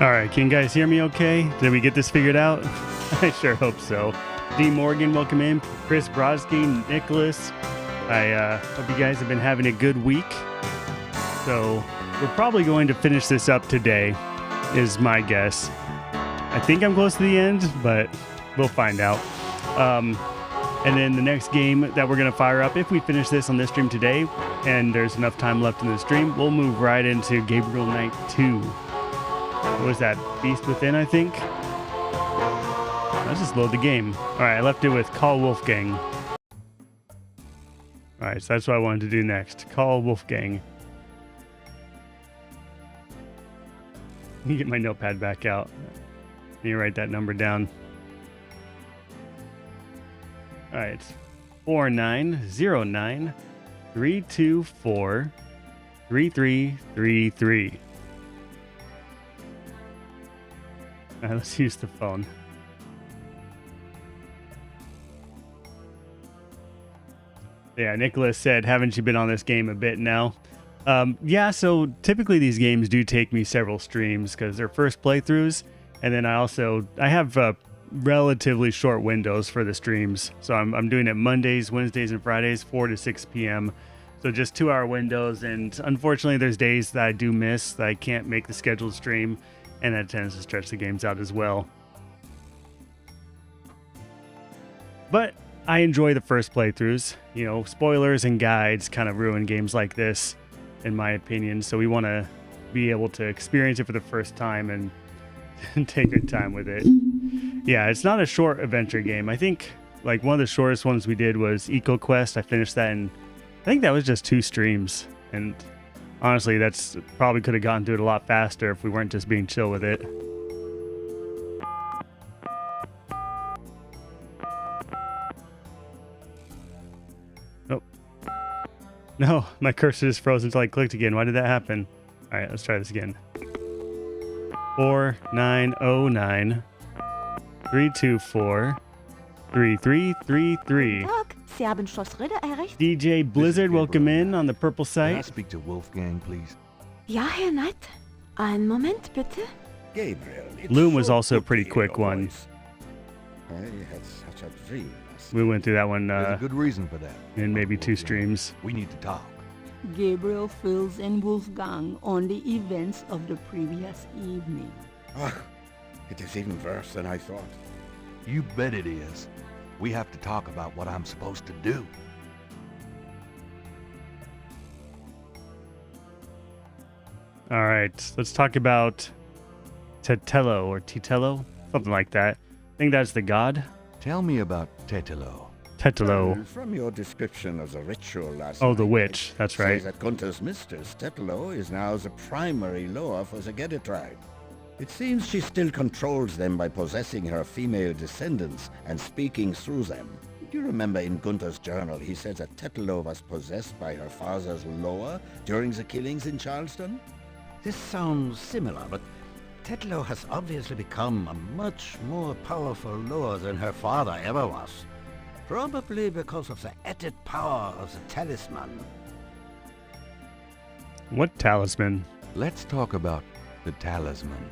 All right, can you guys hear me okay? Did we get this figured out? I sure hope so. D. Morgan, welcome in. Chris Brodsky, Nicholas. I hope you guys have been having a good week. So we're probably going to finish this up today, is my guess. I think I'm close to the end, but we'll find out. And then the next game that we're going to fire up, if we finish this on this stream today, and there's enough time left in the stream, we'll move right into Gabriel Knight 2. What was that? Beast Within, I think? Let's just load the game. All right, I left it with Call Wolfgang. All right, so that's what I wanted to do next. Call Wolfgang. Let me get my notepad back out. Let me write that number down. All right, 4909 324 3333. All right, let's use the phone. Yeah, Nicholas said, haven't you been on this game a bit now? Yeah, so typically these games do take me several streams because they're first playthroughs. And then I have relatively short windows for the streams. So I'm doing it Mondays, Wednesdays, and Fridays, 4 to 6 p.m. So just 2-hour windows. And unfortunately, there's days that I do miss that I can't make the scheduled stream. And that tends to stretch the games out as well. But I enjoy the first playthroughs. You know, spoilers and guides kind of ruin games like this, in my opinion. So we want to be able to experience it for the first time and take your time with it. Yeah, it's not a short adventure game. I think like one of the shortest ones we did was Eco Quest. I finished that in, I think that was just 2 streams. And honestly, that's probably could have gotten through it a lot faster if we weren't just being chill with it. Oh. No, my cursor just froze until I clicked again. Why did that happen? All right, let's try this again. 4909 324 3333. Sie haben Schloss Ritter erreicht? DJ Blizzard, welcome in on the purple Can I site. speak to Wolfgang, please? Ja, Herr Knight. Einen Moment, bitte. Gabriel, Loom was also a pretty quick one. I had such a dream. We went through that one There's a good reason for that. in maybe 2 Wolfgang. streams. We need to talk. Gabriel fills in Wolfgang on the events of the previous evening. Ah, it is even worse than I thought. You bet it is. We have to talk about what I'm supposed to do. All right, let's talk about Tetello or Titello, something like that. I think that's the god. Tell me about Tetelo. Tetello. Well, from your description of the ritual last Oh, night, the witch. That's it right. says that Gunther's mistress, Tetelo, is now the primary loa for the Gede tribe. It seems she still controls them by possessing her female descendants and speaking through them. Do you remember in Gunther's journal he said that Tetelo was possessed by her father's loa during the killings in Charleston? This sounds similar, but Tetelo has obviously become a much more powerful loa than her father ever was. Probably because of the added power of the talisman. What talisman? Let's talk about the talisman.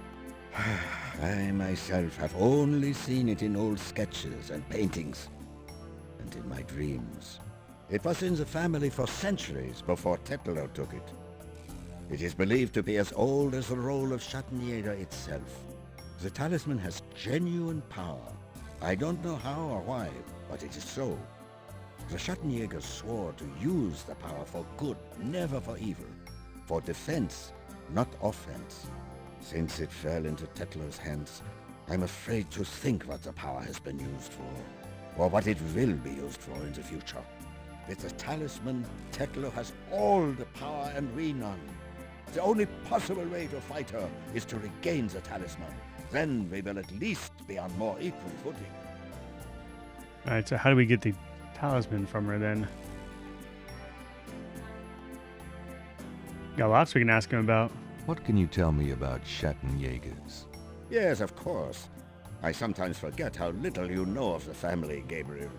I myself have only seen it in old sketches and paintings, and in my dreams. It was in the family for centuries before Tetelo took it. It is believed to be as old as the role of Schattenjäger itself. The talisman has genuine power. I don't know how or why, but it is so. The Schattenjägers swore to use the power for good, never for evil. For defense, not offense. Since it fell into Tetlo's hands, I'm afraid to think what the power has been used for, or what it will be used for in the future. With the talisman, Tetlo has all the power and we none. The only possible way to fight her is to regain the talisman. Then we will at least be on more equal footing. All right, so how do we get the talisman from her then? Got lots we can ask him about. What can you tell me about Schattenjägers? Yes, of course. I sometimes forget how little you know of the family, Gabriel.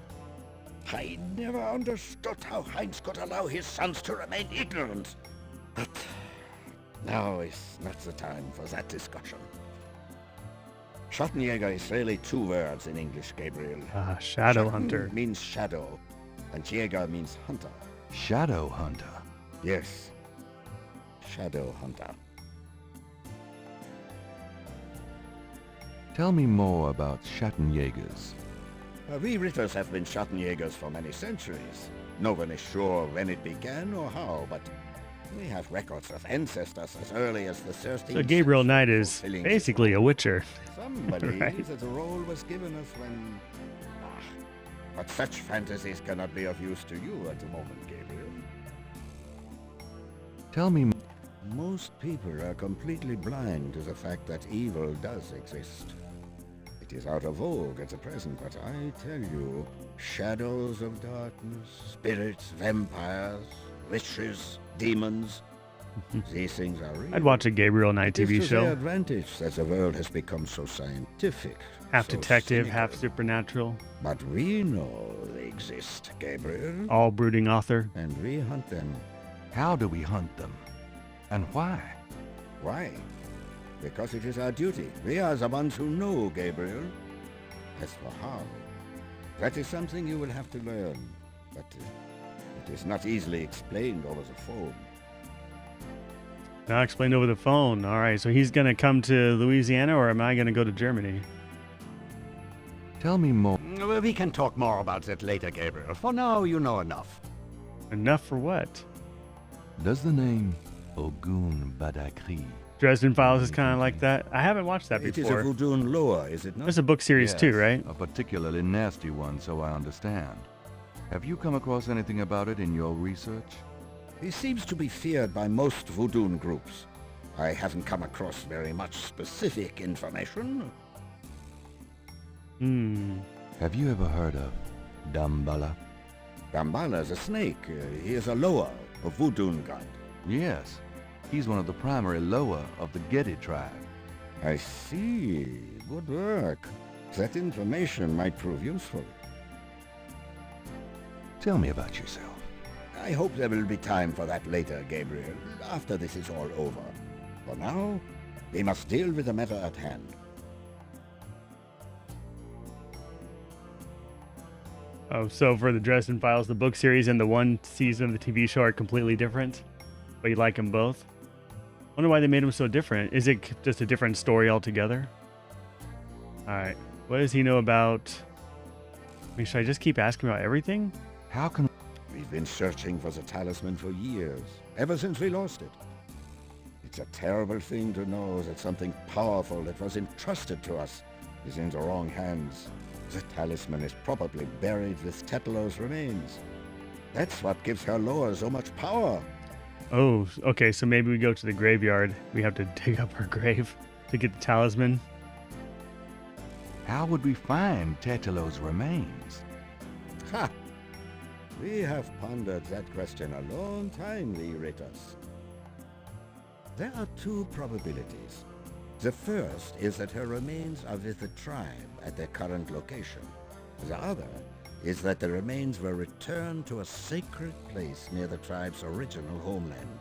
I never understood how Heinz could allow his sons to remain ignorant. But now is not the time for that discussion. Schattenjäger is really two words in English, Gabriel. Shadow Schatten hunter. means shadow, and Jäger means hunter. Shadow hunter. Yes, shadow hunter. Tell me more about Schattenjägers. We Ritters have been Schattenjägers for many centuries. No one is sure when it began or how, but we have records of ancestors as early as the 13th So Gabriel century Knight is fulfilling basically a witcher. Some believe Right. that the role was given us when... But such fantasies cannot be of use to you at the moment, Gabriel. Tell me Most people are completely blind to the fact that evil does exist. It is out of vogue at the present, but I tell you, shadows of darkness, spirits, vampires, witches, demons, these things are real. I'd watch a Gabriel Knight It is TV to their show. advantage that the world has become so scientific. Half so detective, cynical. half supernatural. But we know they exist, Gabriel, All brooding author. and we hunt them. how do we hunt them? And why? Why? Because it is our duty. We are the ones who know, Gabriel. As for how, that is something you will have to learn. But it is not easily explained over the phone. Now explained over the phone. All right, so he's going to come to Louisiana, or am I going to go to Germany? Tell me more. We can talk more about that later, Gabriel. For now, you know enough. Enough for what? Does the name Ogun Badakri? Dresden Files is kind of like that. I haven't watched that It is a before. voodoo loa, is it not? There's a book series too, Yes, right? A particularly nasty one, so I understand. Have you come across anything about it in your research? He seems to be feared by most voodoo groups. I haven't come across very much specific information. Have you ever heard of Dambala? Dambala is a snake. He is a loa, a voodoo god. Yes. He's one of the primary Loa of the Gedi tribe. I see. Good work. That information might prove useful. Tell me about yourself. I hope there will be time for that later, Gabriel, after this is all over. For now, we must deal with the matter at hand. Oh, so for the Dresden Files, the book series and the one season of the TV show are completely different, but you like them both? Wonder why they made them so different. Is it just a different story altogether? All right. What does he know about... I mean, should I just keep asking about everything? How can... We've been searching for the talisman for years, ever since we lost it. It's a terrible thing to know that something powerful that was entrusted to us is in the wrong hands. The talisman is probably buried with Tetelo's remains. That's what gives her Loa so much power. Oh, okay, so maybe we go to the graveyard. We have to dig up her grave to get the talisman. How would we find Tetelo's remains? Ha! We have pondered that question a long time, we Ritters. There are two probabilities. The first is that her remains are with the tribe at their current location. The other is that the remains were returned to a sacred place near the tribe's original homeland.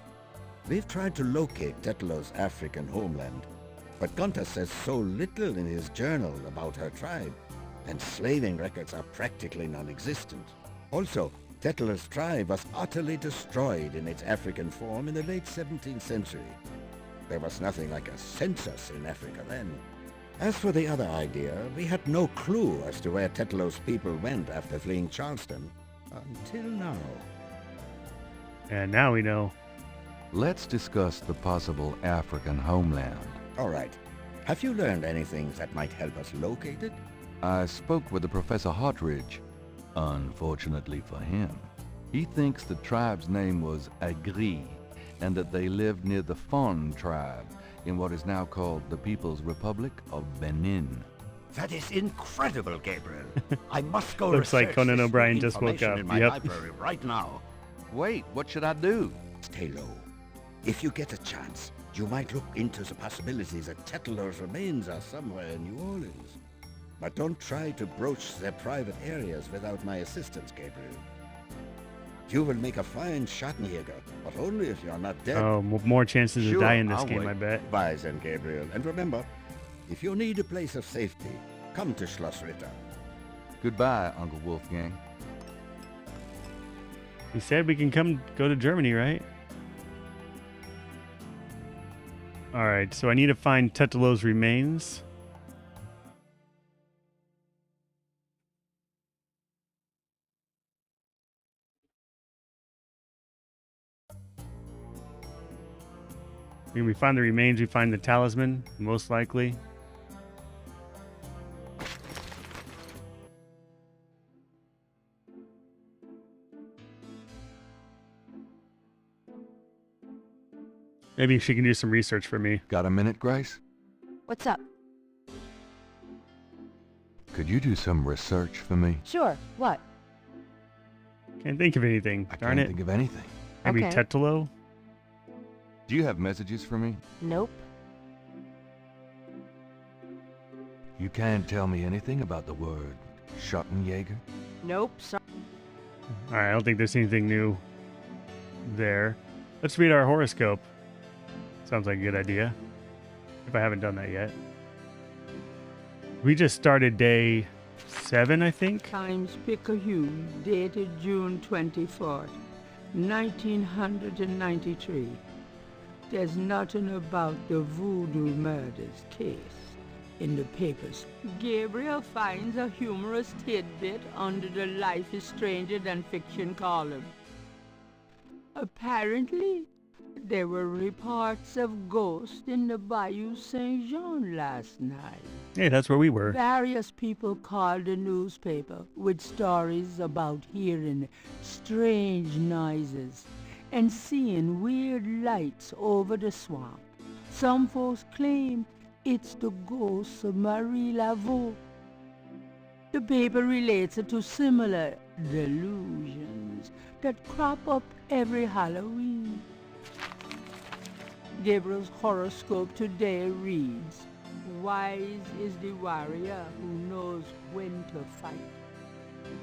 We've tried to locate Tetelo's African homeland, but Gunter says so little in his journal about her tribe, and slaving records are practically non-existent. Also, Tetelo's tribe was utterly destroyed in its African form in the late 17th century. There was nothing like a census in Africa then. As for the other idea, we had no clue as to where Tetelo's people went after fleeing Charleston. Until now. And now we know. Let's discuss the possible African homeland. All right. Have you learned anything that might help us locate it? I spoke with the Professor Hartridge. Unfortunately for him, he thinks the tribe's name was Agri, and that they lived near the Fon tribe in what is now called the People's Republic of Benin. That is incredible, Gabriel. I must go Looks like research Conan this O'Brien new just woke information up. in my Yep. library right now. Wait, what should I do? Stay low. If you get a chance, you might look into the possibility that Tetelo's remains are somewhere in New Orleans. But don't try to broach their private areas without my assistance, Gabriel. You will make a fine Schattenjäger, but only if you are not dead. Oh, more chances to Sure, die in this I'll game, wait. I bet. Bye then, Gabriel. And remember, If you need a place of safety, come to Schloss Ritter. Goodbye, Uncle Wolfgang. He said we can go to Germany, right? All right, so I need to find Tetelo's remains. When we find the remains, we find the talisman, most likely. Maybe she can do some research for me. Got a minute, Grace? What's up? Could you do some research for me? Sure. What? Can't think of anything. I Darn can't it. think of anything. Maybe Okay. Tetelo? Do you have messages for me? Nope. You can't tell me anything about the word Schottenjäger? Nope. Sorry. All right, I don't think there's anything new there. Let's read our horoscope. Sounds like a good idea. If I haven't done that yet. We just started day 7, I think. Times Picayune, dated June 24th, 1993. There's nothing about the voodoo murders case in the papers. Gabriel finds a humorous tidbit under the Life is Stranger Than Fiction column. Apparently, there were reports of ghosts in the Bayou Saint Jean last night. Hey, that's where we were. Various people called the newspaper with stories about hearing strange noises and seeing weird lights over the swamp. Some folks claim it's the ghost of Marie Laveau. The paper relates it to similar delusions that crop up every Halloween. Gabriel's horoscope today reads, "Wise is the warrior who knows when to fight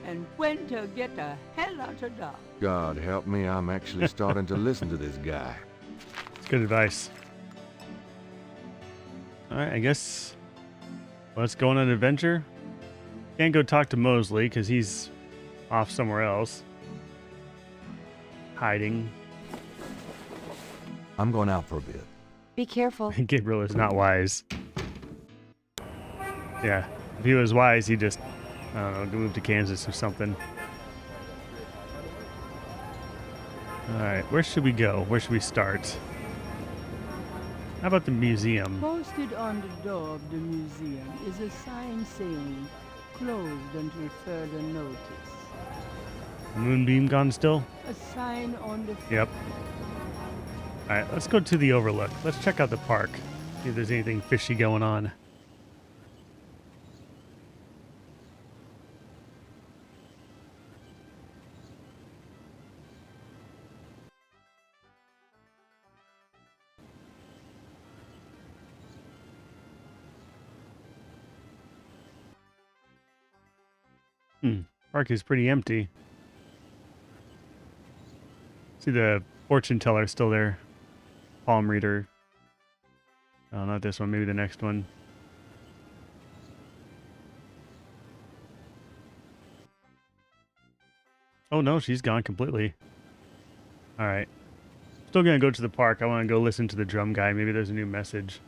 and when to get the hell out of Dodge." God help me, I'm actually starting to listen to this guy. It's good advice. All right, I guess let's go on an adventure. Can't go talk to Mosley because he's off somewhere else. Hiding. I'm going out for a bit. Be careful. Gabriel is not wise. Yeah, if he was wise, he'd just, I don't know, move to Kansas or something. All right, where should we go? Where should we start? How about the museum? Posted on the door of the museum is a sign saying, "Closed until further notice." Moonbeam gone still? A sign on the Yep. All right, let's go to the overlook. Let's check out the park. See if there's anything fishy going on. Park is pretty empty. See the fortune teller still there. Palm reader. Oh, not this one. Maybe the next one. Oh no, she's gone completely. All right. Still gonna go to the park. I want to go listen to the drum guy. Maybe there's a new message.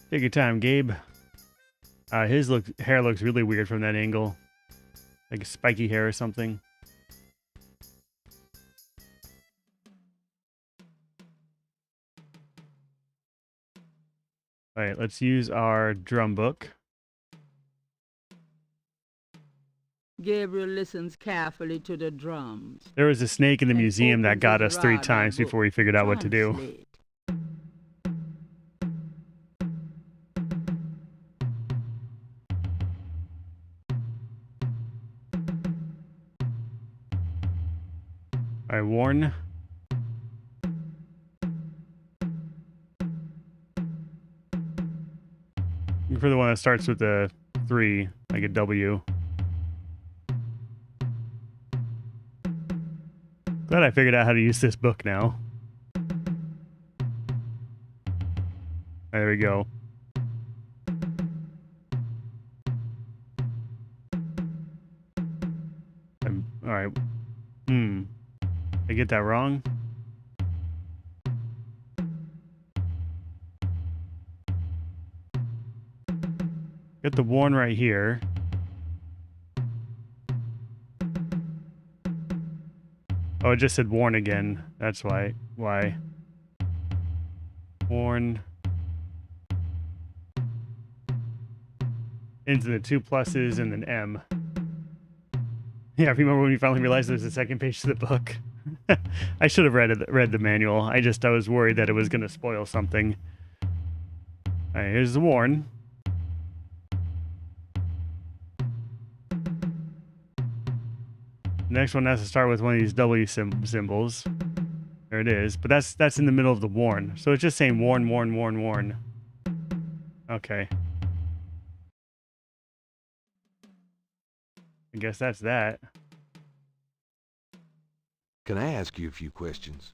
Take your time, Gabe. His hair looks really weird from that angle. Like spiky hair or something. All right, let's use our drum book. Gabriel listens carefully to the drums. There was a snake in the and museum that opens got his us 3 radar times book before we figured out what to do. translate. All right, warn. Looking for the one that starts with a 3, like a W. Glad I figured out how to use this book now. There we go. Alright. I get that wrong? Got the warn right here. Oh, it just said warn again. That's why. Why? Warn. Into the 2 pluses and then M. Yeah, remember when we finally realized there's a second page to the book? I should have read the manual. I was worried that it was going to spoil something. Alright, here's the warn. The next one has to start with one of these W symbols. There it is. But that's in the middle of the warn. So it's just saying warn, warn, warn, warn. Okay. I guess that's that. Can I ask you a few questions?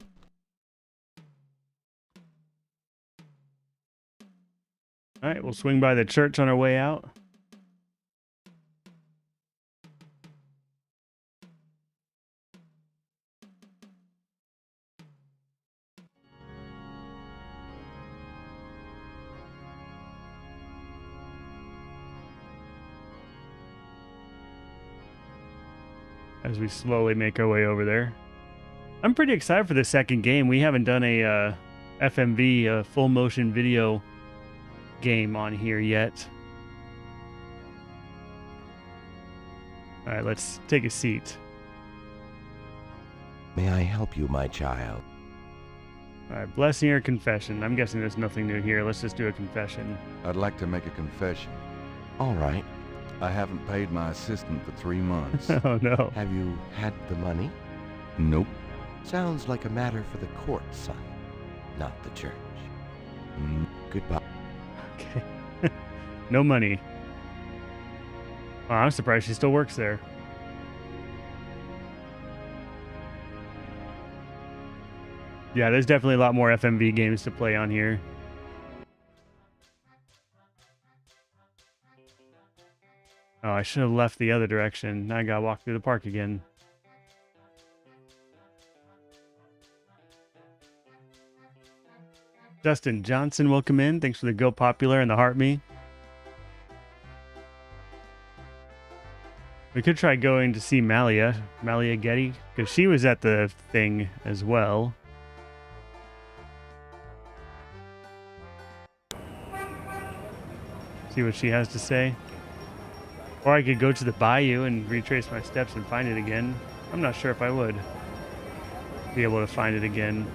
Alright, we'll swing by the church on our way out. As we slowly make our way over there. I'm pretty excited for the second game. We haven't done a FMV, full motion video game on here yet. Alright, let's take a seat. May I help you, my child? Alright, blessing or confession? I'm guessing there's nothing new here. Let's just do a confession. I'd like to make a confession. All right. I haven't paid my assistant for 3 months. Oh no. Have you had the money? Nope. Sounds like a matter for the court, son, not the church. Goodbye. Okay. No money. Oh, I'm surprised she still works there. Yeah, there's definitely a lot more FMV games to play on here. Oh, I should have left the other direction. Now I gotta walk through the park again. Justin Johnson, welcome in. Thanks for the Go Popular and the Heart Me. We could try going to see Malia Getty, because she was at the thing as well. See what she has to say. Or I could go to the bayou and retrace my steps and find it again. I'm not sure if I would be able to find it again.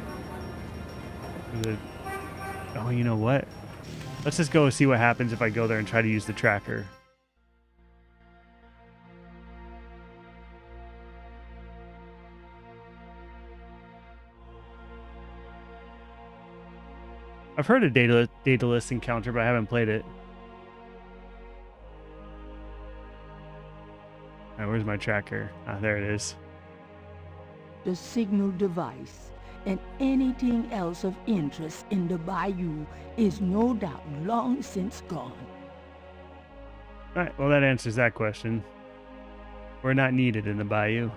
Oh, you know what? Let's just go and see what happens if I go there and try to use the tracker. I've heard of Daedalus Encounter, but I haven't played it. Alright, where's my tracker? Ah, there it is. The signal device and anything else of interest in the bayou is no doubt long since gone. Alright, well that answers that question. We're not needed in the bayou.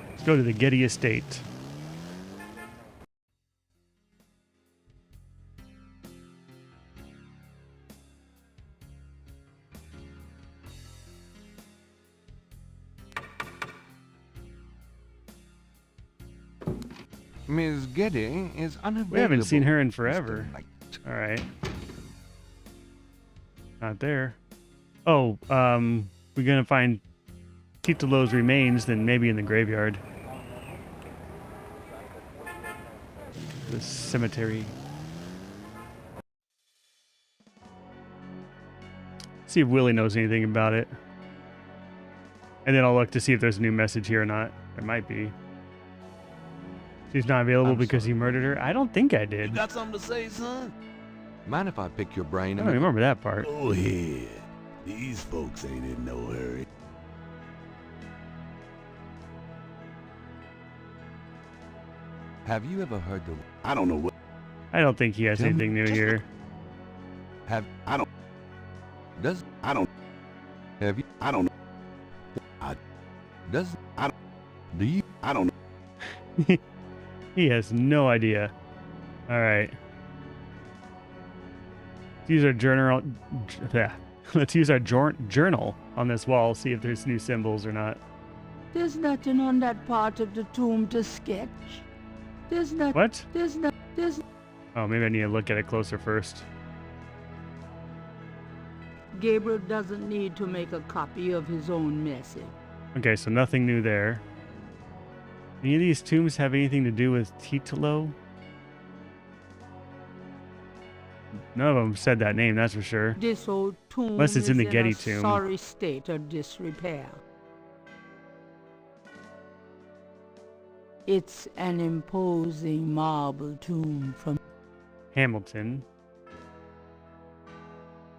Let's go to the Getty Estate. Ms. Getty is unavailable. We haven't seen her in forever. Mr. Knight. All right. Not there. Oh, we're gonna find Titulo's remains, then maybe in the graveyard. The cemetery. See if Willie knows anything about it. And then I'll look to see if there's a new message here or not. There might be. She's not available because you murdered her? I don't think I did. You got something to say, son? Mind if I pick your brain I a don't minute? remember that part. Go ahead. These folks ain't in no hurry. Have you ever heard the... I don't know what. I don't think he has Tell me- anything new just here. Have... I don't. Does... I don't. Have you... I don't know. Does... I don't. Do you... I don't know. He has no idea. All right. Let's use our journal. Yeah. Let's use our journal on this wall. See if there's new symbols or not. There's nothing on that part of the tomb to sketch. There's not. What? There's not. There's. Oh, maybe I need to look at it closer first. Gabriel doesn't need to make a copy of his own message. Okay, so nothing new there. Any of these tombs have anything to do with Titolo? None of them said that name, that's for sure. This old tomb Unless it's in the is Getty a tomb. sorry state of disrepair. It's an imposing marble tomb from Hamilton.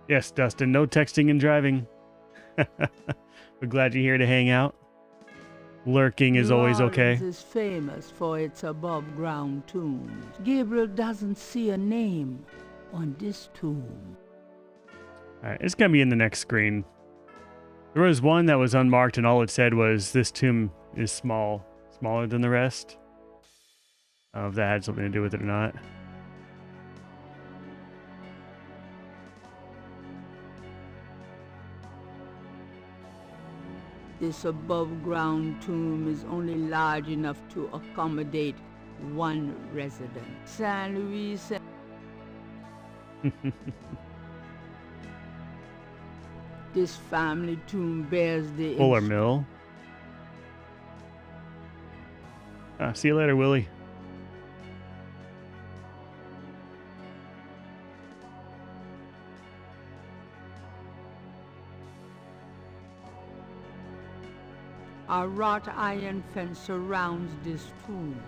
Yes, Dustin, no texting and driving. We're glad you're here to hang out. Lurking is always New okay. Orleans is famous for its above-ground tombs. Gabriel doesn't see a name on this tomb. All right, it's going to be in the next screen. There was one that was unmarked, and all it said was, this tomb is small. Smaller than the rest. I don't know if that had something to do with it or not. This above-ground tomb is only large enough to accommodate one resident. San Luis. This family tomb bears the Fuller Mill. See you later, Willie. A wrought iron fence surrounds this tomb.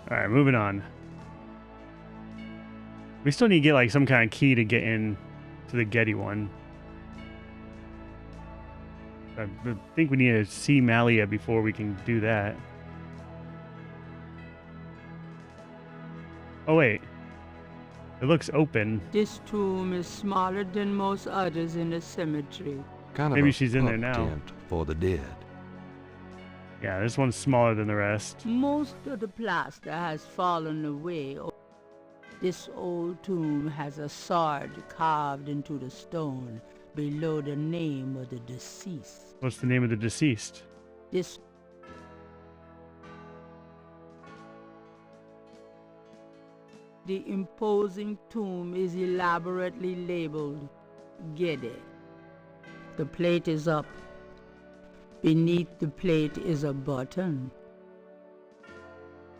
All right, moving on. We still need to get like some kind of key to get in to the Getty one. I think we need to see Malia before we can do that. Oh wait, it looks open. This tomb is smaller than most others in the cemetery. Kind of Maybe a she's in there pup now. tent for the dead. Yeah, this one's smaller than the rest. Most of the plaster has fallen away. This old tomb has a sword carved into the stone below the name of the deceased. What's the name of the deceased? This The imposing tomb is elaborately labeled Gede. The plate is up. Beneath the plate is a button.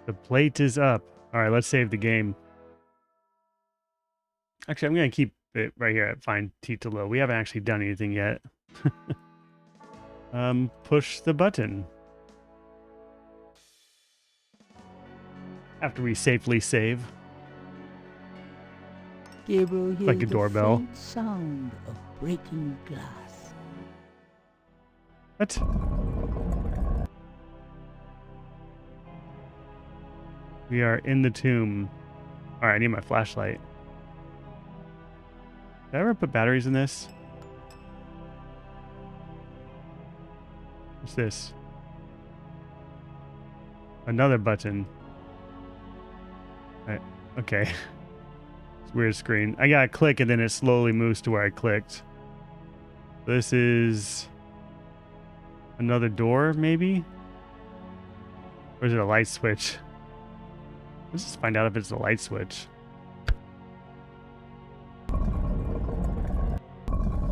The plate is up. All right, let's save the game. Actually, I'm going to keep it right here at Find Titolo. We haven't actually done anything yet. Push the button. After we safely save. Gabriel hears Like a doorbell. the faint sound of breaking glass. What? We are in the tomb. All right, I need my flashlight. Did I ever put batteries in this? What's this? Another button. All right, okay. It's a weird screen. I gotta click and then it slowly moves to where I clicked. This is another door, maybe? Or is it a light switch? Let's just find out if it's a light switch.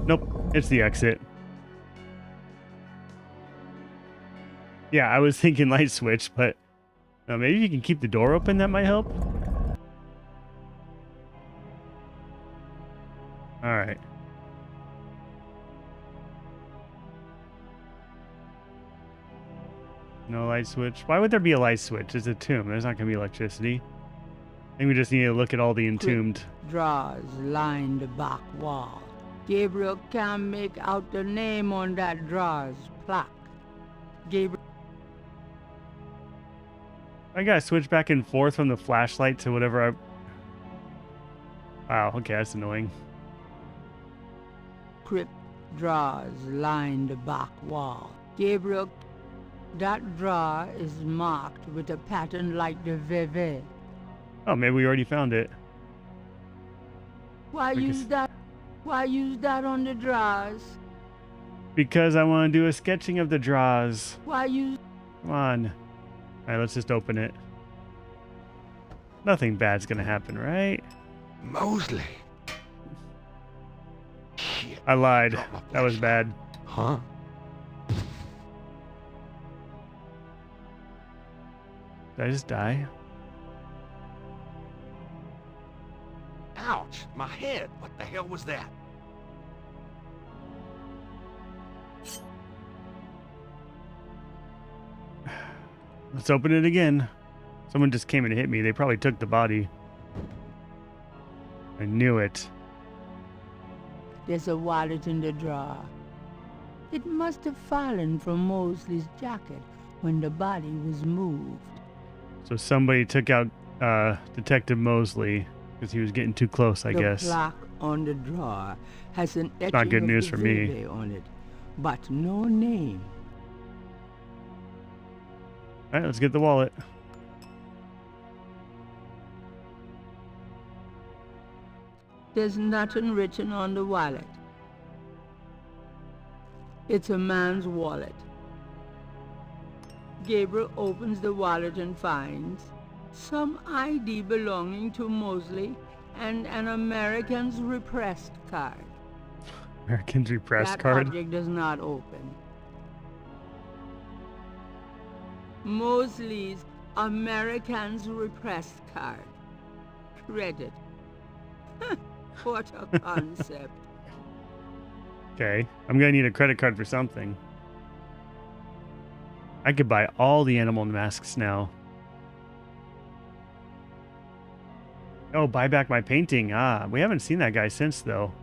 Nope, it's the exit. Yeah, I was thinking light switch, but maybe you can keep the door open, that might help. Alright. No light switch. Why would there be a light switch? It's a tomb. There's not going to be electricity. I think we just need to look at all the entombed. Drawers line the back wall. Gabriel can't make out the name on that drawers plaque. Gabriel. I gotta switch back and forth from the flashlight to whatever I... Wow, okay, that's annoying. Crypt drawers line the back wall. Gabriel, that drawer is marked with a pattern like the VV. Oh, maybe we already found it. Why use that? Why use that on the drawers? Because I want to do a sketching of the drawers. Why use? Come on. Alright, let's just open it. Nothing bad's gonna happen, right? Mosley. Shit. I lied. Drop my That was bad. Huh? Did I just die? Ouch! My head! What the hell was that? Let's open it again. Someone just came and hit me. They probably took the body. I knew it. There's a wallet in the drawer. It must have fallen from Mosley's jacket when the body was moved. So somebody took out Detective Mosley because he was getting too close, I guess. The plaque on the drawer has an etching not good of news the for me. Veve on it, but no name. All right, let's get the wallet. There's nothing written on the wallet. It's a man's wallet. Gabriel opens the wallet and finds some ID belonging to Mosley and an American's repressed card. American's repressed That card. object does not open. Mosley's American's repressed card. Credit. What a concept. Okay, I'm gonna need a credit card for something. I could buy all the animal masks now. Oh, buy back my painting. Ah, we haven't seen that guy since, though.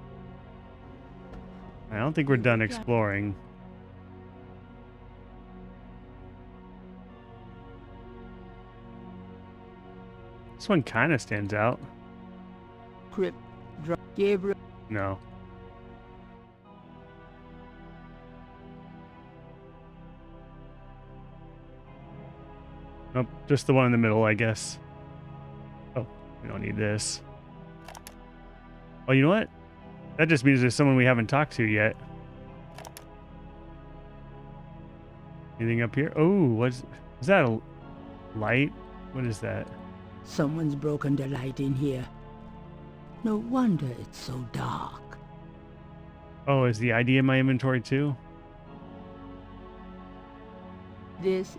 I don't think we're done exploring. This one kind of stands out. Crypt. Gabriel. No. Nope, just the one in the middle, I guess. Oh, we don't need this. Oh, you know what? That just means there's someone we haven't talked to yet. Anything up here? Oh, is that a light? What is that? Someone's broken the light in here. No wonder it's so dark. Oh, is the ID in my inventory too? This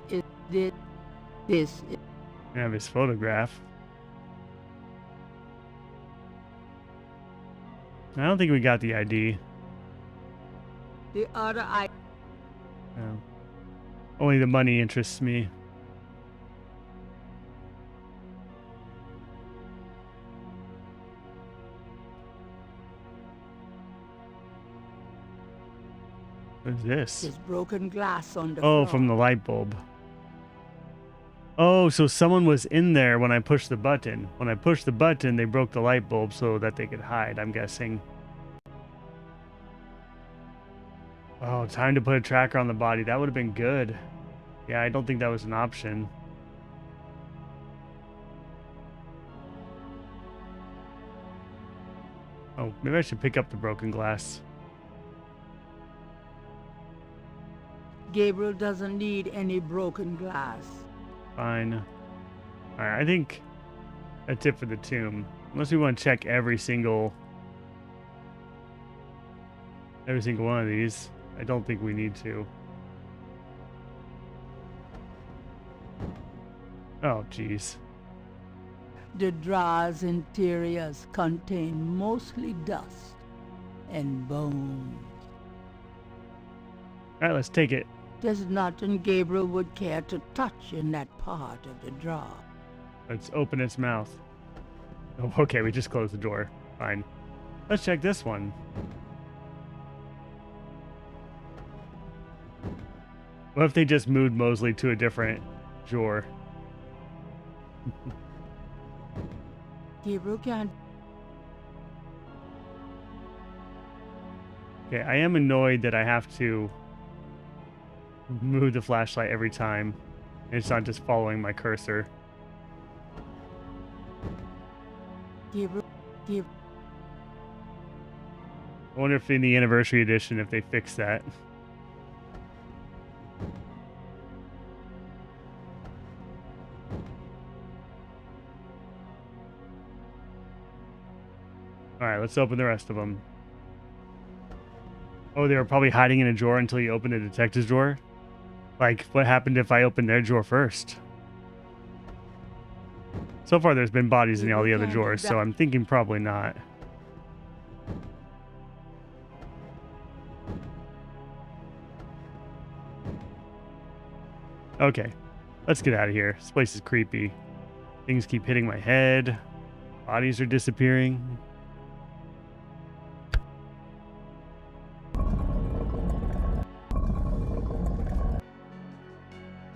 is. I have his photograph. I don't think we got the ID. The other eye. No. Only the money interests me. What is this? There's broken glass on the Oh, floor. from the light bulb. Oh, so someone was in there when I pushed the button. When I pushed the button, they broke the light bulb so that they could hide, I'm guessing. Oh, time to put a tracker on the body. That would have been good. Yeah, I don't think that was an option. Oh, maybe I should pick up the broken glass. Gabriel doesn't need any broken glass. Fine. Alright, I think that's it for the tomb. Unless we want to check every single one of these. I don't think we need to. Oh, jeez. The drawer's interiors contain mostly dust and bones. Alright, let's take it. There's nothing Gabriel would care to touch in that part of the drawer. Let's open its mouth. Oh, okay, we just closed the door. Fine. Let's check this one. What if they just moved Mosley to a different drawer? Gabriel can't. Okay, I am annoyed that I have to move the flashlight every time. It's not just following my cursor. Gabriel. I wonder if in the anniversary edition, if they fix that. All right, let's open the rest of them. Oh, they were probably hiding in a drawer until you opened the detective's drawer? Like, what happened if I opened their drawer first? So far, there's been bodies in all the other drawers, so I'm thinking probably not. Okay, let's get out of here. This place is creepy. Things keep hitting my head. Bodies are disappearing.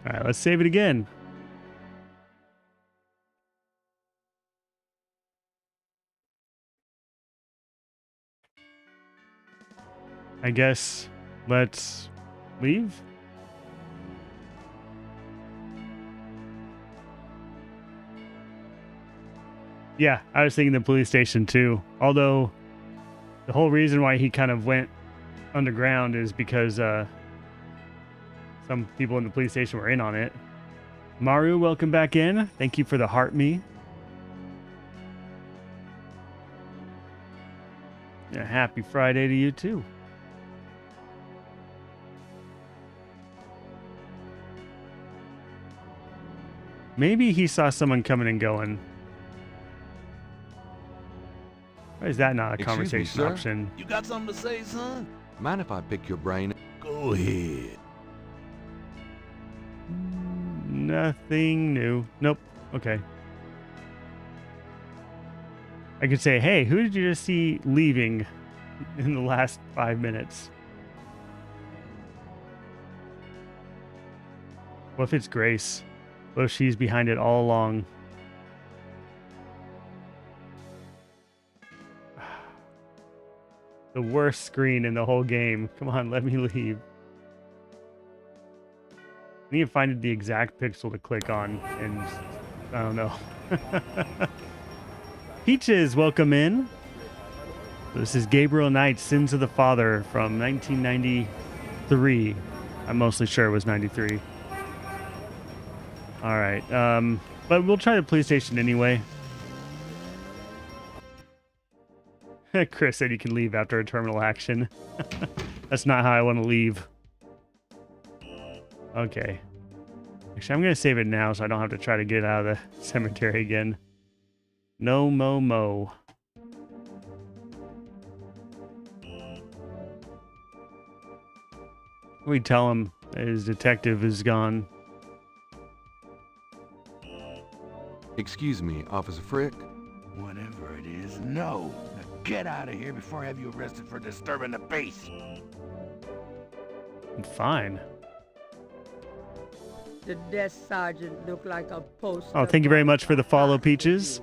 All right, let's save it again. I guess let's leave. Yeah, I was thinking the police station too. Although the whole reason why he kind of went underground is because some people in the police station were in on it. Maru, welcome back in. Thank you for the heart me. Yeah, happy Friday to you too. Maybe he saw someone coming and going. Why is that not a Excuse me, conversation sir? option? You got something to say, son? Mind if I pick your brain? Go ahead. Nothing new. Nope. Okay. I could say, hey, who did you just see leaving in the last 5 minutes? What if it's Grace? What if she's behind it all along? The worst screen in the whole game. Come on, let me leave. I need to find the exact pixel to click on, and I don't know. Peaches, welcome in. This is Gabriel Knight's Sins of the Father from 1993. I'm mostly sure it was 93. All right, but we'll try the police station anyway. Chris said you can leave after a terminal action. That's not how I want to leave. Okay. Actually, I'm going to save it now so I don't have to try to get out of the cemetery again. No mo. We tell him that his detective is gone. Excuse me, Officer Frick? Whatever it is, no. Now get out of here before I have you arrested for disturbing the peace. Fine. The desk sergeant looked like a poster. Oh, thank you very much for the follow, Peaches.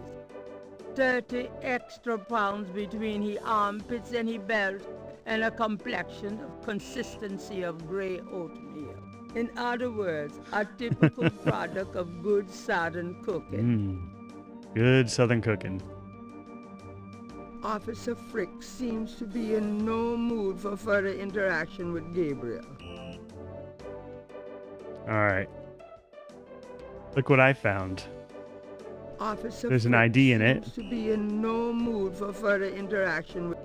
30 extra pounds between his armpits and his belt, and a complexion of consistency of gray oatmeal. In other words, a typical product of good southern cooking. Good southern cooking. Officer Frick seems to be in no mood for further interaction with Gabriel. All right. Look what I found. Officer There's an Frick ID in it. seems to be in no mood for further interaction with...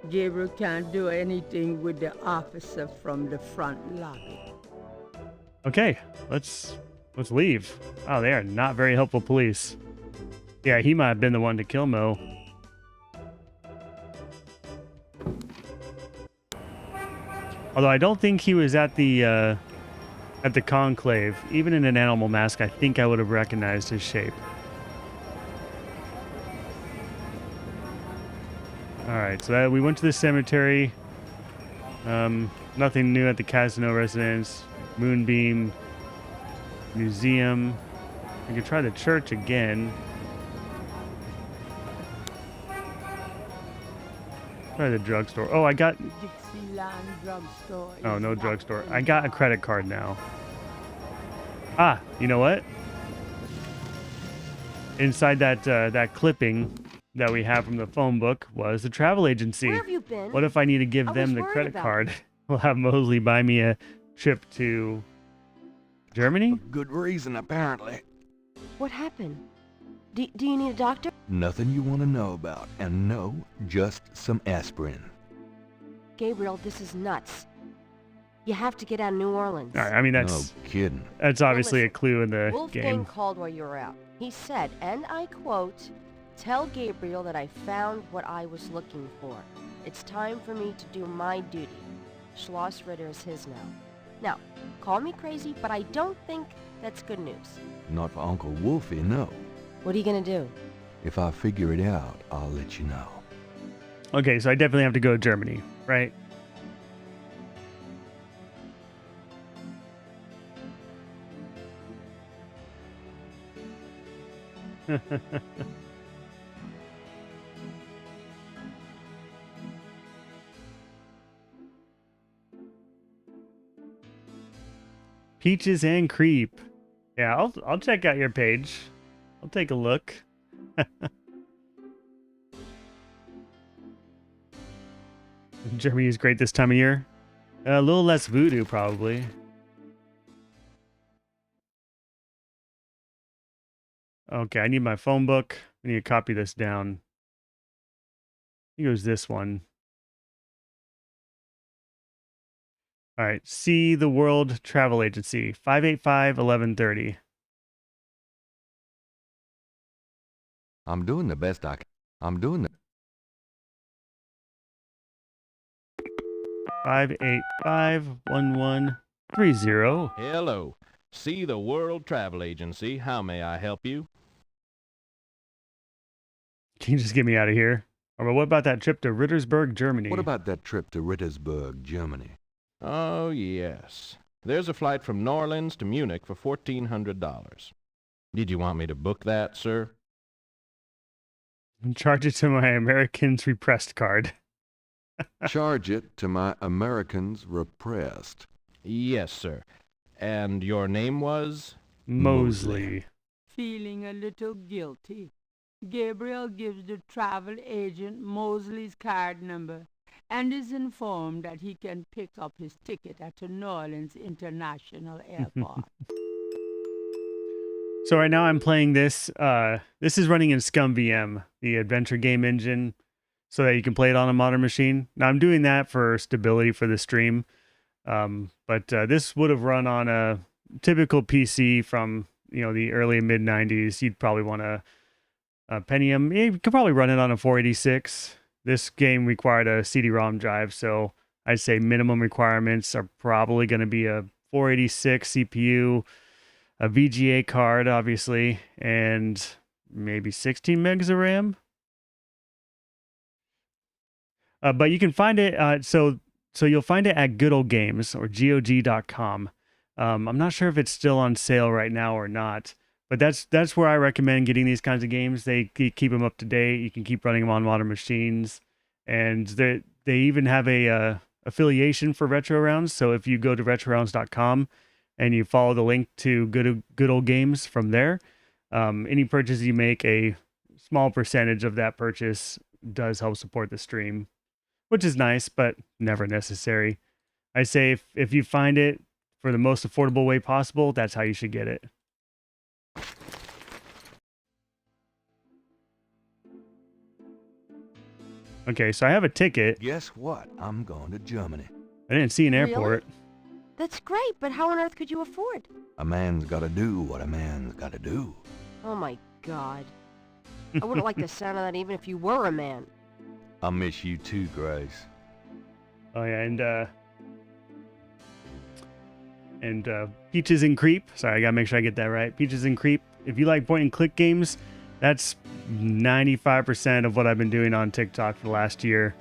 Gabriel can't do anything with the officer from the front lobby. Okay, let's leave. Oh, they are not very helpful police. Yeah, he might have been the one to kill Mo. Although I don't think he was at the conclave. Even in an animal mask, I think I would have recognized his shape. right, so we went to the cemetery. Nothing new at the Casino residence. Moonbeam. Museum. We could try the church again. Try the drugstore. Oh, I got... Dixieland drugstore. Oh, is no locked drugstore. and I got a barred. credit card now. Ah, you know what? Inside that clipping that we have from the phone book was the travel agency. Where have you been? What if I need to give I them was the worried credit about card? We'll have Mosley buy me a trip to Germany? Good reason, apparently. What happened? Do you need a doctor? Nothing you want to know about, and no, just some aspirin. Gabriel, this is nuts. You have to get out of New Orleans. All right, I mean, No that's kidding. obviously a listen, clue in the Wolfgang game. called while you were out. He said, and I quote, "Tell Gabriel that I found what I was looking for. It's time for me to do my duty. Schloss Ritter is his now." Now, call me crazy, but I don't think that's good news. Not for Uncle Wolfie, no. What are you gonna do? If I figure it out, I'll let you know. Okay, so I definitely have to go to Germany, right? Peaches and Creep. Yeah, I'll check out your page. I'll take a look. Germany is great this time of year. A little less voodoo, probably. Okay, I need my phone book. I need to copy this down. I think it was this one. All right, See the World Travel Agency, 585-1130. I'm doing the best I can. I'm doing the... 585-1130. Hello. See the World Travel Agency. How may I help you? Can you just get me out of here? Or what about that trip to Rittersburg, Germany? What about that trip to Rittersburg, Germany? Oh, yes. There's a flight from New Orleans to Munich for $1,400. Did you want me to book that, sir? Charge it to my Americans Repressed card. Charge it to my Americans Repressed. Yes, sir. And your name was? Mosley. Feeling a little guilty, Gabriel gives the travel agent Mosley's card number and is informed that he can pick up his ticket at the New Orleans International Airport. So right now I'm playing this. This is running in ScumVM, the adventure game engine, so that you can play it on a modern machine. Now I'm doing that for stability for the stream. But this would have run on a typical PC from, the early mid 90s. You'd probably want a Pentium. You could probably run it on a 486. This game required a CD-ROM drive, so I'd say minimum requirements are probably going to be a 486 CPU, a VGA card, obviously, and maybe 16 megs of RAM. But you can find it. So you'll find it at Good Old Games or GOG.com. I'm not sure if it's still on sale right now or not, but that's where I recommend getting these kinds of games. They keep them up to date. You can keep running them on modern machines, and they even have a affiliation for Retro Rounds. So if you go to retrorounds.com and you follow the link to Good Old Games from there, any purchase you make, a small percentage of that purchase does help support the stream, which is nice, but never necessary. I say if you find it for the most affordable way possible, that's how you should get it. Okay, so I have a ticket. Guess what? I'm going to Germany. I didn't see an Really? airport. That's great, but how on earth could you afford? A man's got to do what a man's got to do. Oh my God. I wouldn't like the sound of that even if you were a man. I miss you too, Grace. Oh yeah, and Peaches and Creep. Sorry, I gotta make sure I get that right. Peaches and Creep. If you like point and click games, That's 95% of what I've been doing on TikTok for the last year.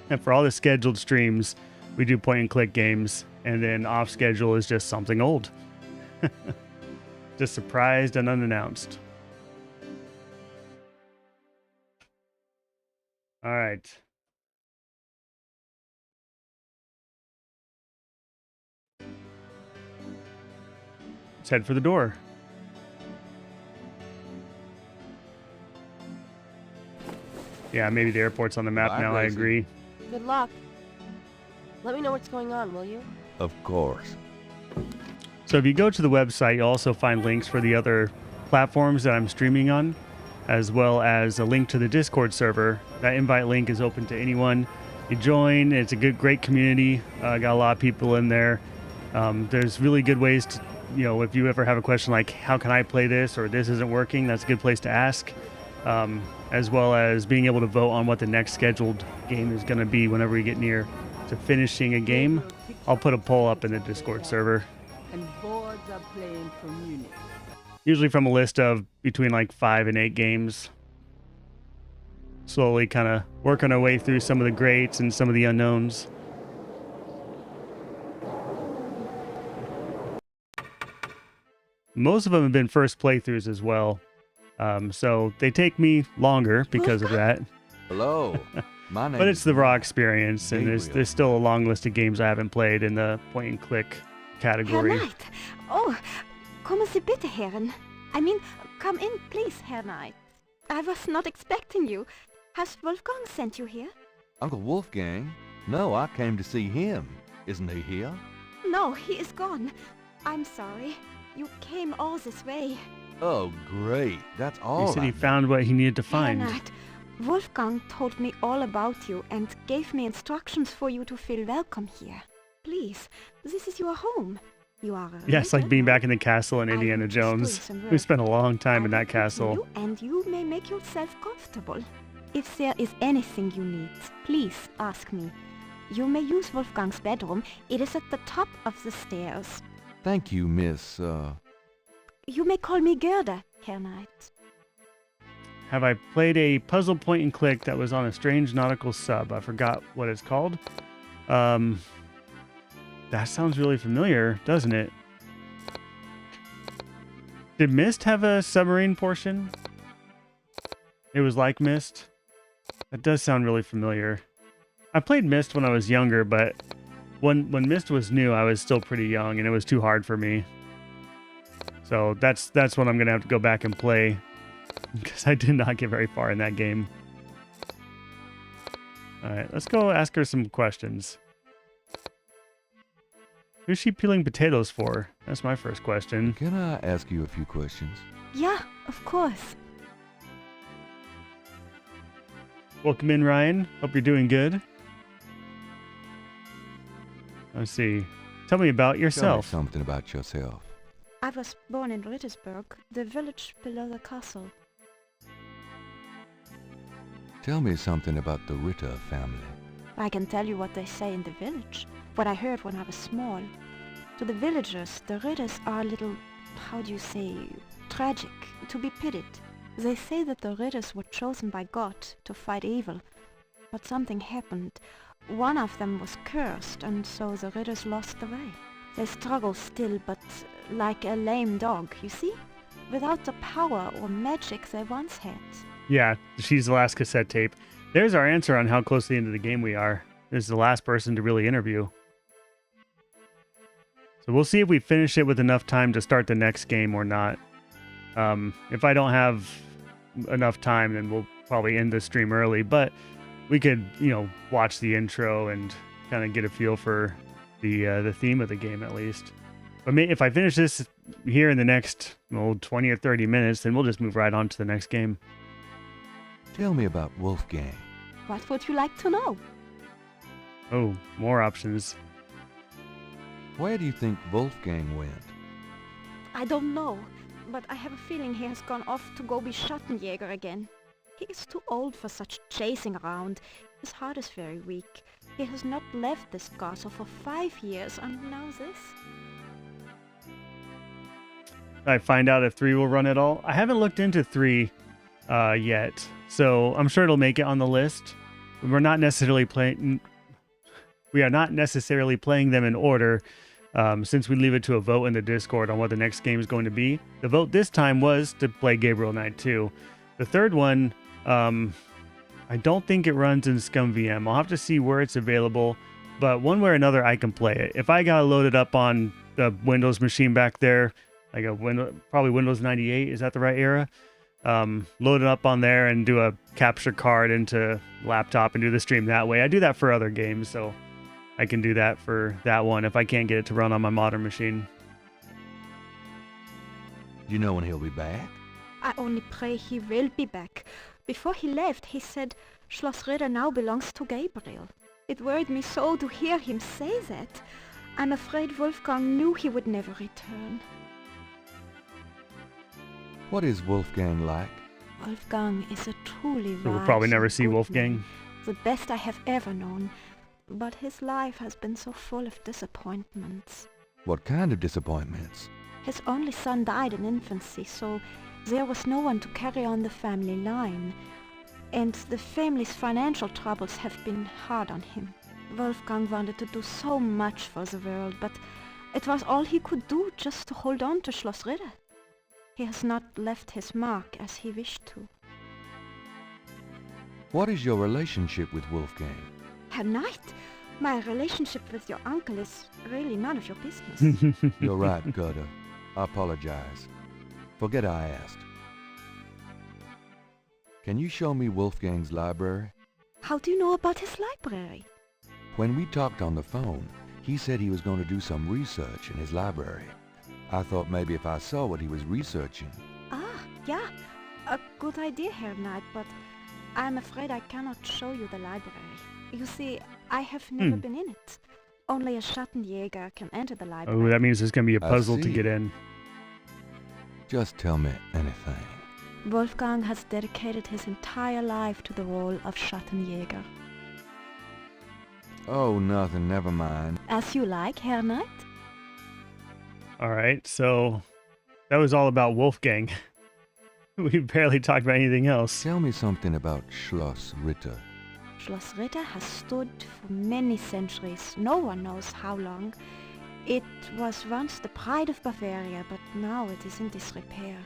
And for all the scheduled streams, we do point and click games, and then off schedule is just something old. Just surprised and unannounced. All right. Let's head for the door. Yeah, maybe the airport's on the map Bye, now. I Gracie. agree. Good luck. Let me know what's going on, will you? Of course. So if you go to the website, you'll also find links for the other platforms that I'm streaming on, as well as a link to the Discord server. That invite link is open to anyone. You join. It's a great community. Got a lot of people in there. There's really good ways to, if you ever have a question like, how can I play this, or this isn't working, that's a good place to ask. As well as being able to vote on what the next scheduled game is going to be whenever we get near to finishing a game. I'll put a poll up in the Discord server. And boards are playing for Munich. Usually from a list of between like 5 and 8 games. Slowly kind of working our way through some of the greats and some of the unknowns. Most of them have been first playthroughs as well. So they take me longer because of that. Hello. My name But it's is the raw experience, and Gabriel. there's still a long list of games I haven't played in the point and click category. Herr Knight. Oh, kommen Sie bitte, Herren. I mean, come in, please, Herr Knight. I was not expecting you. Has Wolfgang sent you here? Uncle Wolfgang? No, I came to see him. Isn't he here? No, he is gone. I'm sorry. You came all this way. Oh, great. That's all. He said I he know. found what he needed to find. Herr Knight, Wolfgang told me all about you and gave me instructions for you to feel welcome here. Please, this is your home. You are a Yes, like riddle, being no? back in the castle in I Indiana will just do Jones. some We work. spent a long time in I that will come to castle. you and you may make yourself comfortable. If there is anything you need, please ask me. You may use Wolfgang's bedroom. It is at the top of the stairs. Thank you, Miss, You may call me Gerda, Herr Knight. Have I played a puzzle point and click that was on a strange nautical sub? I forgot what it's called. That sounds really familiar, doesn't it? Did Myst have a submarine portion? It was like Myst. That does sound really familiar. I played Myst when I was younger, but when Myst was new, I was still pretty young, and it was too hard for me. So that's what I'm gonna have to go back and play, because I did not get very far in that game. All right, let's go ask her some questions. Who's she peeling potatoes for? That's my first question. can I ask you a few questions? Yeah, of course. Welcome in, Ryan. Hope you're doing good. Let's see. Tell me about Tell me yourself. something about yourself. I was born in Rittersburg, the village below the castle. Tell me something about the Ritter family. I can tell you what they say in the village, what I heard when I was small. To the villagers, the Ritters are a little, how do you say, tragic, to be pitied. They say that the Ritters were chosen by God to fight evil, but something happened. One of them was cursed, and so the Ritters lost the way. They struggle still, but like a lame dog, you see? Without the power or magic they once had. Yeah, she's the last cassette tape. There's our answer on how close to the end of the game we are. This is the last person to really interview. So we'll see if we finish it with enough time to start the next game or not. If I don't have enough time, then we'll probably end the stream early. But we could, watch the intro and kind of get a feel for the theme of the game at least. But if I finish this here in the next 20 or 30 minutes, then we'll just move right on to the next game. Tell me about Wolfgang. What would you like to know? Oh, more options. Where do you think Wolfgang went? I don't know, but I have a feeling he has gone off to go be Schattenjäger again. He is too old for such chasing around. His heart is very weak. He has not left this castle for 5 years, and now this. I find out if 3 will run at all. I haven't looked into 3 yet. So I'm sure it'll make it on the list. We're not necessarily playing. We are not necessarily playing them in order, since we leave it to a vote in the Discord on what the next game is going to be. The vote this time was to play Gabriel Knight 2. The third one, I don't think it runs in Scum VM. I'll have to see where it's available, but one way or another, I can play it. If I got it loaded up on the Windows machine back there, like probably Windows 98, is that the right era? Load it up on there and do a capture card into laptop and do the stream that way. I do that for other games, so I can do that for that one if I can't get it to run on my modern machine. Do you know when he'll be back? I only pray he will be back. Before he left, he said Schloss Ritter now belongs to Gabriel. It worried me so to hear him say that. I'm afraid Wolfgang knew he would never return. What is Wolfgang like? Wolfgang is a truly So we'll wise probably never and see good Wolfgang. man, the best I have ever known. But his life has been so full of disappointments. What kind of disappointments? His only son died in infancy, so there was no one to carry on the family line. And the family's financial troubles have been hard on him. Wolfgang wanted to do so much for the world, but it was all he could do just to hold on to Schloss Ritter. He has not left his mark as he wished to. What is your relationship with Wolfgang? Herr Knight, my relationship with your uncle is really none of your business. You're right, Gerda. I apologize. Forget I asked. Can you show me Wolfgang's library? How do you know about his library? When we talked on the phone, he said he was going to do some research in his library. I thought maybe if I saw what he was researching. Ah, yeah, a good idea, Herr Knight, but I'm afraid I cannot show you the library. You see, I have never been in it. Only a Schattenjäger can enter the library. Oh, that means there's going to be a I puzzle to see. get in. Just tell me anything. Wolfgang has dedicated his entire life to the role of Schattenjäger. Oh, nothing, never mind. As you like, Herr Knight. All right, so that was all about Wolfgang. We barely talked about anything else. Tell me something about Schloss Ritter. Schloss Ritter has stood for many centuries, no one knows how long. It was once the pride of Bavaria, but now it is in disrepair.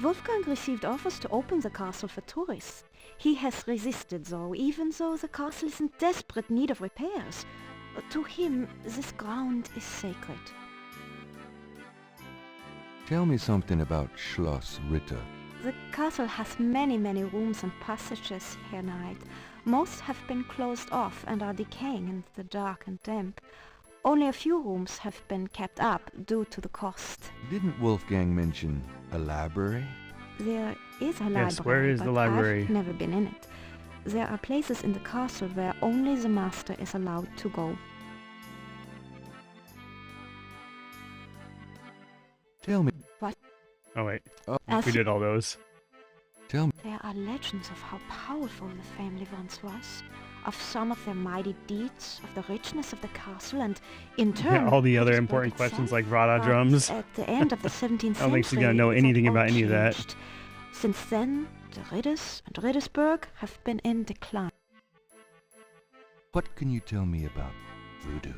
Wolfgang received offers to open the castle for tourists. He has resisted though, even though the castle is in desperate need of repairs. To him, this ground is sacred. Tell me something about Schloss Ritter. The castle has many rooms and passages, Herr Knight. Most have been closed off and are decaying in the dark and damp. Only a few rooms have been kept up due to the cost. Didn't Wolfgang mention a library? There is a library, Yes, where is the but library? I've never been in it. There are places in the castle where only the master is allowed to go. Tell me. Oh, wait. Oh, As We did all those. tell me. There are legends of how powerful the family once was, of some of their mighty deeds, of the richness of the castle, and in turn... Yeah, all the other Petersburg important questions itself. like Rada But drums. At the end of the 17th century, I don't think she's gonna know that anything all about any of that. changed. Since then, the Ritters and Rittersburg have been in decline. What can you tell me about voodoo?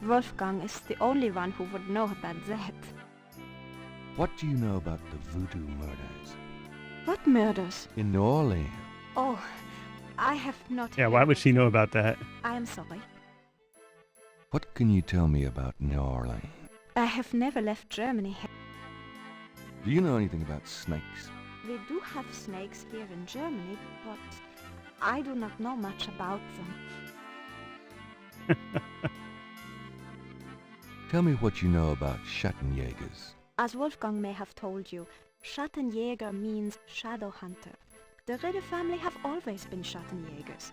Wolfgang is the only one who would know about that. What do you know about the voodoo murders What murders? in New Orleans? Oh, I have not Yeah, heard why would of she them. know about that? I am sorry. What can you tell me about New Orleans? I have never left Germany. Do you know anything about snakes? We do have snakes here in Germany, but I do not know much about them. Tell me what you know about Schattenjägers. As Wolfgang may have told you, Schattenjäger means shadow hunter. The Ritter family have always been Schattenjägers.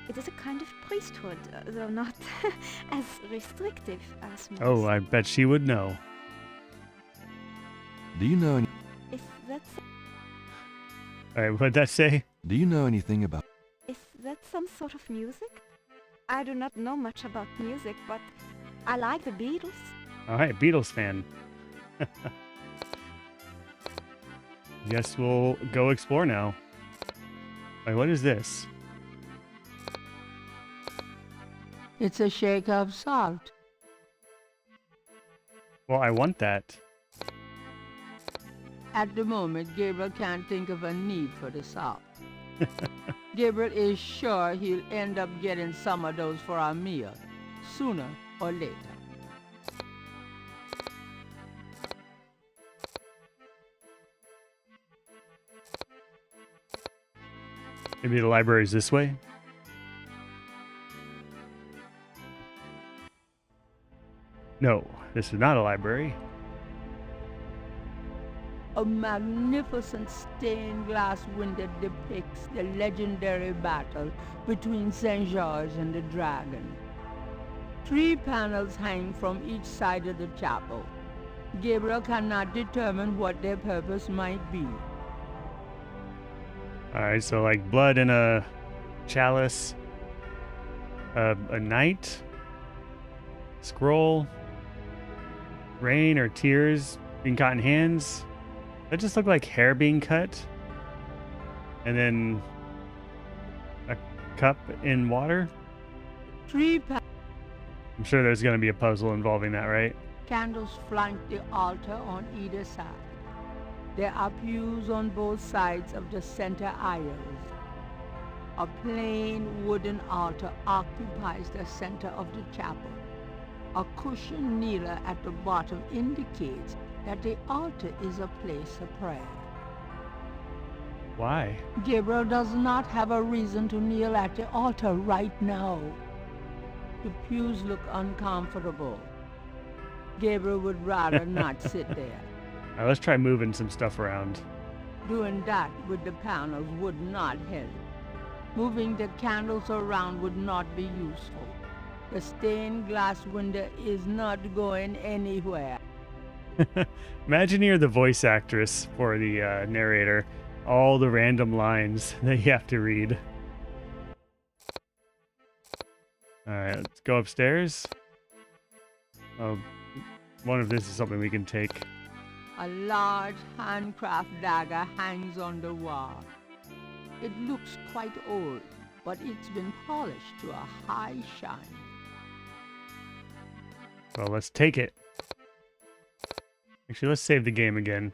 It is a kind of priesthood, though not as restrictive as most. Oh, I bet she would know. Do you know Is that All right, what'd that say? Do you know anything about... some sort of music? I do not know much about music, but I like the Beatles. All right, Beatles fan. Guess we'll go explore now. Like, what is this? It's a shaker of salt. Well, I want that. At the moment, Gabriel can't think of a need for the salt. Gabriel is sure he'll end up getting some of those for our meal, sooner or later. Maybe the library's this way? No, this is not a library. A magnificent stained glass window depicts the legendary battle between St. George and the dragon. 3 panels hang from each side of the chapel. Gabriel cannot determine what their purpose might be. Alright, so like blood in a chalice, a knight, scroll, rain or tears being caught in hands. That just looked like hair being cut. And then a cup in water. 3 I'm sure there's going to be a puzzle involving that, right? candles flank the altar on either side. There are pews on both sides of the center aisles. A plain wooden altar occupies the center of the chapel. A cushioned kneeler at the bottom indicates that the altar is a place of prayer. Why? Gabriel does not have a reason to kneel at the altar right now. The pews look uncomfortable. Gabriel would rather not sit there. All right, let's try moving some stuff around. Doing that with the panels would not help. Moving the candles around would not be useful. The stained glass window is not going anywhere. Imagine you're the voice actress for the narrator. All the random lines that you have to read. Alright, let's go upstairs. Oh, one of this is something we can take. A large handcraft dagger hangs on the wall. It looks quite old, but it's been polished to a high shine. Well, let's take it. Actually, let's save the game again.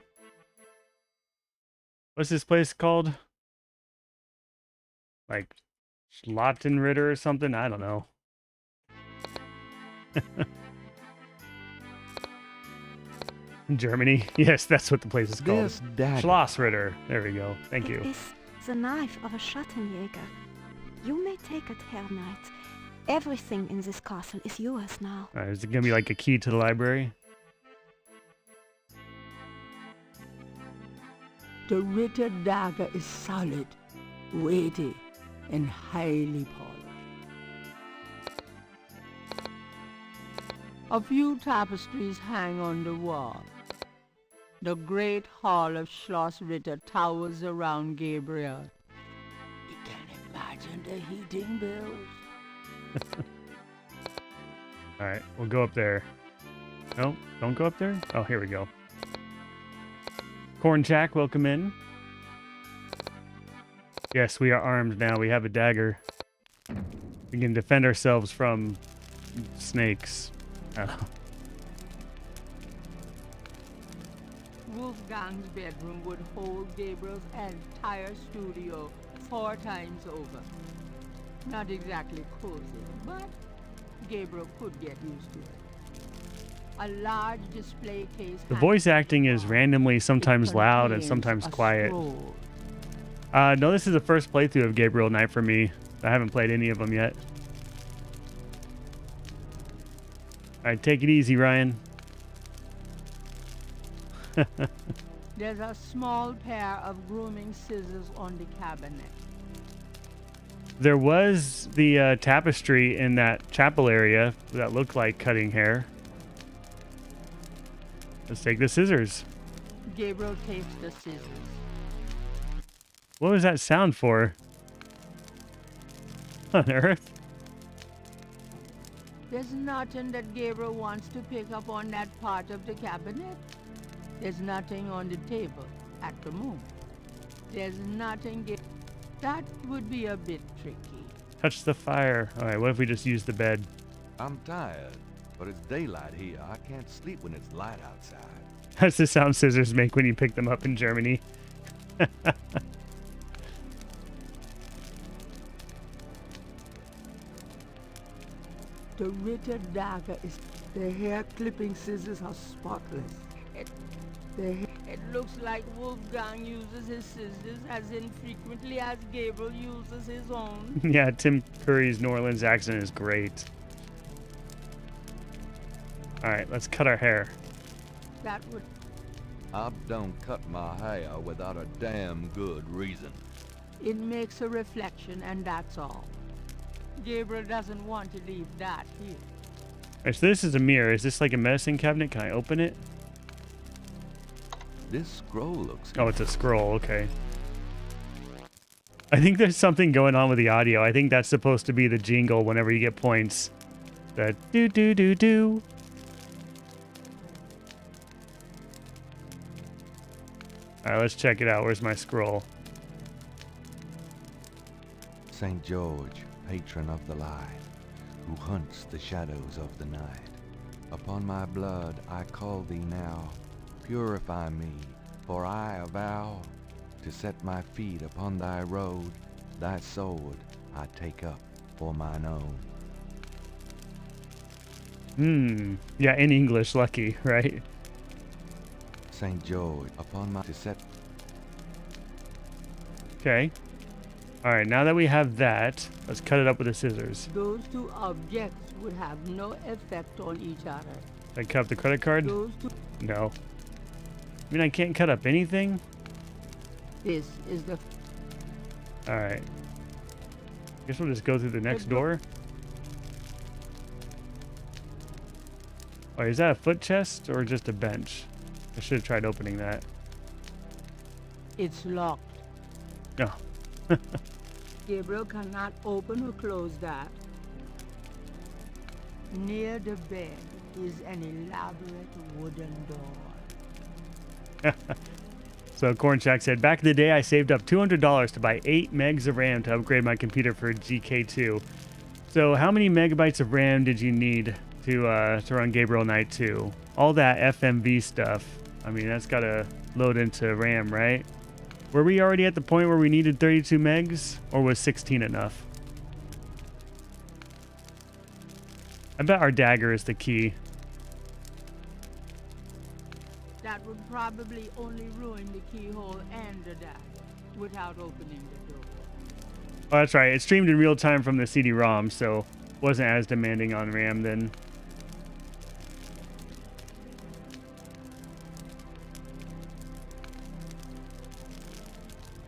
What's this place called? Like Schlottenritter or something? I don't know. Germany? Yes, that's what the place is called. This dagger. Schlossritter. There we go. Thank you. It is the knife of a Schattenjäger. You may take it, Herr Knight. Everything in this castle is yours now. Alright, is it going to be like a key to the library? The Ritter dagger is solid, weighty, and highly polished. A few tapestries hang on the wall. The great hall of Schloss Ritter towers around Gabriel. You can imagine the heating bills. Alright, we'll go up there. No, don't go up there? Oh, here we go. Cornjack, welcome in. Yes, we are armed now. We have a dagger. We can defend ourselves from snakes. Oh. Wolfgang's bedroom would hold Gabriel's entire studio 4 times over. Not exactly cozy, but Gabriel could get used to it. A large display case. The voice acting is randomly sometimes loud and sometimes quiet. No, this is the first playthrough of Gabriel Knight for me. I haven't played any of them yet. Alright, take it easy, Ryan. There's a small pair of grooming scissors on the cabinet. There was the tapestry in that chapel area that looked like cutting hair. Let's take the scissors. Gabriel takes the scissors. What was that sound for? On Earth? There's nothing that Gabriel wants to pick up on that part of the cabinet. There's nothing on the table at the moment. There's nothing That would be a bit tricky. Touch the fire. All right, what if we just use the bed? I'm tired, but it's daylight here. I can't sleep when it's light outside. That's the sound scissors make when you pick them up in Germany. The Ritter dagger is... The hair clipping scissors are spotless. It looks like Wolfgang uses his scissors as infrequently as Gabriel uses his own. Yeah, Tim Curry's New Orleans accent is great. All right, let's cut our hair. That would... I don't cut my hair without a damn good reason. It makes a reflection, and that's all. Gabriel doesn't want to leave that here. All right, so this is a mirror. Is this like a medicine cabinet? Can I open it? This scroll looks... Oh, it's a scroll. Okay. I think there's something going on with the audio. I think that's supposed to be the jingle whenever you get points. That do-do-do-do. All right, let's check it out. Where's my scroll? St. George, patron of the light, who hunts the shadows of the night. Upon my blood I call thee now, purify me, for I avow to set my feet upon thy road, thy sword I take up for mine own. Yeah, in English, lucky, right? St. George, upon my to set... Okay. All right, now that we have that, let's cut it up with the scissors. Those two objects would have no effect on each other. Did I cut up the credit card? Those two... No. I mean, I can't cut up anything? This is the... All right. Guess we'll just go through the next door. Oh, is that a foot chest or just a bench? I should have tried opening that. It's locked. No. Gabriel cannot open or close that. Near the bed is an elaborate wooden door. So Cornshack said, back in the day, I saved up $200 to buy 8 megs of RAM to upgrade my computer for GK2. So how many megabytes of RAM did you need to run Gabriel Knight 2? All that FMV stuff. I mean, that's got to load into RAM, right? Were we already at the point where we needed 32 megs, or was 16 enough? I bet our dagger is the key. That would probably only ruin the keyhole and the dagger without opening the door. Oh, that's right. It streamed in real time from the CD-ROM, so wasn't as demanding on RAM then.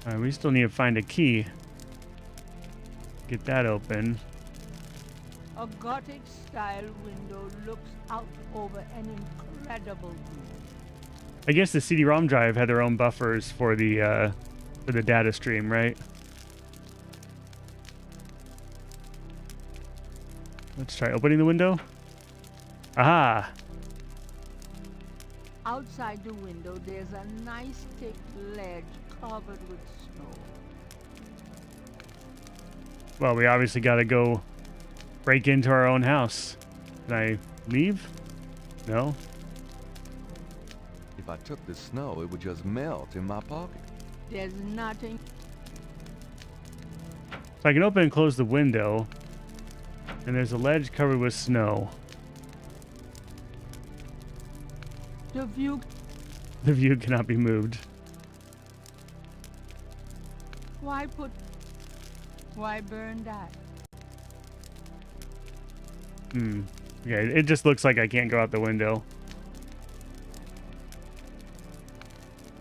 All right, we still need to find a key. Get that open. A Gothic-style window looks out over an incredible view. I guess the CD-ROM drive had their own buffers for the data stream, right? Let's try opening the window. Aha! Outside the window, there's a nice thick ledge covered with snow. Well, we obviously got to go break into our own house. Can I leave? No? If I took the snow, it would just melt in my pocket. There's nothing. So I can open and close the window. And there's a ledge covered with snow. The view. The view cannot be moved. Why burn that? Okay, it just looks like I can't go out the window.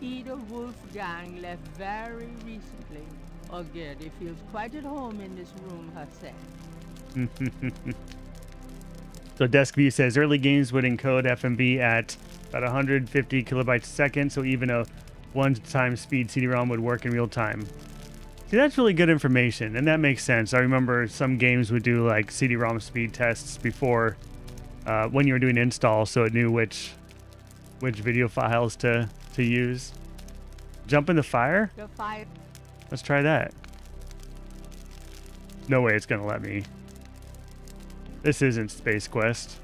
Ida Wolfgang left very recently. Again, he feels quite at home in this room herself. So DeskView says early games would encode FMV at about 150 kilobytes a second, so even a 1x speed CD-ROM would work in real time. See, that's really good information, and that makes sense. I remember some games would do like CD-ROM speed tests before when you were doing install, so it knew which video files to use. Jump in the fire? The fire. Let's try that. No way it's gonna let me. This isn't Space Quest.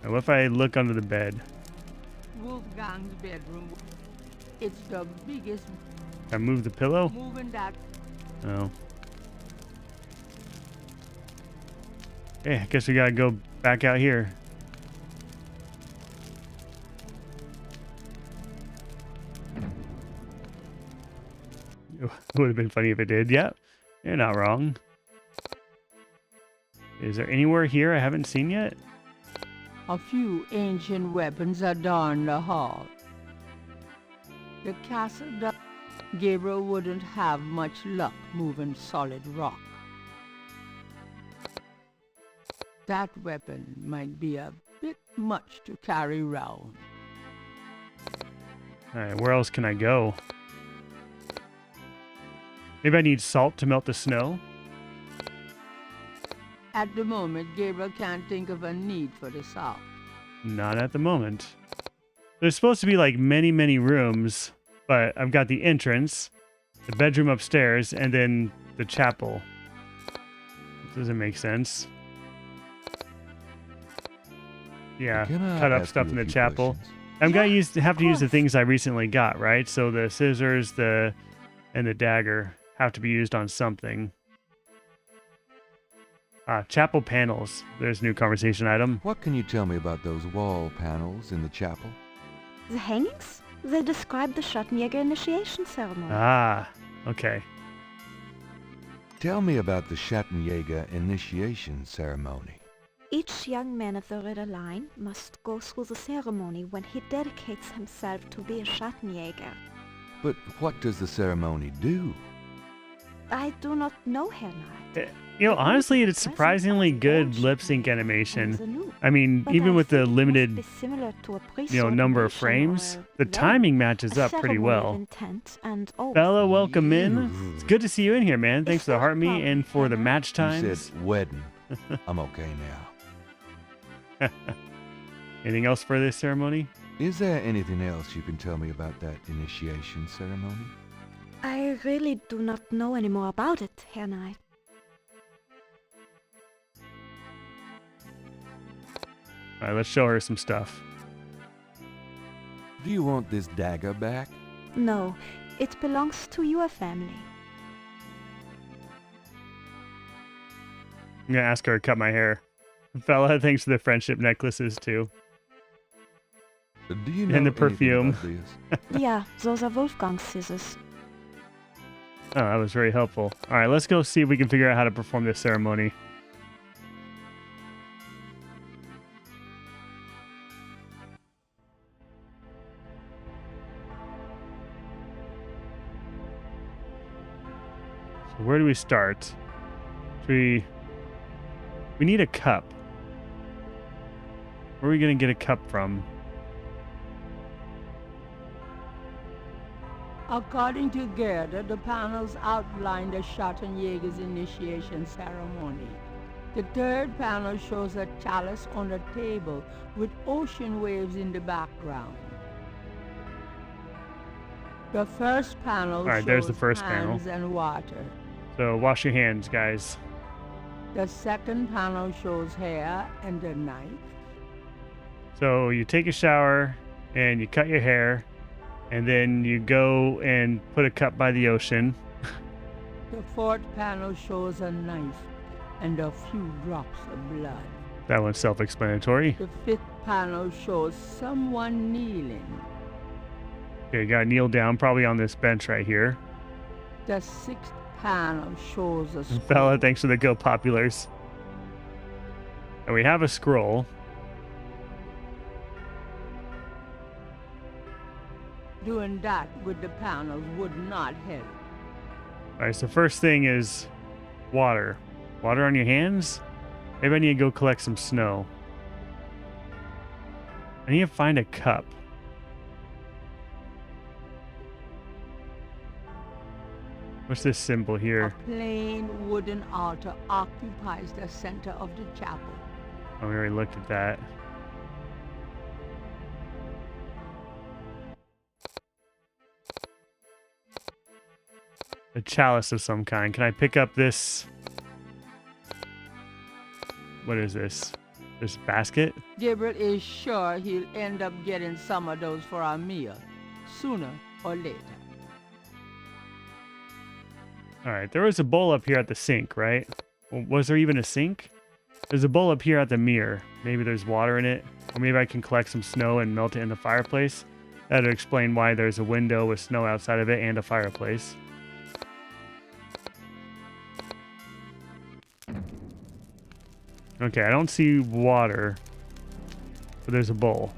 And what if I look under the bed? Wolfgang's bedroom. It's the biggest. I move the pillow? Moving that. Oh. Okay, I guess we gotta go back out here. It would have been funny if it did. Yeah, you're not wrong. Is there anywhere here I haven't seen yet? A few ancient weapons adorn the hall. The castle Gabriel wouldn't have much luck moving solid rock. That weapon might be a bit much to carry round. Alright, where else can I go? Maybe I need salt to melt the snow? At the moment, Gabriel can't think of a need for the salt. Not at the moment. There's supposed to be like many, many rooms, but I've got the entrance, the bedroom upstairs, and then the chapel. Doesn't make sense. Yeah, Can I cut up ask stuff you in a the few chapel. questions? I'm gonna Yes, have to use the course. things I recently got, right? So the scissors, and the dagger have to be used on something. Chapel panels. There's a new conversation item. What can you tell me about those wall panels in the chapel? The hangings? They describe the Schattenjäger initiation ceremony. Ah, okay. Tell me about the Schattenjäger initiation ceremony. Each young man of the Ritter line must go through the ceremony when he dedicates himself to be a Schattenjäger. But what does the ceremony do? I do not know, Herr Knight. You know, honestly, it's surprisingly good lip sync animation. I mean, But even I with the think it must limited, be similar to a number of pre-ordination frames, or, the well, timing matches a up pretty ceremony of well. intent and oath. Bella, welcome in. It's good to see you in here, man. Thanks Is for the there a heart me problem, and for the Hannah? match You times. said wedding. I'm okay now. Anything else for this ceremony? Is there anything else you can tell me about that initiation ceremony? I really do not know any more about it, Herr Knight. All right, let's show her some stuff. Do you want this dagger back? No, it belongs to your family. I'm gonna ask her to cut my hair. Bella, thanks for the friendship necklaces too. Do you know And the anything perfume. about this? Yeah, those are Wolfgang's scissors. Oh, that was very helpful. All right, let's go see if we can figure out how to perform this ceremony. So where do we start? We need a cup. Where are we going to get a cup from? According to Gerda, the panels outline the Schattenjäger's initiation ceremony. The third panel shows a chalice on a table with ocean waves in the background. The first panel right, shows there's the first panel. hands and water. So wash your hands, guys. The second panel shows hair and a knife. So you take a shower and you cut your hair, and then you go and put a cup by the ocean. The fourth panel shows a knife and a few drops of blood. That one's self-explanatory. The fifth panel shows someone kneeling. Okay, you gotta kneel down, probably on this bench right here. The sixth panel shows a scroll. Bella, thanks for the Go Populars. And we have a scroll. Doing that with the panels would not help. Alright, so first thing is water. Water on your hands? Maybe I need to go collect some snow. I need to find a cup. What's this symbol here? A plain wooden altar occupies the center of the chapel. Oh, we already looked at that. A chalice of some kind. Can I pick up this? What is this? This basket? Gabriel is sure he'll end up getting some of those for our meal, sooner or later. Alright, there was a bowl up here at the sink, right? Was there even a sink? There's a bowl up here at the mirror. Maybe there's water in it. Or maybe I can collect some snow and melt it in the fireplace. That would explain why there's a window with snow outside of it and a fireplace. Okay, I don't see water. But there's a bowl.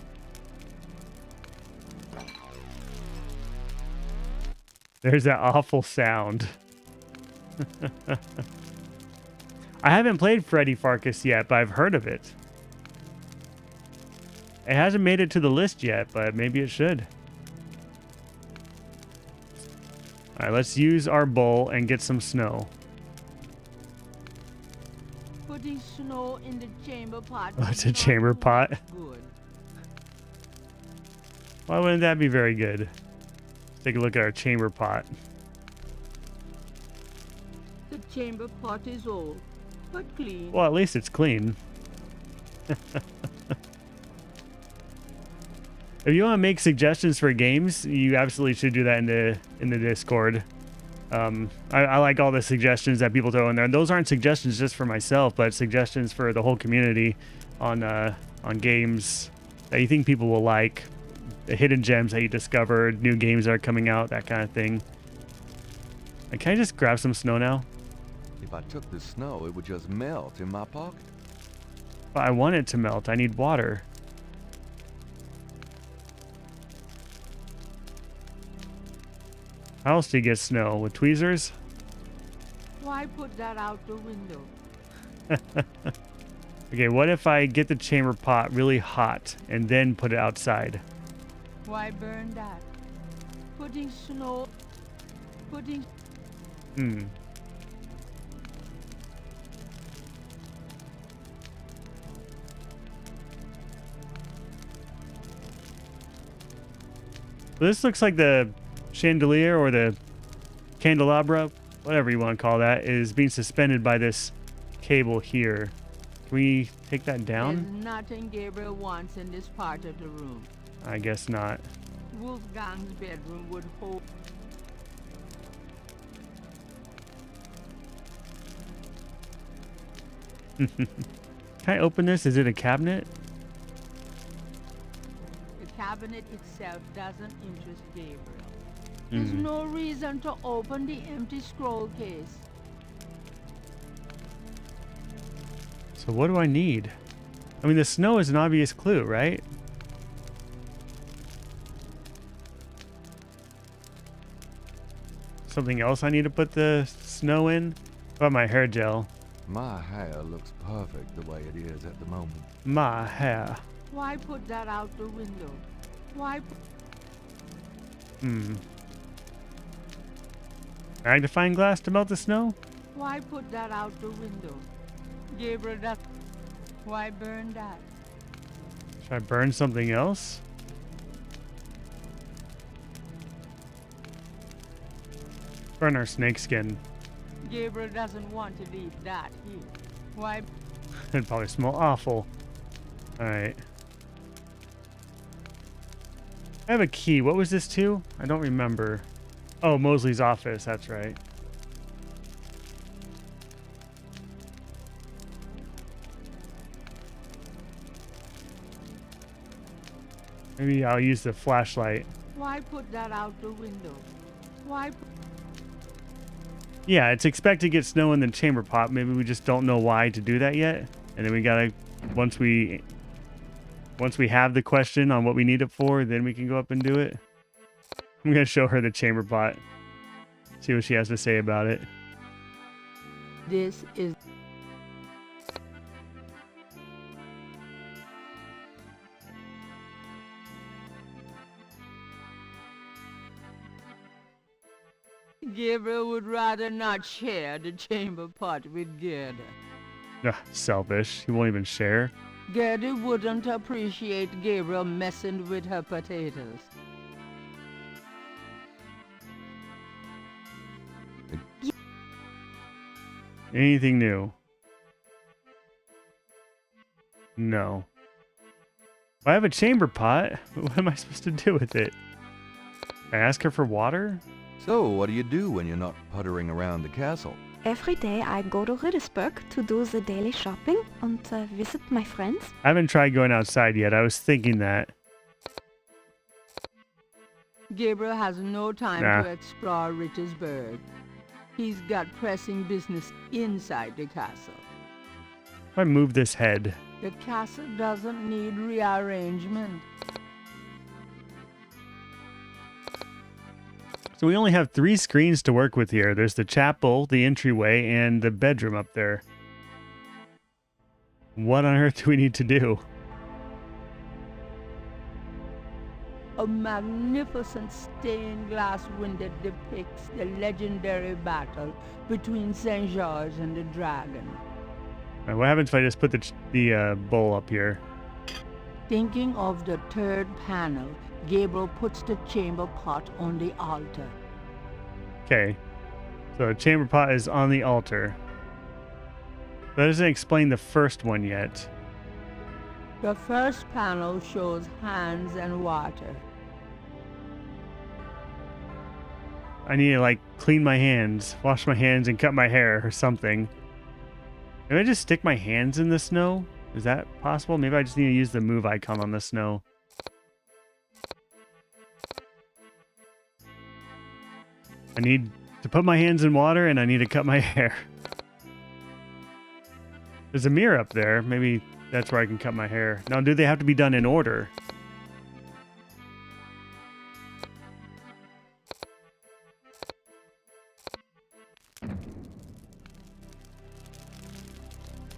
There's that awful sound. I haven't played Freddy Farkas yet, but I've heard of it. It hasn't made it to the list yet, but maybe it should. Alright, let's use our bowl and get some snow. Putting snow in the chamber pot. Oh, it's a chamber pot. Good. Why wouldn't that be very good? Let's take a look at our chamber pot. The chamber pot is old, but clean. Well, at least it's clean. If you want to make suggestions for games, you absolutely should do that in the Discord. I like all the suggestions that people throw in there. And those aren't suggestions just for myself, but suggestions for the whole community on games that you think people will like, the hidden gems that you discovered, new games that are coming out, that kind of thing. Like, can I just grab some snow now? If I took the snow, it would just melt in my pocket. But I want it to melt. I need water. How else do you get snow? With tweezers? Why put that out the window? Okay, what if I get the chamber pot really hot and then put it outside? Why burn that? Putting snow... Putting... This looks like the chandelier or the candelabra, whatever you want to call that, is being suspended by this cable here. Can we take that down? There's nothing Gabriel wants in this part of the room. I guess not. Wolfgang's bedroom would hold... Can I open this? Is it a cabinet? The cabinet itself doesn't interest Gabriel. There's no reason to open the empty scroll case. So what do I need? I mean, the snow is an obvious clue, right? Something else I need to put the snow in? What about my hair gel? My hair looks perfect the way it is at the moment. My hair. Why put that out the window? Why... Magnifying glass to melt the snow? Why put that out the window? Gabriel, that... Why burn that? Should I burn something else? Burn our snakeskin. Gabriel doesn't want to leave that here. Why... It'd probably smell awful. Alright. I have a key. What was this to? I don't remember. Oh, Mosley's office. That's right. Maybe I'll use the flashlight. Why put that out the window? Why... Yeah, it's expected to get snow in the chamber pot. Maybe we just don't know why to do that yet. And then we gotta... Once we have the question on what we need it for, then we can go up and do it. I'm gonna show her the chamber pot. See what she has to say about it. This is... Gabriel would rather not share the chamber pot with Gerda. Ugh, selfish. He won't even share. Gerda wouldn't appreciate Gabriel messing with her potatoes. Anything new? No. I have a chamber pot. What am I supposed to do with it? I ask her for water? So, what do you do when you're not puttering around the castle? Every day I go to Riddersburg to do the daily shopping and visit my friends. I haven't tried going outside yet. I was thinking that. Gabriel has no time Nah. to explore Rittersburg. He's got pressing business inside the castle. If I move this head. The castle doesn't need rearrangement. So we only have 3 screens to work with here. There's the chapel, the entryway, and the bedroom up there. What on earth do we need to do? A magnificent stained glass window depicts the legendary battle between St. George and the dragon. All right, what happens if I just put the bowl up here? Thinking of the third panel, Gabriel puts the chamber pot on the altar. Okay. So chamber pot is on the altar. That doesn't explain the first one yet. The first panel shows hands and water. I need to, like, clean my hands, wash my hands, and cut my hair or something. Maybe I just stick my hands in the snow? Is that possible? Maybe I just need to use the move icon on the snow. I need to put my hands in water, and I need to cut my hair. There's a mirror up there. Maybe that's where I can cut my hair. Now, do they have to be done in order?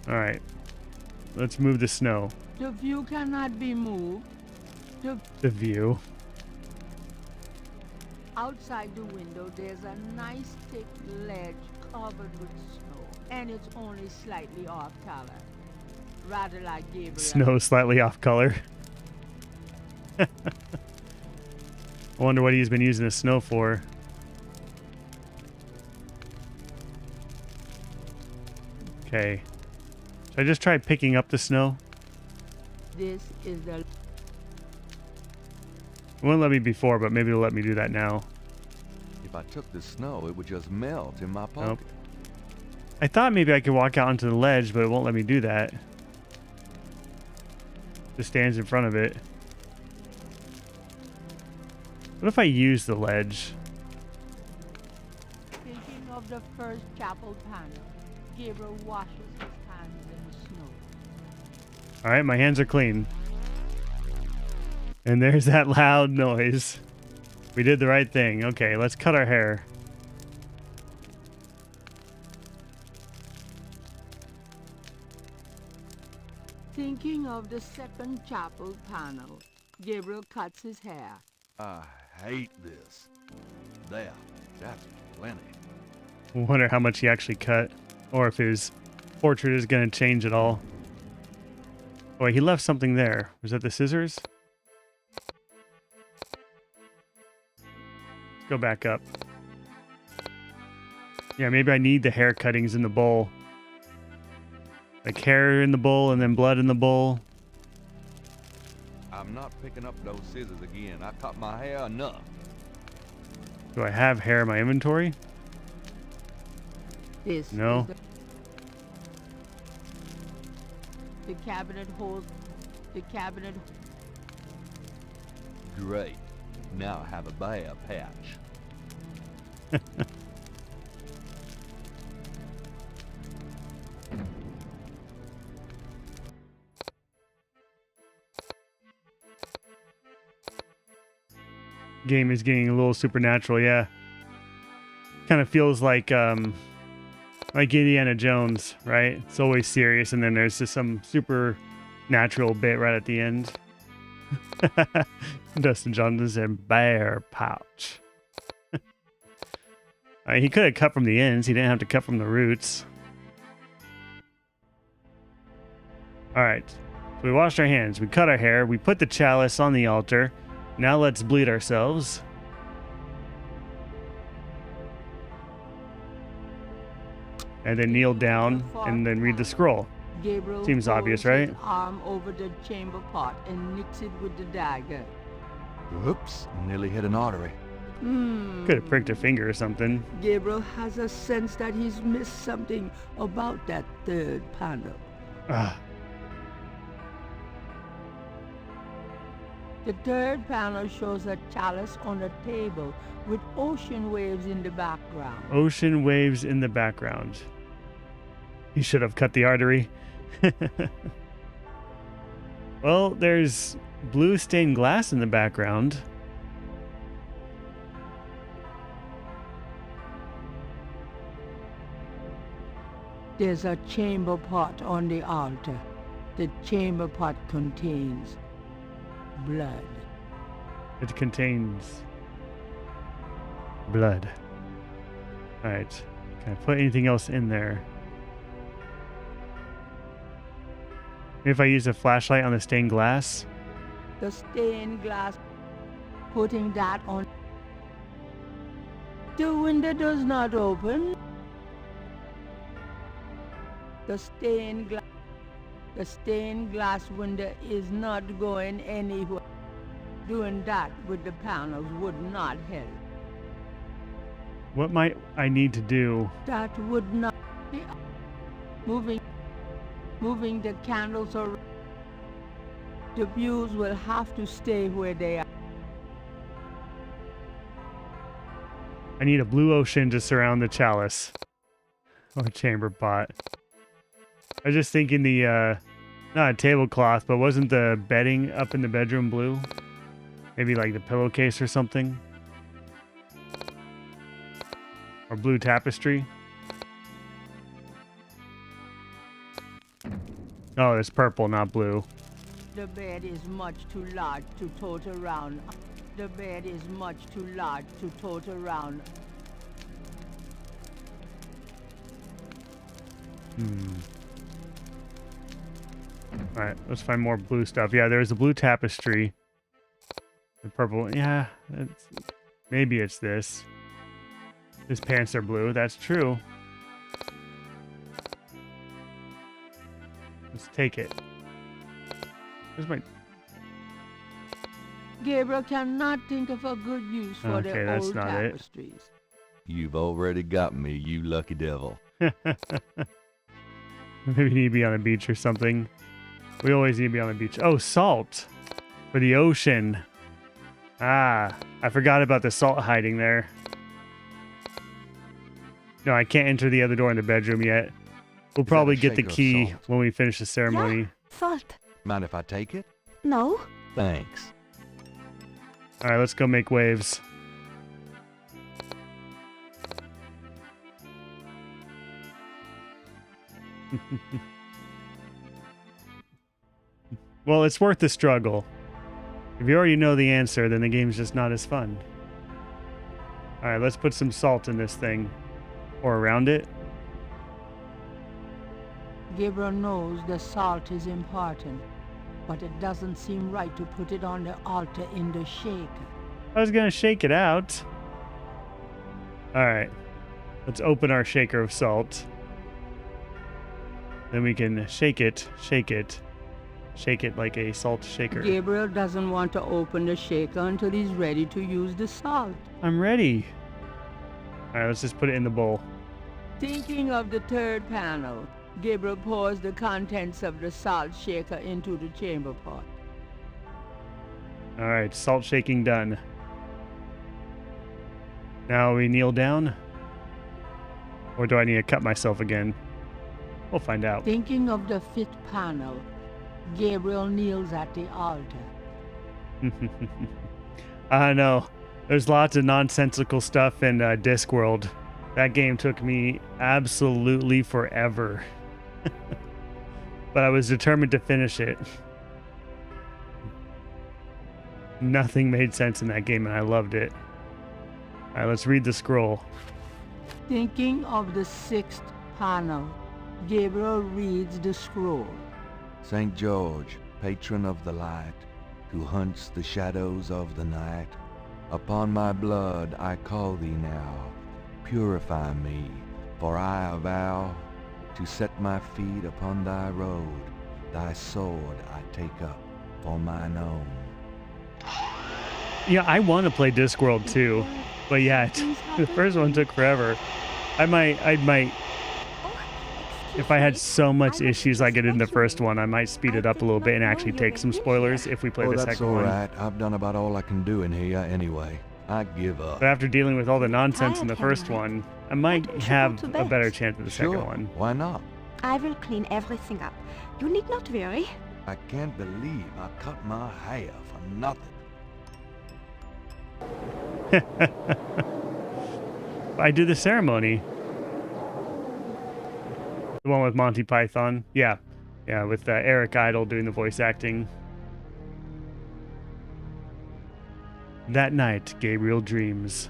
Alright. Let's move the snow. The view cannot be moved. The view. Outside the window, there's a nice thick ledge covered with snow, and it's only slightly off color. Rather like Gabriel. Snow slightly off color. I wonder what he's been using the snow for. Okay. Should I just try picking up the snow? This is the... It wouldn't let me before, but maybe it'll let me do that now. If I took the snow, it would just melt in my pocket. Nope. I thought maybe I could walk out onto the ledge, but it won't let me do that. Just stands in front of it. What if I use the ledge? Thinking of the first chapel panel, Gabriel washes his hands in the snow. Alright, my hands are clean. And there's that loud noise. We did the right thing. Okay, let's cut our hair. Thinking of the second chapel panel, Gabriel cuts his hair. I hate this. There, that's plenty. Wonder how much he actually cut. Or if his portrait is going to change at all. Oh, wait, he left something there. Was that the scissors? Let's go back up. Yeah, maybe I need the hair cuttings in the bowl. Like hair in the bowl and then blood in the bowl. I'm not picking up those scissors again. I cut my hair enough. Do I have hair in my inventory? This No. is the cabinet holds the cabinet. Great. Now I have a bare patch. Game is getting a little supernatural, yeah. Kind of feels like Indiana Jones, right? It's always serious, and then there's just some supernatural bit right at the end. Dustin Johnson said, "Bear pouch." He could have cut from the ends. He didn't have to cut from the roots. All right. So we washed our hands. We cut our hair. We put the chalice on the altar. Now let's bleed ourselves. and then kneel down and then read the scroll. Gabriel Seems obvious, folds right? his arm over the chamber pot and nicks it with the dagger. Oops, nearly hit an artery. Could have pricked a finger or something. Gabriel has a sense that he's missed something about that third panel. Ah, The third panel shows a chalice on a table with ocean waves in the background. ocean waves in the background. He should have cut the artery. Well, there's blue stained glass in the background. There's a chamber pot on the altar. The chamber pot contains blood. It contains blood. Alright. Can I put anything else in there? If I use a flashlight on the stained glass? The stained glass, putting that on. The window does not open. The stained glass window is not going anywhere. Doing that with the panels would not help. What might I need to do? That would not be moving the candles around. The views will have to stay where they are. I need a blue ocean to surround the chalice. Or chamber pot. I was just thinking the, not a tablecloth, but wasn't the bedding up in the bedroom blue? Maybe like the pillowcase or something? Or blue tapestry? Oh, it's purple, not blue. The bed is much too large to tote around. The bed is much too large to tote around. Alright, let's find more blue stuff. Yeah, there's a blue tapestry. The purple, yeah, maybe it's this. His pants are blue, that's true. Let's take it. Where's my... Gabriel cannot think of a good use for Okay, the that's old not it. tapestries. You've already got me, you lucky devil. Maybe we need to be on a beach or something. We always need to be on a beach. Oh, salt! For the ocean. Ah, I forgot about the salt hiding there. No, I can't enter the other door in the bedroom yet. We'll probably get the shaker of key salt? when we finish the ceremony. Yeah, salt. Mind if I take it? No? Thanks. Alright, let's go make waves. Well, it's worth the struggle. If you already know the answer, then the game's just not as fun. Alright, let's put some salt in this thing. Or around it. Gabriel knows the salt is important, but it doesn't seem right to put it on the altar in the shaker. I was gonna shake it out. Alright. Let's open our shaker of salt. Then we can shake it, shake it. Shake it like a salt shaker. Gabriel doesn't want to open the shaker until he's ready to use the salt. I'm ready. Alright, let's just put it in the bowl. Thinking of the third panel, Gabriel pours the contents of the salt shaker into the chamber pot. Alright, salt shaking done. Now we kneel down? Or do I need to cut myself again? We'll find out. Thinking of the fifth panel, Gabriel kneels at the altar. I know. There's lots of nonsensical stuff in Discworld. That game took me absolutely forever. But I was determined to finish it. Nothing made sense in that game and I loved it. Alright, let's read the scroll. Thinking of the sixth panel, Gabriel reads the scroll. St. George, patron of the light, who hunts the shadows of the night, upon my blood I call thee now. Purify me, For I vow to set my feet upon thy road, thy sword I take up for mine own. Yeah, I want to play Discworld too, but yeah, the first one took forever. I might, if I had so much issues like I did in the first one, I might speed it up a little bit and actually take some spoilers if we play the That's second all one. right. I've done about all I can do in here anyway. I give up. But after dealing with all the nonsense in the first one, I might have a better chance at the Sure, second one. why not? I will clean everything up. You need not worry. I can't believe I cut my hair for nothing. I did the ceremony. The one with Monty Python. Yeah. Yeah, with Eric Idle doing the voice acting. That night, Gabriel dreams.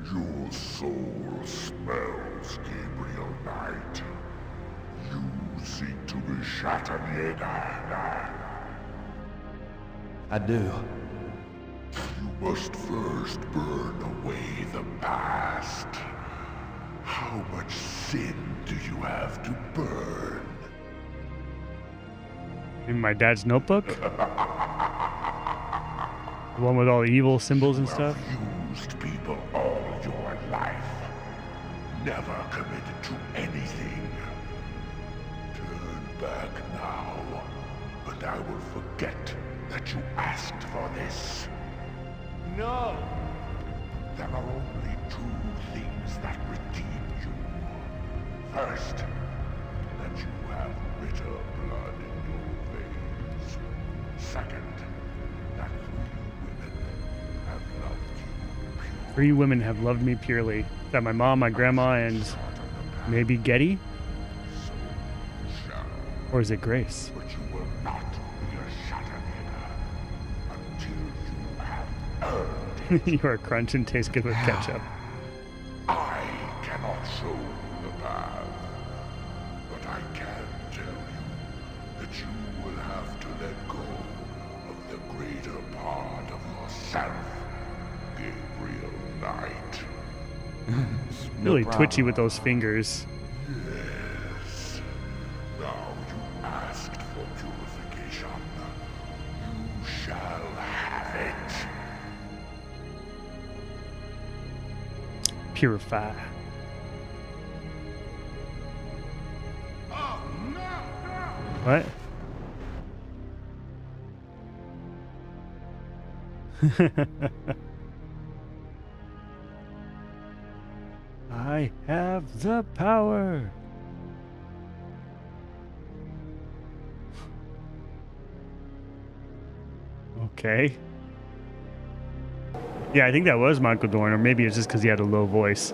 Your soul smells, Gabriel Knight. You seek to be Schattenjäger. I do. You must first burn away the past. How much sin do you have to burn? In my dad's notebook? The one with all the evil symbols and stuff? You used people all your life. Never committed to anything. Turn back now, and I will forget that you asked for this. No! There are only two things that redeem you. First, that you have bitter blood in your veins. Second, that Three women have loved me purely. Is that my mom, my grandma, and maybe Getty? Or is it Grace? But you will not be a Schattenjäger until you have earned it. You are crunch and taste good with ketchup. I cannot show you the path, but I can tell you that you will have to let go of the greater part of yourself, Gabriel Knight. Really twitchy with those fingers. Yes. Now you asked for purification. You shall have it. Purify. Oh, no! What? I have the power. Okay. Yeah, I think that was Michael Dorn, or maybe it's just because he had a low voice.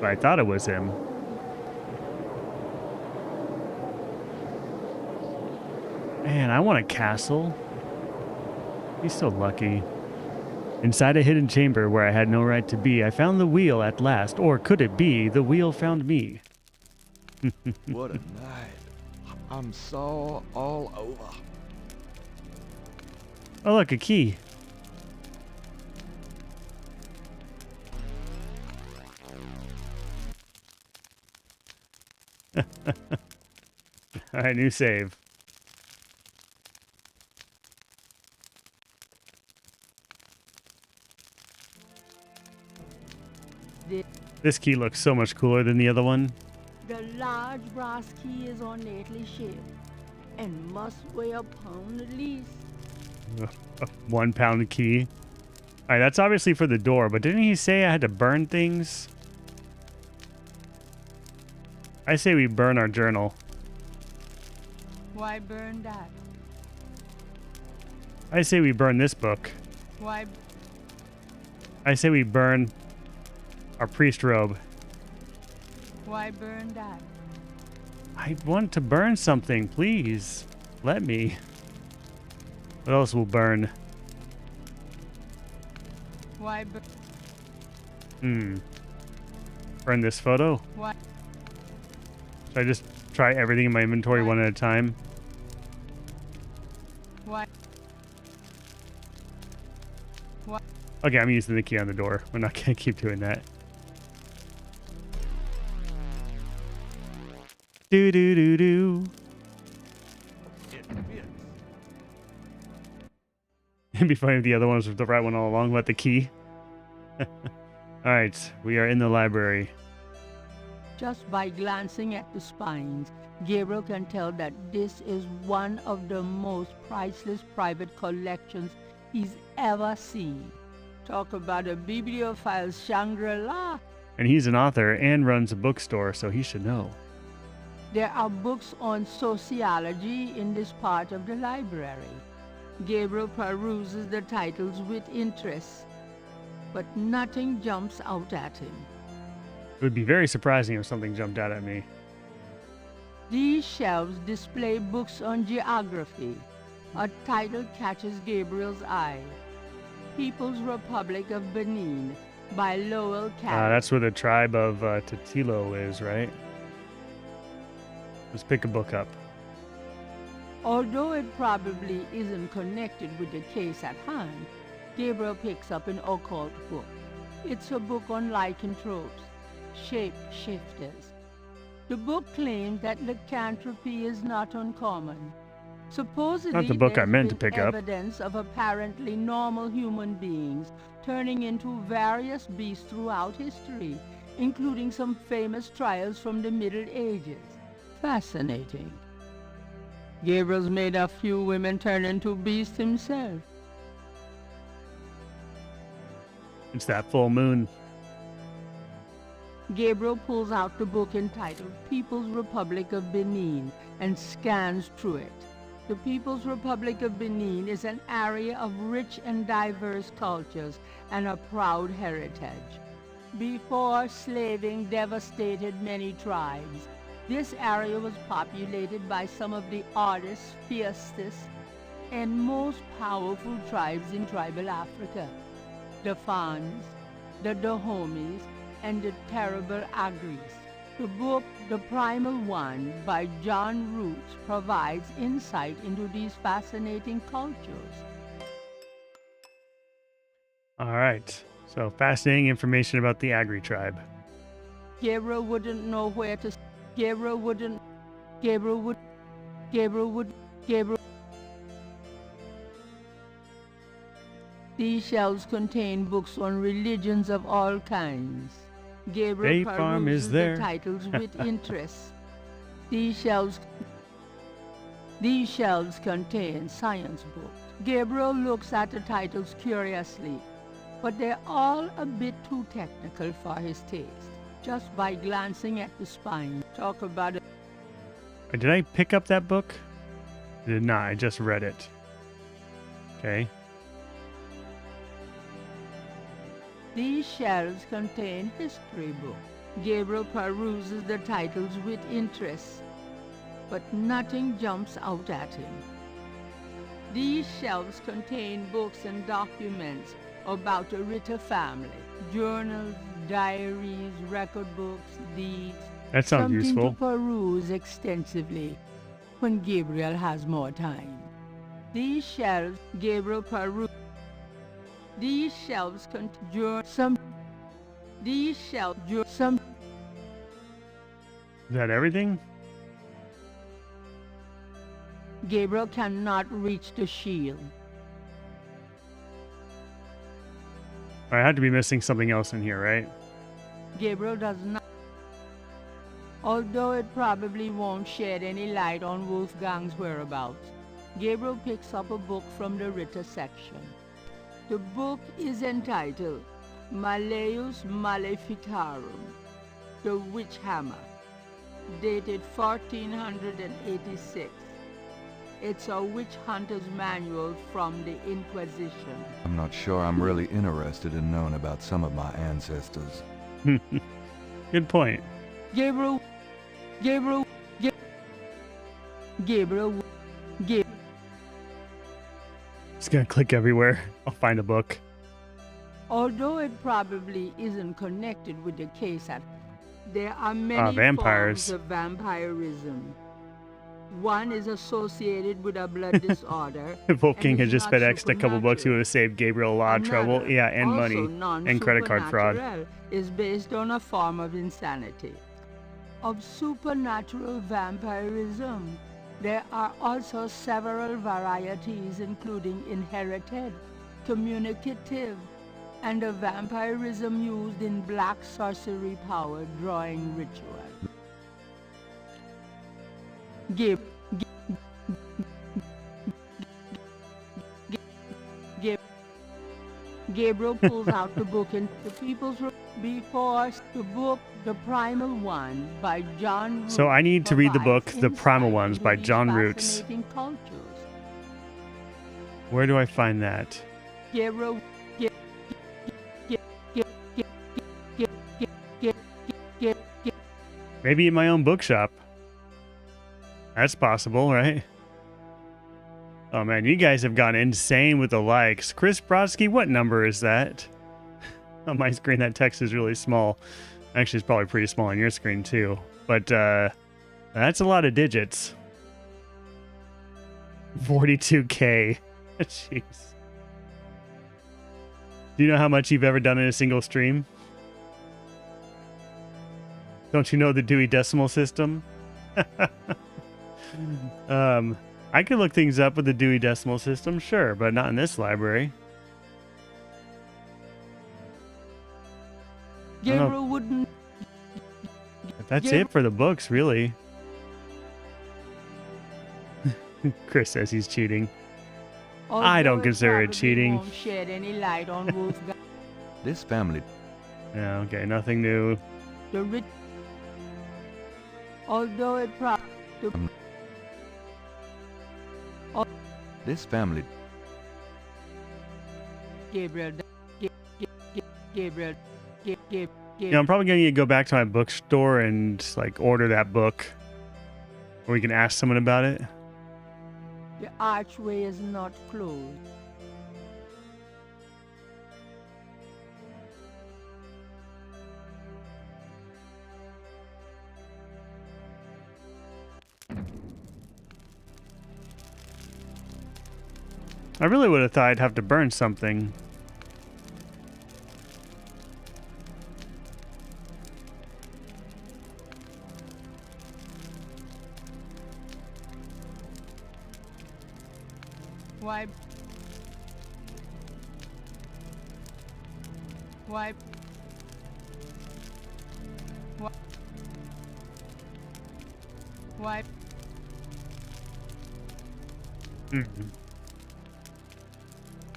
But I thought it was him. Man, I want a castle. He's so lucky. Inside a hidden chamber where I had no right to be, I found the wheel at last. Or could it be the wheel found me? What a night. I'm sore all over. Oh, look, a key. All right, new save. This key looks so much cooler than the other one. The large brass key is ornately shaped and must weigh a pound at least. A 1 pound key. All right, that's obviously for the door, but didn't he say I had to burn things? I say we burn our journal. Why burn that? I say we burn this book. Why? I say we burn our priest robe. Why burn that? I want to burn something, please. Let me. What else will burn? Why burn? Burn this photo? Why? Should I just try everything in my inventory one at a time? Why? Okay, I'm using the key on the door. We're not gonna keep doing that. Do do do do. It'd be funny if the other one was the right one all along. What, the key? All right, we are in the library. Just by glancing at the spines, Gabriel can tell that this is one of the most priceless private collections he's ever seen. Talk about a bibliophile Shangri-La. And he's an author and runs a bookstore, so he should know. There are books on sociology in this part of the library. Gabriel peruses the titles with interest, but nothing jumps out at him. It would be very surprising if something jumped out at me. These shelves display books on geography. A title catches Gabriel's eye. People's Republic of Benin by Lowell Carroll. That's where the tribe of Titilo is, right? Let's pick a book up. Although it probably isn't connected with the case at hand, Gabriel picks up an occult book. It's a book on lycanthropes, shape-shifters. The book claims that lycanthropy is not uncommon. Supposedly, Not the book I there's meant to been pick up. evidence of apparently normal human beings turning into various beasts throughout history, including some famous trials from the Middle Ages. Fascinating. Gabriel's made a few women turn into beasts himself. It's that full moon. Gabriel pulls out the book entitled People's Republic of Benin and scans through it. The People's Republic of Benin is an area of rich and diverse cultures and a proud heritage. Before slaving devastated many tribes, this area was populated by some of the oddest, fiercest, and most powerful tribes in tribal Africa. The Fans, the Dahomis, and the terrible Agris. The book, The Primal One, by John Roots, provides insight into these fascinating cultures. All right. So fascinating information about the Agri tribe. Gabriel wouldn't know where to... These shelves contain books on religions of all kinds. Gabriel State Farm is peruses there. the titles with interest. These shelves contain science books. Gabriel looks at the titles curiously, but they're all a bit too technical for his taste. Just by glancing at the spine, talk about it. Did I pick up that book? I did not. I just read it. Okay. These shelves contain history books. Gabriel peruses the titles with interest, but nothing jumps out at him. These shelves contain books and documents about the Ritter family, journals, diaries, record books, deeds. That sounds something useful. to peruse extensively when Gabriel has more time. These shelves, Gabriel peruses. These shelves contain some. These shelves some. Is that everything? Gabriel cannot reach the shield. I had to be missing something else in here, right? Gabriel does not. Although it probably won't shed any light on Wolfgang's whereabouts, Gabriel picks up a book from the Ritter section. The book is entitled Malleus Maleficarum, The Witch Hammer, dated 1486. It's a witch hunter's manual from the Inquisition. I'm not sure I'm really interested in knowing about some of my ancestors. Good point. Gabriel. Just gonna click everywhere. I'll find a book. Although it probably isn't connected with the case at there are many vampires. forms of vampirism. One is associated with a blood disorder. If Wolfgang and had is just not spent extra couple bucks, he supernatural. would have saved Gabriel a lot of trouble. Another, Yeah, and also money, and credit card fraud. non-supernatural, is based on a form of insanity. Of supernatural vampirism, there are also several varieties including inherited, communicative, and a vampirism used in black sorcery power drawing ritual. Gabriel pulls out the book in the People's before the book The Primal One by John Roots. So I need to read the book provides The Primal insight Ones into by these John Roots. fascinating cultures. Where do I find that? Gabriel, Maybe in my own bookshop. That's possible, right? Oh man, you guys have gone insane with the likes. Chris Brodsky, what number is that? On my screen, that text is really small. Actually, it's probably pretty small on your screen too. But that's a lot of digits. 42K. Jeez. Do you know how much you've ever done in a single stream? Don't you know the Dewey Decimal System? I could look things up with the Dewey Decimal System, sure, but not in this library. Gabriel wouldn't. But that's it for the books, really. Chris says he's cheating. I don't consider it cheating. Won't shed any light on Wolfgang. This family... Yeah, okay, nothing new. The rich, although it This family... Gabriel, Gabriel, Yeah, I'm probably going to go back to my bookstore and like order that book. Or we can ask someone about it. the archway is not closed. I really would have thought I'd have to burn something. Why? Why? Why?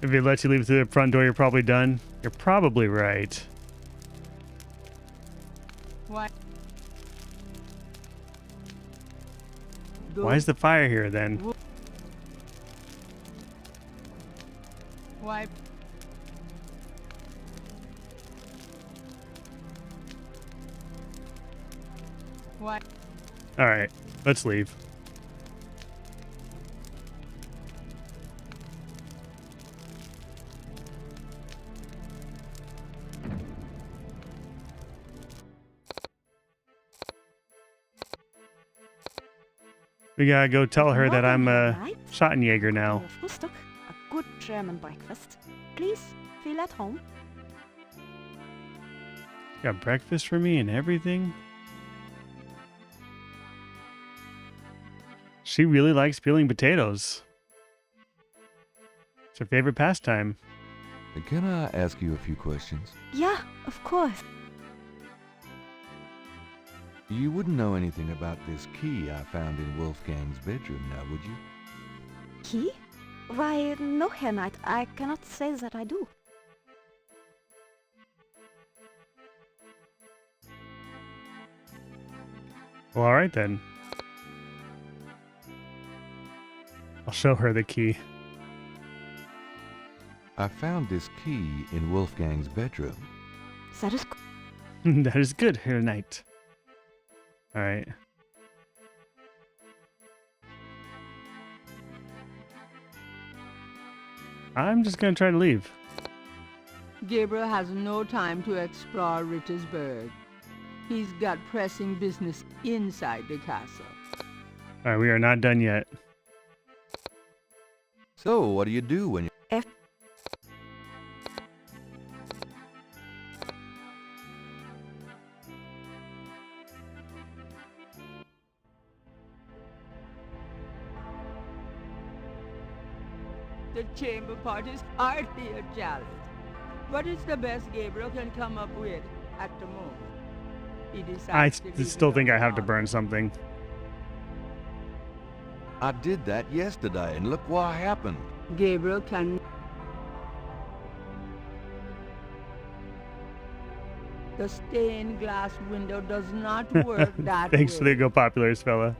If it lets you leave through the front door, you're probably done. You're probably right. Why? Why is the fire here then? Why? Why? All right, let's leave. We gotta go tell her that I'm a Schottenjäger now. Frühstück, a good German breakfast. Please feel at home. Got breakfast for me and everything. She really likes peeling potatoes. It's her favorite pastime. Can I ask you a few questions? Yeah, of course. You wouldn't know anything about this key I found in Wolfgang's bedroom now, would you? Key? Why, no, Herr Knight, I cannot say that I do. Well, all right then. I'll show her the key. I found this key in Wolfgang's bedroom. That is That is good, Herr Knight. All right. I'm just gonna try to leave. Gabriel has no time to explore Rittersburg. He's got pressing business inside the castle. All right, we are not done yet. So, what do you do when you... The chamber pot is hardly a challenge. What is the best Gabriel can come up with at the moment? He I decides to leave still it think I on have to the burn something. I did that yesterday, and look what happened. Gabriel can... The stained glass window does not work that Thanks way. for the Go Populars, fella.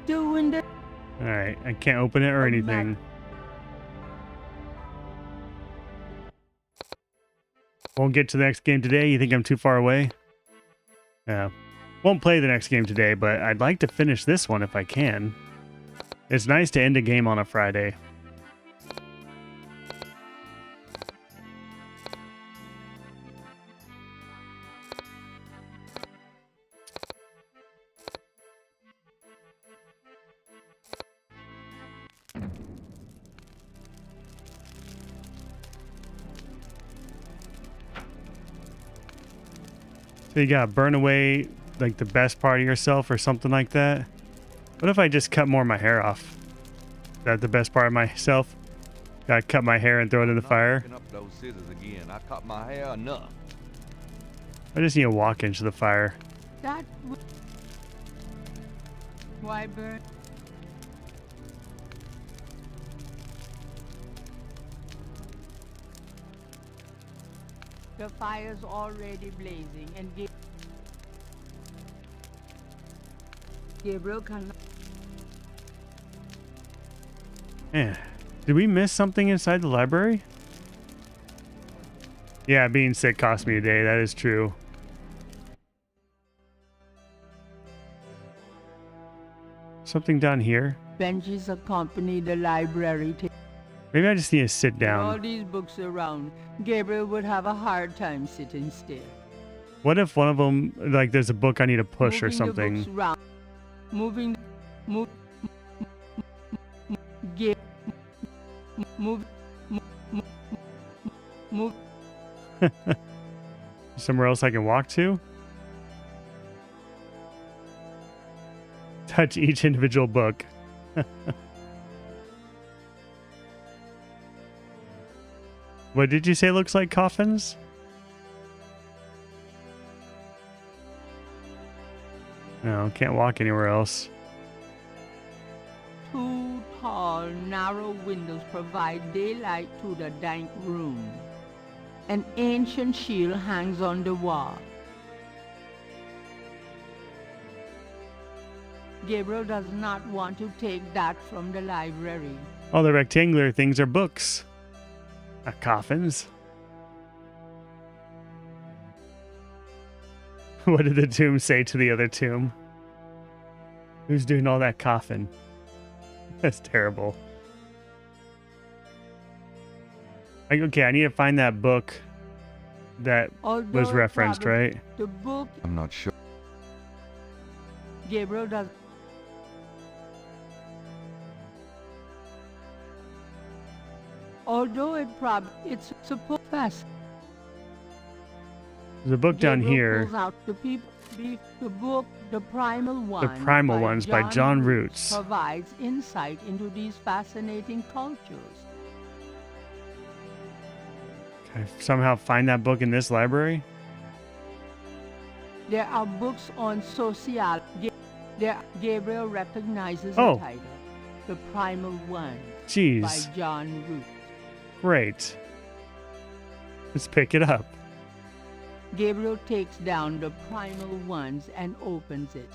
The window... All right, I can't open it or anything. Won't get to the next game today. You think I'm too far away? Yeah. Won't play the next game today, but I'd like to finish this one if I can. It's nice to end a game on a Friday. So you gotta burn away like the best part of yourself or something like that. What if I just cut more of my hair off? Is that the best part of myself? Gotta cut my hair and throw it in the fire. Picking up those scissors again. I cut my hair enough. I just need to walk into the fire. That... Why burn? The fire's already blazing and Gabriel cannot... Man, did we miss something inside the library? Yeah, being sick cost me a day. That is true. Something down here? Benches accompany the library. Maybe I just need to sit With all down. these books around, Gabriel would have a hard time sitting still. What if one of them, like there's a book I need to push or Moving the something? books round. Moving... Move... Move... Move... Somewhere else I can walk to? Touch each individual book. What did you say looks like coffins? No, can't walk anywhere else. Two tall, narrow windows provide daylight to the dank room. An ancient shield hangs on the wall. Gabriel does not want to take that from the library. All the rectangular things are books. Not coffins. What did the tomb say to the other tomb? Who's doing all that coffin? That's terrible. Okay, I need to find that book that Although was referenced, right? The book I'm not sure. Gabriel does. Although it's supposed fast. There's a book down Gabriel here. pulls out the book, The Primal Ones. The Primal Ones by John Roots. Provides insight into these fascinating cultures. Can I somehow find that book in this library? There are books on sociology. Gabriel recognizes Oh. the title, The Primal Ones Jeez. by John Roots. Great. Let's pick it up. Gabriel takes down The Primal Ones and opens it.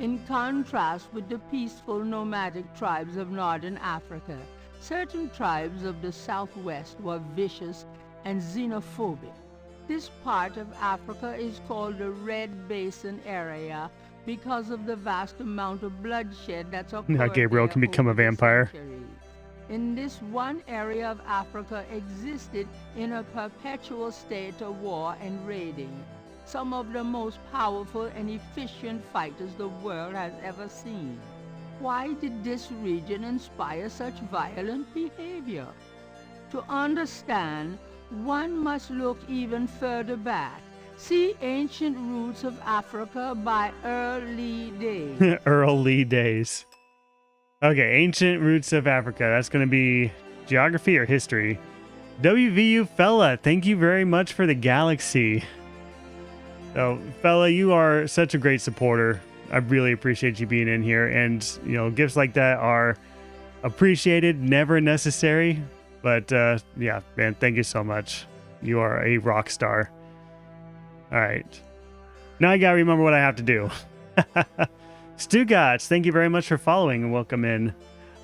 In contrast with the peaceful nomadic tribes of northern Africa, certain tribes of the southwest were vicious and xenophobic. This part of Africa is called the Red Basin area because of the vast amount of bloodshed that's occurred Now Gabriel there can become a over the vampire. centuries. In this one area of Africa existed in a perpetual state of war and raiding. some of the most powerful and efficient fighters the world has ever seen. Why did this region inspire such violent behavior? To understand, one must look even further back. See Ancient Roots of Africa by Earl Lee Day. Earl Lee days. Okay, Ancient Roots of Africa. That's going to be geography or history. WVU Fella, thank you very much for the galaxy. So, Fella, you are such a great supporter. I really appreciate you being in here. And, you know, gifts like that are appreciated, never necessary. But, yeah, man, thank you so much. You are a rock star. All right. Now I got to remember what I have to do. Stugatz, thank you very much for following and welcome in.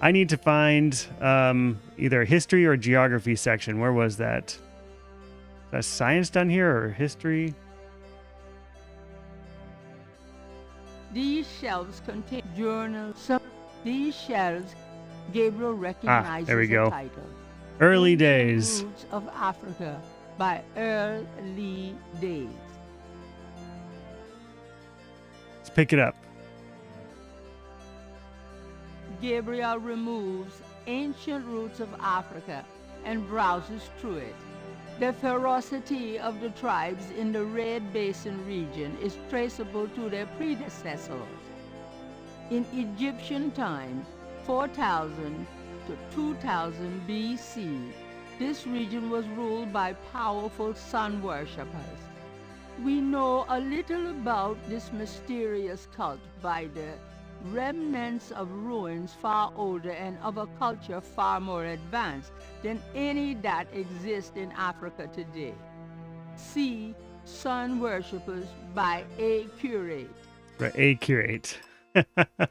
I need to find either a history or geography section. Where was that? Is that science down here or history? These shelves contain journals. These shelves, Gabriel recognizes there we go. the title. Early Ancient days. Roots of Africa by Earl Lee Days. Let's pick it up. Gabriel removes Ancient Roots of Africa and browses through it. The ferocity of the tribes in the Red Basin region is traceable to their predecessors. In Egyptian time, 4000 to 2000 BC, this region was ruled by powerful sun worshippers. We know a little about this mysterious cult by the remnants of ruins far older and of a culture far more advanced than any that exists in Africa today. See Sun Worshippers by A. Curate. Right, A Curate. All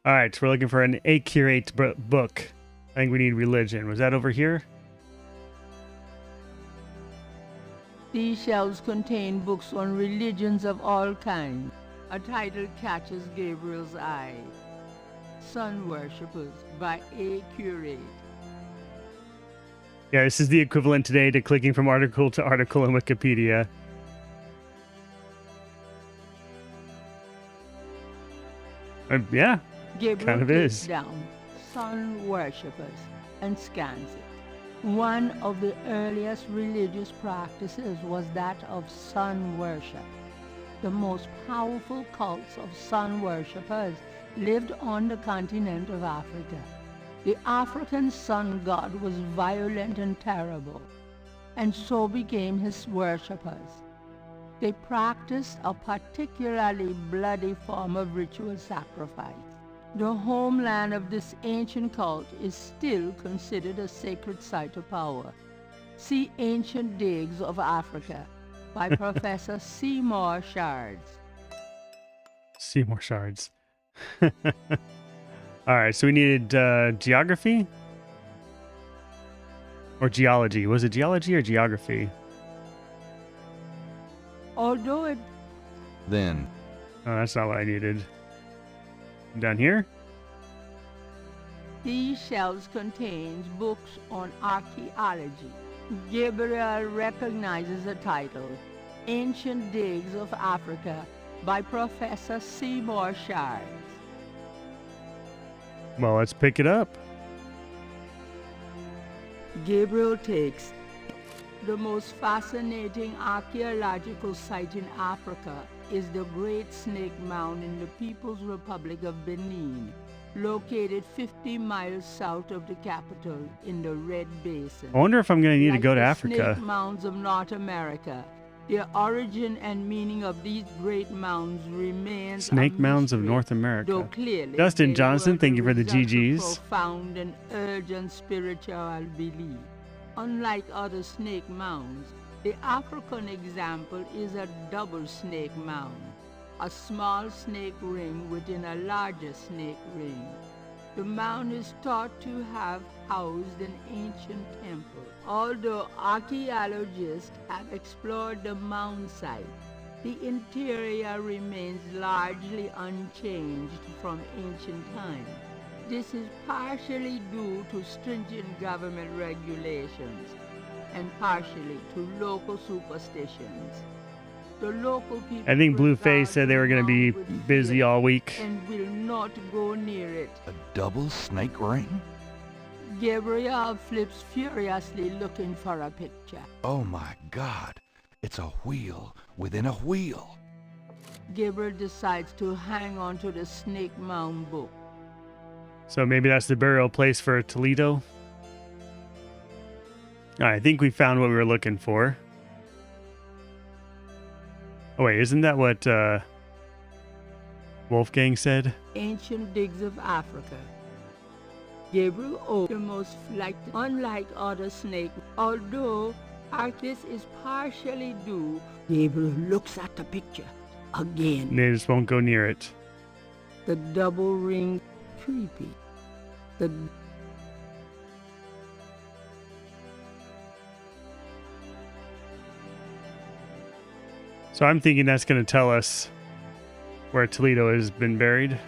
right, so we're looking for an A Curate book. I think we need religion. Was that over here? These shelves contain books on religions of all kinds. A title catches Gabriel's eye. Sun Worshippers by A. Curate. Yeah, this is the equivalent today to clicking from article to article in Wikipedia. Yeah, Gabriel kind of takes is. down Sun Worshippers and scans it. One of the earliest religious practices was that of sun worship. The most powerful cults of sun worshippers lived on the continent of Africa. The African sun god was violent and terrible, and so became his worshippers. They practiced a particularly bloody form of ritual sacrifice. The homeland of this ancient cult is still considered a sacred site of power. See Ancient Digs of Africa by Professor Seymour Shards. Seymour Shards. All right, so we needed geography or geology. Was it geology or geography? Although it... Then, Oh, that's not what I needed. Down here? These shelves contains books on archaeology. Gabriel recognizes the title, Ancient Digs of Africa by Professor Seymour Shards. Well, let's pick it up. Gabriel takes the most fascinating archaeological site in Africa is the Great Snake Mound in the People's Republic of Benin, located 50 miles south of the capital in the Red Basin. I wonder if I'm going to need Like to go to the Africa. Snake mounds of North America, the origin and meaning of these great mounds remains Snake a Mounds of mystery, North America. though clearly Dustin they Johnson, were thank you for the result of GGs. profound and urgent spiritual belief. Unlike other snake mounds, the African example is a double snake mound, a small snake ring within a larger snake ring. The mound is thought to have housed an ancient temple. Although archaeologists have explored the mound site, the interior remains largely unchanged from ancient times. This is partially due to stringent government regulations and partially to local superstitions. The local people I think Blueface regard said they the were going to be mound with busy fear all week. and will not go near it. A double snake ring? Gabriel flips furiously looking for a picture. Oh my God. It's a wheel within a wheel. Gabriel decides to hang on to the Snake Mound book. So maybe that's the burial place for Toledo. All right, I think we found what we were looking for. Oh wait, isn't that what Wolfgang said? Ancient digs of Africa. Gabriel O, the most unlike other snake, although Arctis is partially due. Gabriel looks at the picture again. They just won't go near it. The double ring, creepy. So I'm thinking that's going to tell us where Toledo has been buried.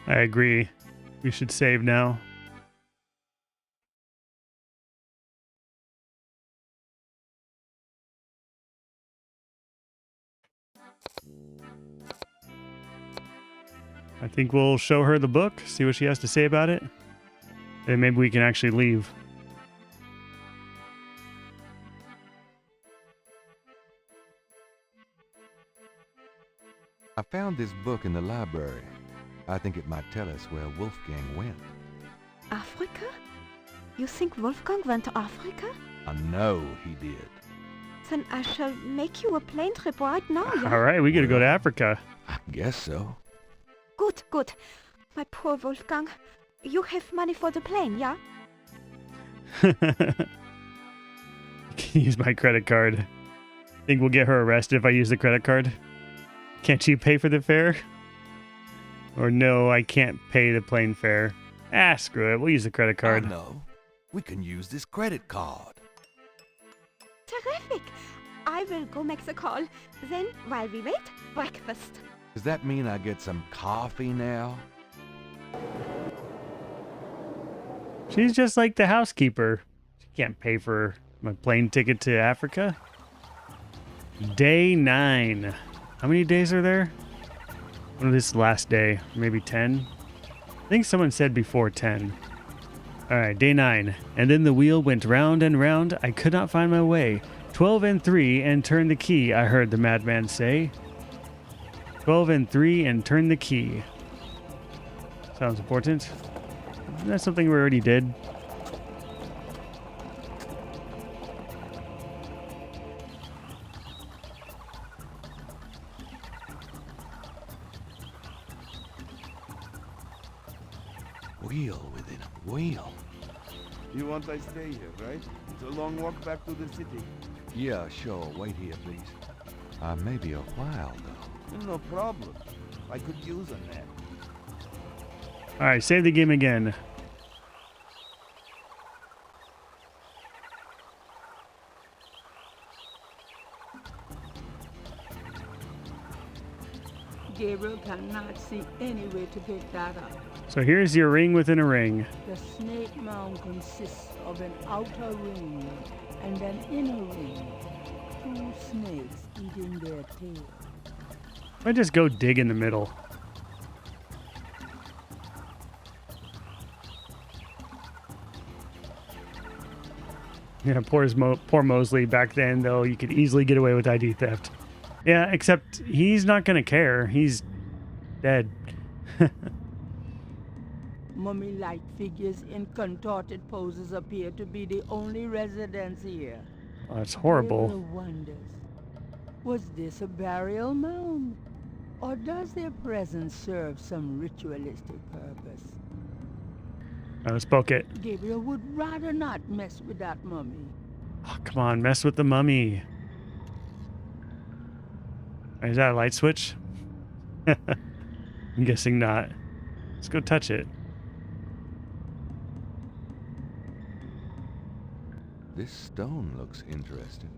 I agree. We should save now. I think we'll show her the book, see what she has to say about it. And maybe we can actually leave. I found this book in the library. I think it might tell us where Wolfgang went. Africa? You think Wolfgang went to Africa? I know he did. Then I shall make you a plane trip right now, yeah? All right, we got to go to Africa. I guess so. Good, good. My poor Wolfgang. You have money for the plane, yeah? You can use my credit card. Think we'll get her arrested if I use the credit card? Can't you pay for the fare? Or no, I can't pay the plane fare. Ah, screw it. We'll use the credit card. I know. We can use this credit card. Terrific. I will go make the call. Then, while we wait, breakfast. Does that mean I get some coffee now? She's just like the housekeeper. She can't pay for my plane ticket to Africa. Day 9. How many days are there? Well, this is the last day. Maybe 10? I think someone said before 10. Alright, day 9. And then the wheel went round and round. I could not find my way. 12 and 3 and turn the key, I heard the madman say. 12 and 3 and turn the key. Sounds important. That's something we already did. Wheel within a wheel. You want I stay here, right? It's a long walk back to the city. Yeah, sure. Wait here, please. Maybe a while, though. No problem. I could use a nap. Alright, save the game again. Gabriel cannot see any way to pick that up. So here's your ring within a ring. The Snake Mound consists of an outer ring and an inner ring. 2 snakes eating their tail. I just go dig in the middle. Yeah, poor Mosley. Back then, though, you could easily get away with ID theft. Yeah, except he's not going to care. He's dead. Mummy-like figures in contorted poses appear to be the only residents here. Oh, that's horrible. Gabriel wonders, was this a burial mound? Or does their presence serve some ritualistic purpose? Let's poke it. Gabriel would rather not mess with that mummy. Oh, come on, mess with the mummy. Is that a light switch? I'm guessing not. Let's go touch it. This stone looks interesting.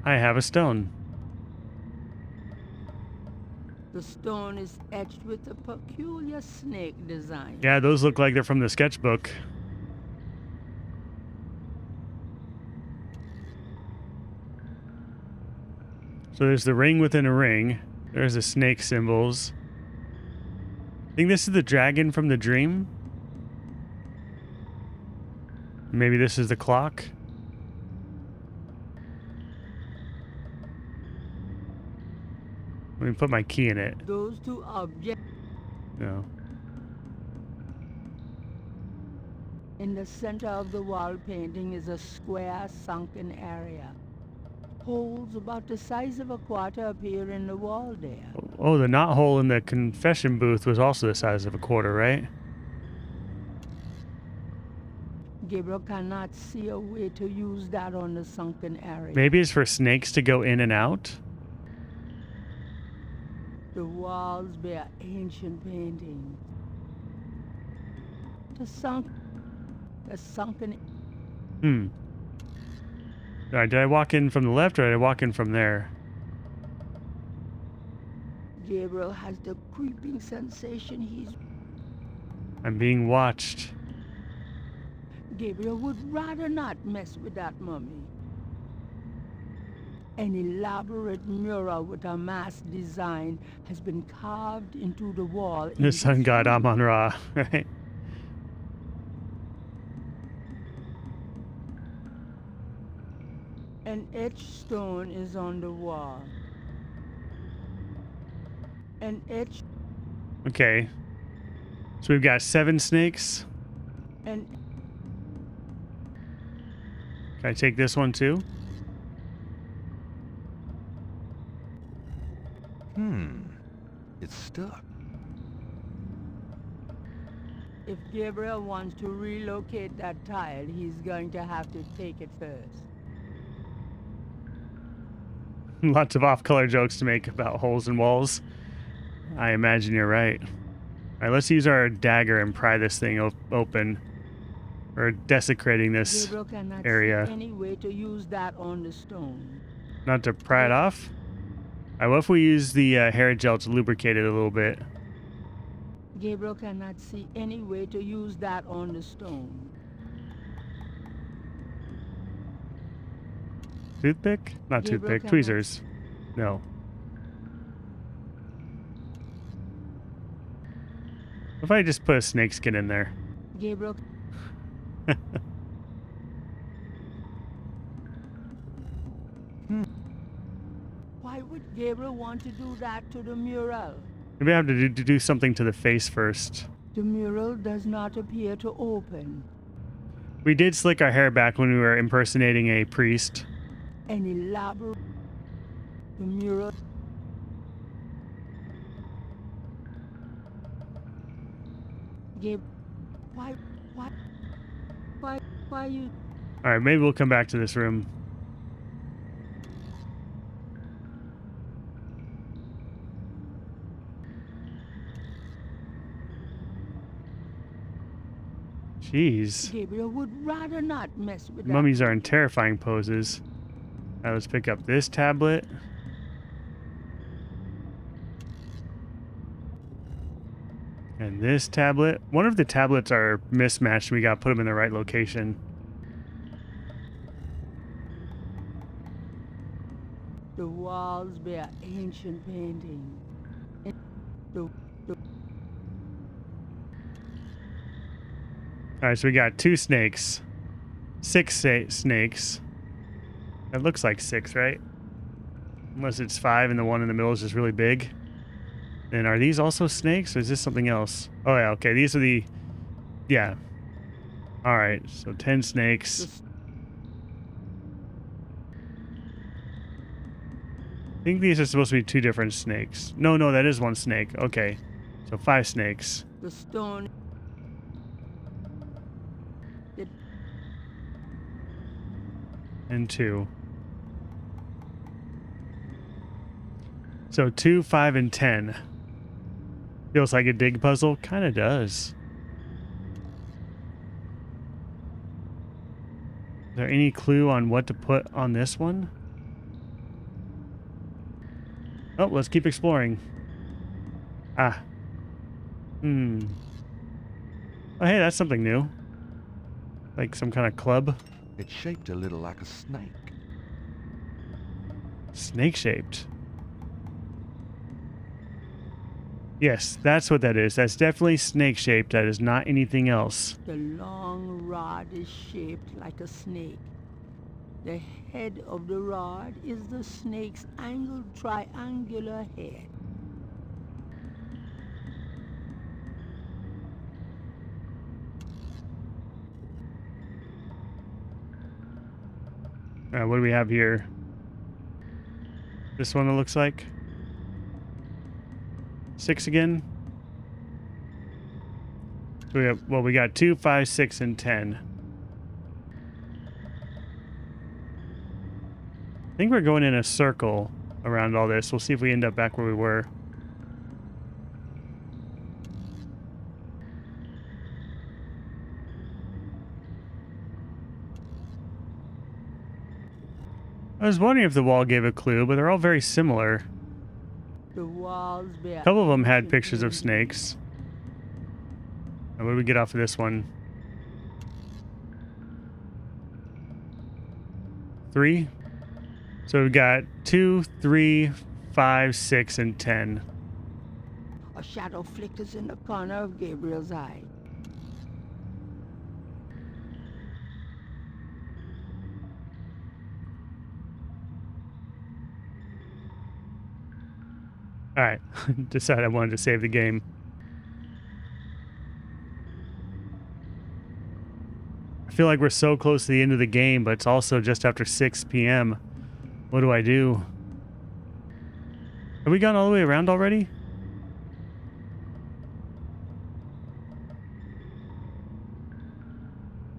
I have a stone. The stone is etched with a peculiar snake design. Yeah, those look like they're from the sketchbook. So there's the ring within a ring. There's the snake symbols. I think this is the dragon from the dream. Maybe this is the clock. Let me put my key in it. Those two objects. No. In the center of the wall painting is a square sunken area. Holes about the size of a quarter appear in the wall there. Oh, the knot hole in the confession booth was also the size of a quarter, right? Gabriel cannot see a way to use that on the sunken area. Maybe it's for snakes to go in and out? The walls bear ancient paintings. The sunken. All right, did I walk in from the left or did I walk in from there? Gabriel has the creeping sensation I'm being watched. Gabriel would rather not mess with that mummy. An elaborate mural with a masked design has been carved into the wall. The sun god Amon-Ra, right? An etched stone is on the wall. An etched. Okay. So we've got 7 snakes. And can I take this one too? It's stuck. if Gabriel wants to relocate that tile, he's going to have to take it first. Lots of off-color jokes to make about holes in walls. I imagine you're right. All right, let's use our dagger and pry this thing open. We're desecrating this Gabriel cannot area. see any way to use that on the stone. Not to pry it off? All right, what if we use the hair gel to lubricate it a little bit? Gabriel cannot see any way to use that on the stone. Toothpick? Not Gabriel toothpick, cannot- tweezers. No. What if I just put a snake skin in there? Gabriel. Why would Gabriel want to do that to the mural? Maybe I have to do something to the face first. The mural does not appear to open. We did slick our hair back when we were impersonating a priest. An elaborate. The mural. Gabe, why you? All right, maybe we'll come back to this room. Jeez. Gabriel would rather not mess with that. Mummies are in terrifying poses. Now let's pick up this tablet. And this tablet. One of the tablets are mismatched. We gotta put them in the right location. The walls bear ancient paintings. All right, so we got 2 snakes. 6 snakes. That looks like 6, right? Unless it's 5 and the one in the middle is just really big. And are these also snakes or is this something else? Oh yeah, okay, these are the... Yeah. All right, so 10 snakes. I think these are supposed to be 2 different snakes. No, that is 1 snake. Okay, so 5 snakes. The stone. And 2. So 2, 5, and 10. Feels like a dig puzzle? Kinda does. there any clue on what to put on this one? Oh, let's keep exploring. Ah. Oh, hey, that's something new. Like some kind of club. It's shaped a little like a snake. Snake-shaped. Yes, that's what that is. That's definitely snake-shaped. That is not anything else. The long rod is shaped like a snake. The head of the rod is the snake's angled triangular head. What do we have here? This one, it looks like. 6 again. So we have, well, we got 2, 5, 6, and 10. I think we're going in a circle around all this. We'll see if we end up back where we were. I was wondering if the wall gave a clue, but they're all very similar. The walls bear A couple of them had pictures of snakes. What do we get off of this one? 3. So we've got 2, 3, 5, 6, and 10. A shadow flickers in the corner of Gabriel's eye. Alright, decided I wanted to save the game. I feel like we're so close to the end of the game, but it's also just after 6 p.m. What do I do? Have we gone all the way around already?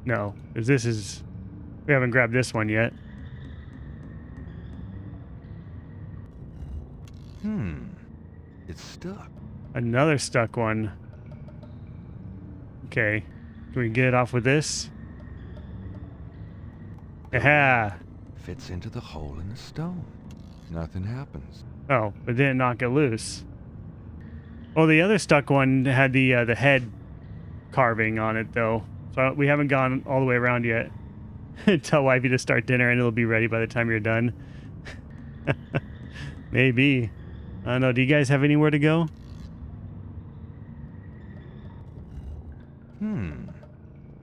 No, because this is... We haven't grabbed this one yet. It's stuck. Another stuck one. Okay. Can we get it off with this? Aha! Fits into the hole in the stone. Nothing happens. Oh, but didn't knock it loose. Oh, the other stuck one had the head carving on it, though. So we haven't gone all the way around yet. Tell wifey to start dinner and it'll be ready by the time you're done. Maybe. I don't know. Do you guys have anywhere to go?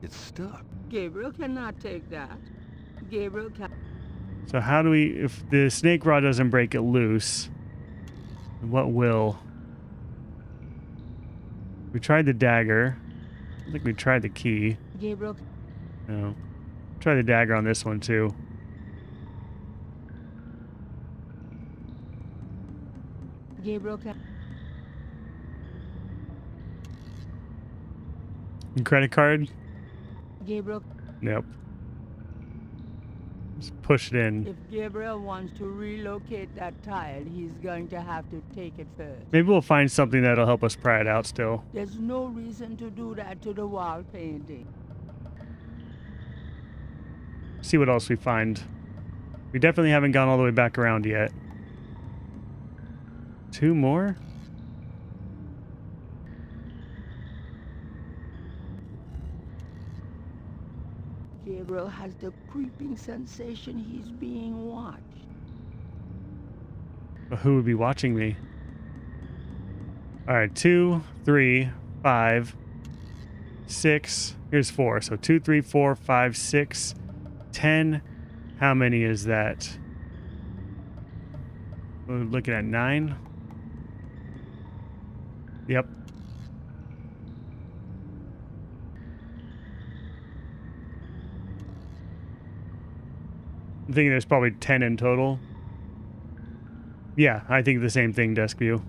It's stuck. Gabriel cannot take that. Gabriel can... So how do we... If the snake rod doesn't break it loose, what will? We tried the dagger. I think we tried the key. Gabriel... No. Try the dagger on this one, too. Gabriel can... Credit card? Gabriel... Nope. Just push it in. If Gabriel wants to relocate that tile, he's going to have to take it first. Maybe we'll find something that'll help us pry it out still. There's no reason to do that to the wall painting. See what else we find. We definitely haven't gone all the way back around yet. 2 more? Gabriel has the creeping sensation he's being watched. But who would be watching me? Alright, 2, 3, 5, 6. Here's 4. So 2, 3, 4, 5, 6, 10. How many is that? We're looking at 9. Yep. I'm thinking there's probably 10 in total. Yeah, I think the same thing, Desk View.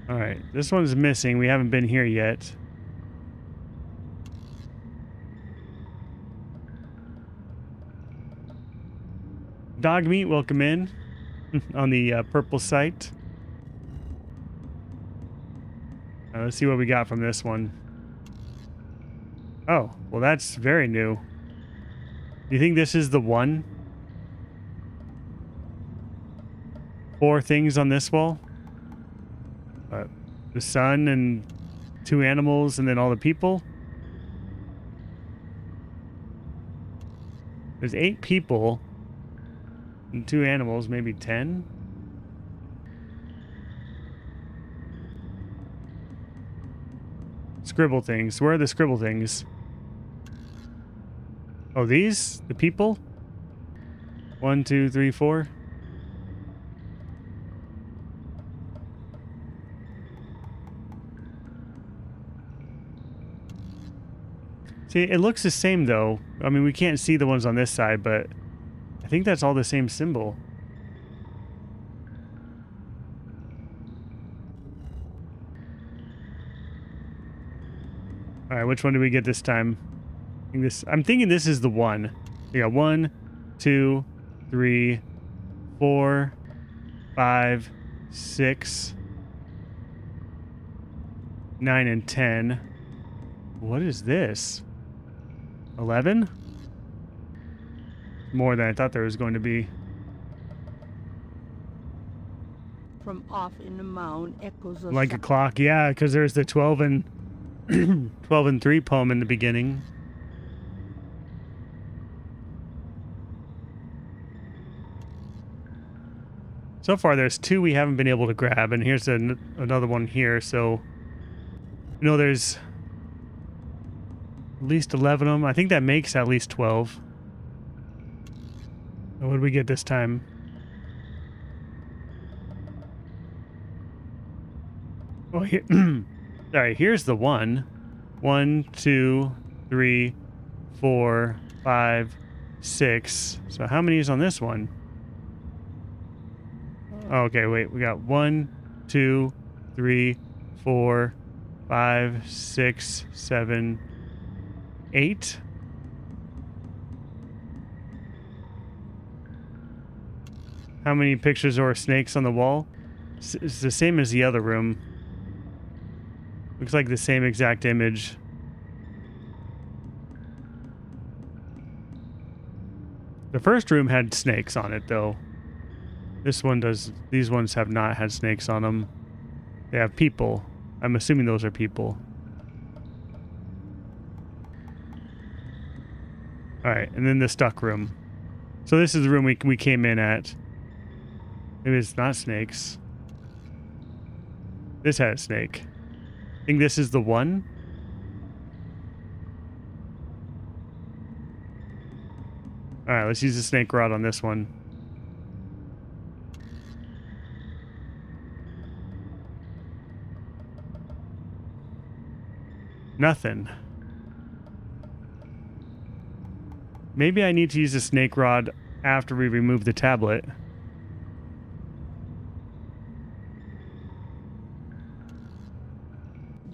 Alright, this one's missing. We haven't been here yet. Dog meat, welcome in on the purple site. Let's see what we got from this one. Oh, well, that's very new. Do you think this is the one? 4 things on this wall? The sun and 2 animals and then all the people? There's 8 people and 2 animals, maybe 10? Scribble things. Where are the scribble things? Oh, these? The people? 1, 2, 3, 4? See, it looks the same though. I mean, we can't see the ones on this side, but I think that's all the same symbol. All right, which one do we get this time? I'm thinking this is the one. We got 1, 2, 3, 4, 5, 6, 9, and 10. What is this? 11? More than I thought there was going to be. From off in the mound echoes a Like a clock, yeah, because there's the 12 and 12 and 3 poem in the beginning. So far, there's 2 we haven't been able to grab, and here's another one here. So, you know, there's at least 11 of them. I think that makes at least 12. What did we get this time? Oh, here, sorry, here's the one. 1, 2, 3, 4, 5, 6. So how many is on this one? Okay, wait, we got 1, 2, 3, 4, 5, 6, 7, 8. How many pictures or snakes on the wall? It's the same as the other room. Looks like the same exact image. The first room had snakes on it, though. This one does. These ones have not had snakes on them. They have people. I'm assuming those are people. Alright, and then the stuck room. So this is the room we came in at. Maybe it's not snakes. This had a snake. I think this is the one. Alright, let's use the snake rod on this one. Nothing. Maybe I need to use the snake rod after we remove the tablet.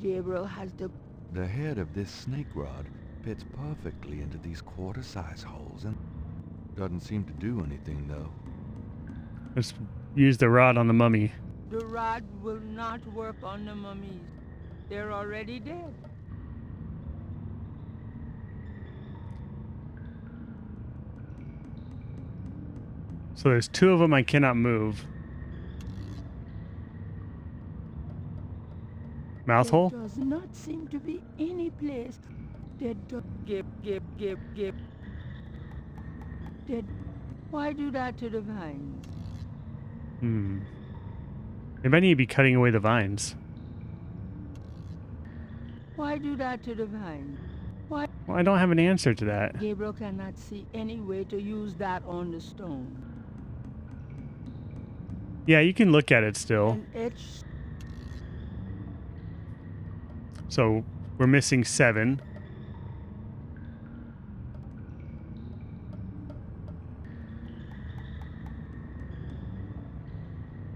Gabriel has The head of this snake rod fits perfectly into these quarter-size holes and doesn't seem to do anything, though. Let's use the rod on the mummy. The rod will not work on the mummies. They're already dead. So there's 2 of them I cannot move. Mouth hole? There does not seem to be any place that Gib. That why do that to the vines? Maybe I need to be cutting away the vines. Why do that to the vines? Why? Well, I don't have an answer to that. Gabriel cannot see any way to use that on the stone. Yeah, you can look at it still. And etch. So we're missing 7.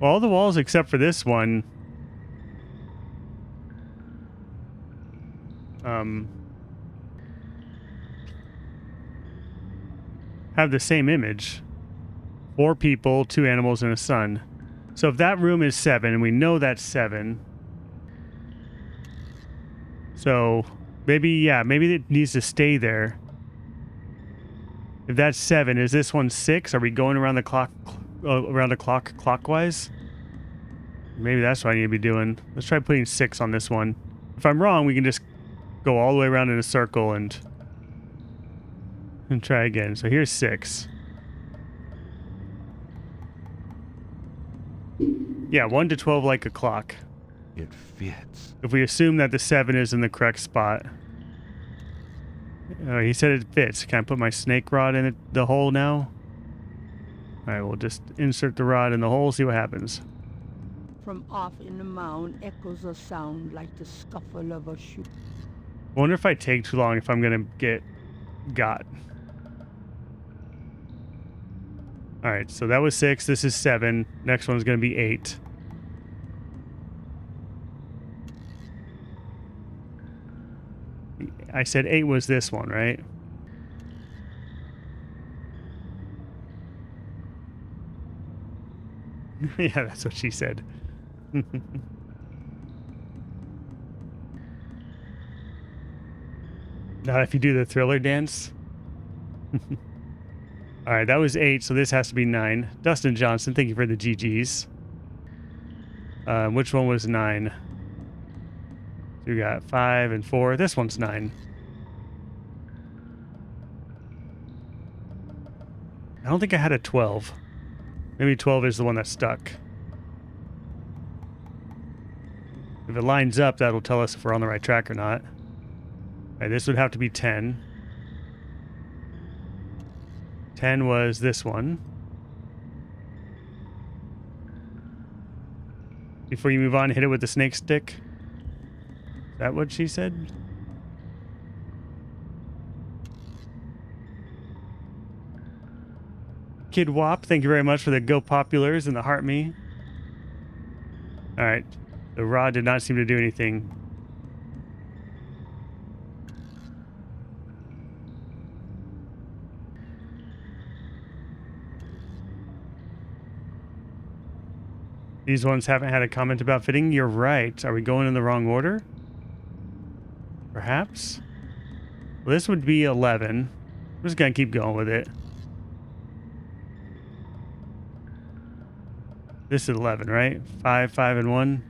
Well, all the walls except for this one have the same image. 4 people, 2 animals, and a sun. So if that room is 7, and we know that's 7, so maybe, yeah, maybe it needs to stay there. If that's 7, is this one 6? Are we going around the clock, clockwise? Maybe that's what I need to be doing. Let's try putting 6 on this one. If I'm wrong, we can just go all the way around in a circle and try again. So here's 6. Yeah, 1 to 12 like a clock. It fits. If we assume that the 7 is in the correct spot. He said it fits. Can I put my snake rod in the hole now? Alright, we'll just insert the rod in the hole, see what happens. From off in the mound echoes a sound like the scuffle of a shoe. I wonder if I take too long if I'm gonna get got. Alright, so that was 6. This is 7. Next one's gonna be 8. I said 8 was this one, right? Yeah, that's what she said. Not if you do the Thriller dance. All right, that was 8, so this has to be 9. Dustin Johnson, thank you for the GGs. Which one was 9? So we got 5 and 4. This one's 9. I don't think I had a 12. Maybe 12 is the one that's stuck. If it lines up, that'll tell us if we're on the right track or not. All right, this would have to be 10. 10 was this one. Before you move on, hit it with the snake stick. Is that what she said? Kid Wop, thank you very much for the Go Populars and the Heart Me. Alright. The rod did not seem to do anything. These ones haven't had a comment about fitting. You're right. Are we going in the wrong order? Perhaps? Well, this would be 11. I'm just going to keep going with it. This is 11, right? 5, 5, and 1.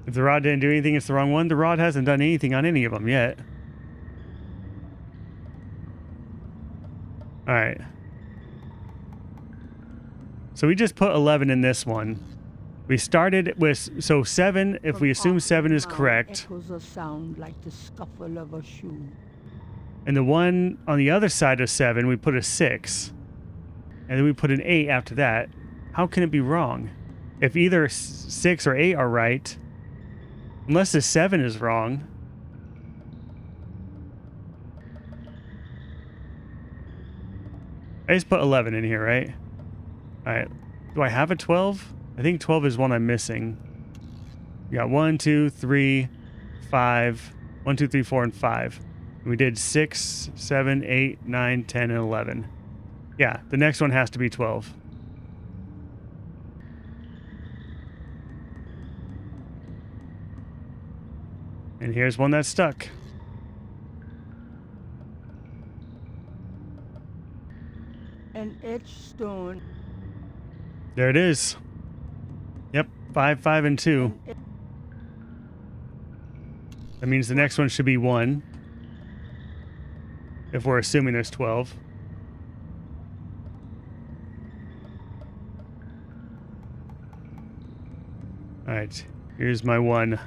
If the rod didn't do anything, it's the wrong one. The rod hasn't done anything on any of them yet. All right. So we just put 11 in this one. We started with, so 7, if we assume 7 is correct. Echoes a sound like the scuffle of a shoe. And the one on the other side of 7, we put a 6. And then we put an 8 after that. How can it be wrong? If either 6 or 8 are right, unless the 7 is wrong. I just put 11 in here, right? All right. Do I have a 12? I think 12 is one I'm missing. We got 1, 2, 3, 5. 1, 2, 3, 4, and 5. And we did 6, 7, 8, 9, 10, and 11. Yeah, the next one has to be 12. And here's one that's stuck. An etched stone. There it is. Yep, 5, 5, and 2. That means the next one should be 1. If we're assuming there's 12. Alright, here's my 1.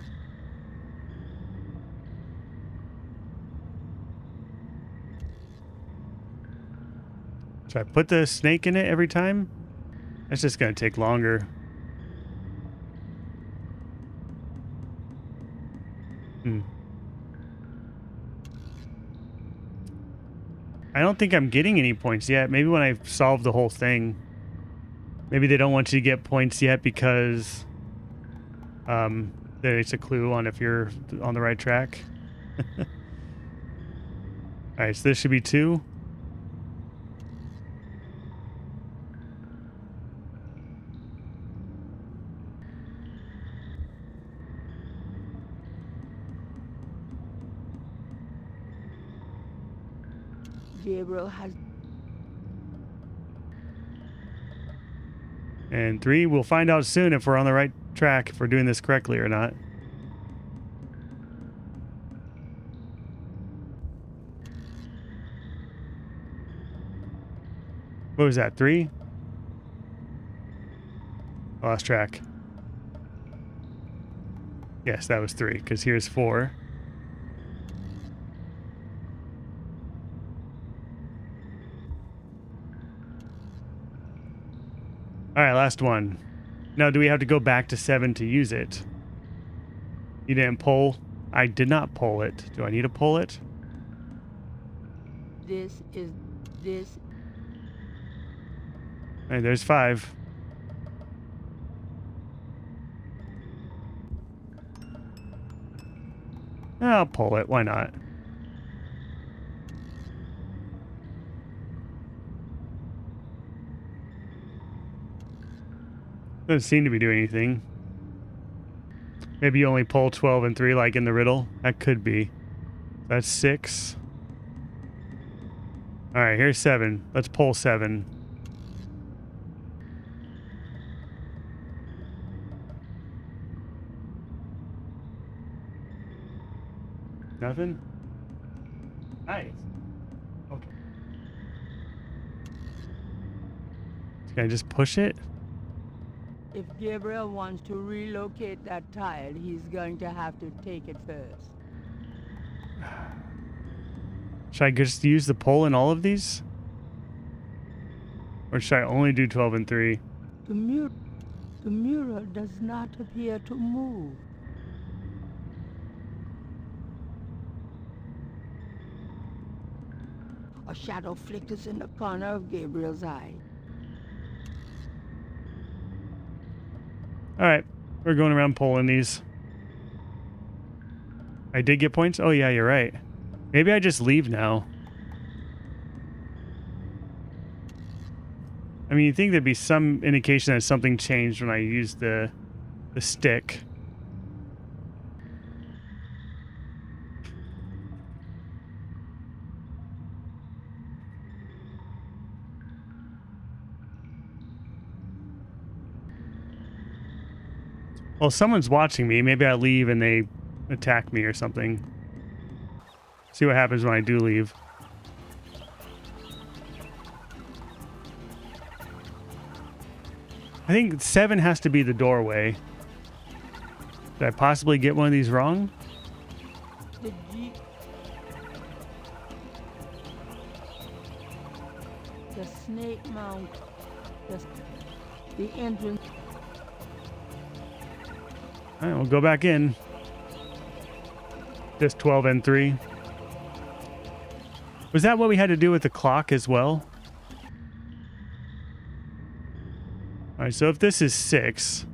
Should I put the snake in it every time? That's just going to take longer. I don't think I'm getting any points yet. Maybe when I solve the whole thing. Maybe they don't want you to get points yet because it's a clue on if you're on the right track. Alright, so this should be 2. Gabriel has... And 3, we'll find out soon if we're on the right track, if we're doing this correctly or not. What was that, 3? I lost track. Yes, that was 3, because here's 4. All right, last one. Now, do we have to go back to 7 to use it? You didn't pull? I did not pull it. Do I need to pull it? This. All right, there's 5. I'll pull it. Why not? Doesn't seem to be doing anything. Maybe you only pull 12 and 3 like in the riddle. That could be. That's 6. All right, here's 7. Let's pull 7. Nothing? Nice. Okay. Can I just push it? If Gabriel wants to relocate that tile, he's going to have to take it first. Should I just use the pull in all of these? Or should I only do 12 and 3? The mirror does not appear to move. A shadow flickers in the corner of Gabriel's eye. All right, we're going around pulling these. I did get points? Oh, yeah, you're right. Maybe I just leave now. I mean, you'd think there'd be some indication that something changed when I used the stick. Well, someone's watching me. Maybe I leave and they attack me or something. See what happens when I do leave. I think 7 has to be the doorway. Did I possibly get one of these wrong? The snake mount. The entrance. All right, we'll go back in. Just 12 and 3. Was that what we had to do with the clock as well? All right, so if this is 6,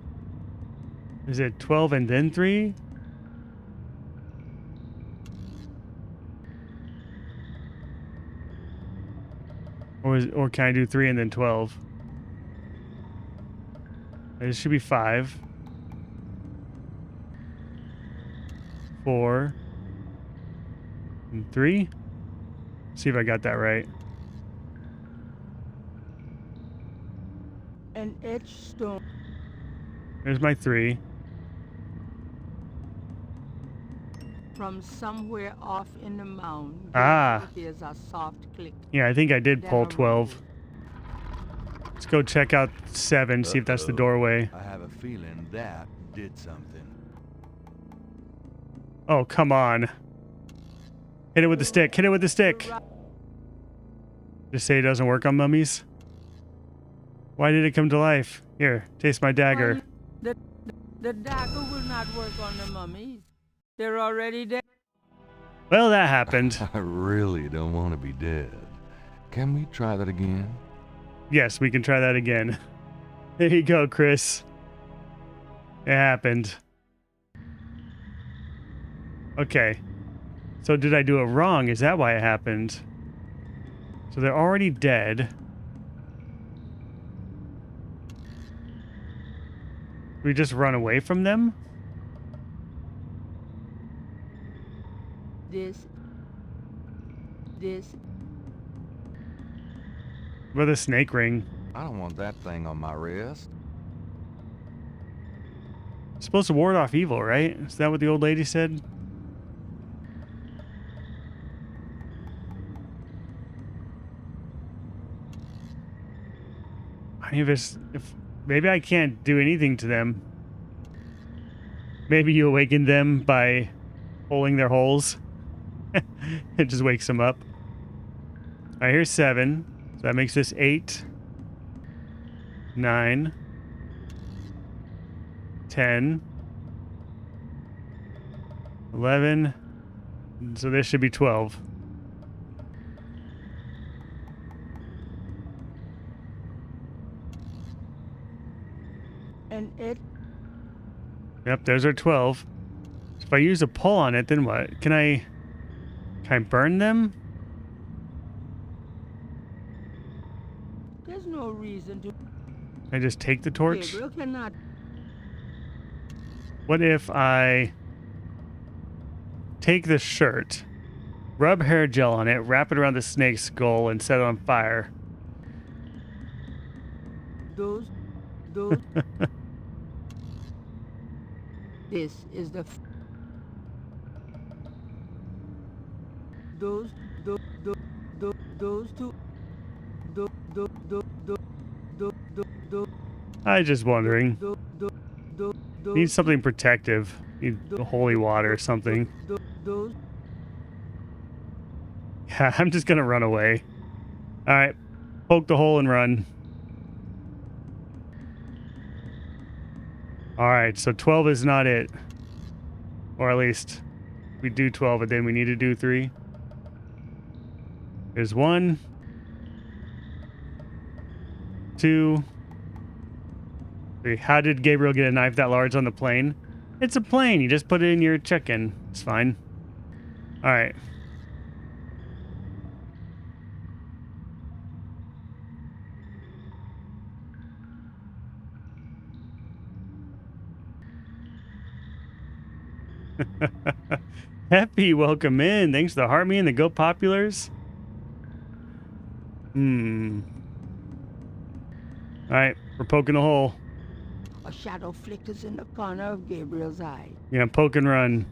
is it 12 and then 3? Or can I do 3 and then 12? It should be 5. 4 and 3. See if I got that right. An etched stone. There's my 3. From somewhere off in the mound. Ah. There's a soft click. Yeah, I think I did pull 12. Let's go check out 7, see if that's the doorway. I have a feeling that did something. Oh, come on. Hit it with the stick. Hit it with the stick. Just say it doesn't work on mummies. Why did it come to life? Here, taste my dagger. The dagger will not work on the mummies. They're already dead. Well, that happened. I really don't want to be dead. Can we try that again? Yes, we can try that again. There you go, Chris. It happened. Okay. So did I do it wrong? Is that why it happened? So they're already dead. We just run away from them? With a snake ring. I don't want that thing on my wrist. It's supposed to ward off evil, right? Is that what the old lady said? I mean, if maybe I can't do anything to them. Maybe you awaken them by pulling their holes. It just wakes them up. All right, here's 7. So that makes this 8, 9, 10, 11. So this should be 12. And it... Yep, there's our 12. So if I use a pull on it, then what? Can I burn them? There's no reason to... I just take the torch? Gabriel cannot... What if I take the shirt, rub hair gel on it, wrap it around the snake's skull, and set it on fire? Those... This is the... Those two... I just wondering. Need something protective. Need holy water or something. Yeah, I'm just gonna run away. Alright. Poke the hole and run. Alright, so 12 is not it. Or at least we do 12, but then we need to do 3. There's 1, 2, 3. How did Gabriel get a knife that large on the plane? It's a plane. You just put it in your check-in. It's fine. All right. Happy, welcome in. Thanks to the Heart Me and the Go Populars. All right, we're poking a hole. A shadow flickers in the corner of Gabriel's eye. Yeah, poke and run.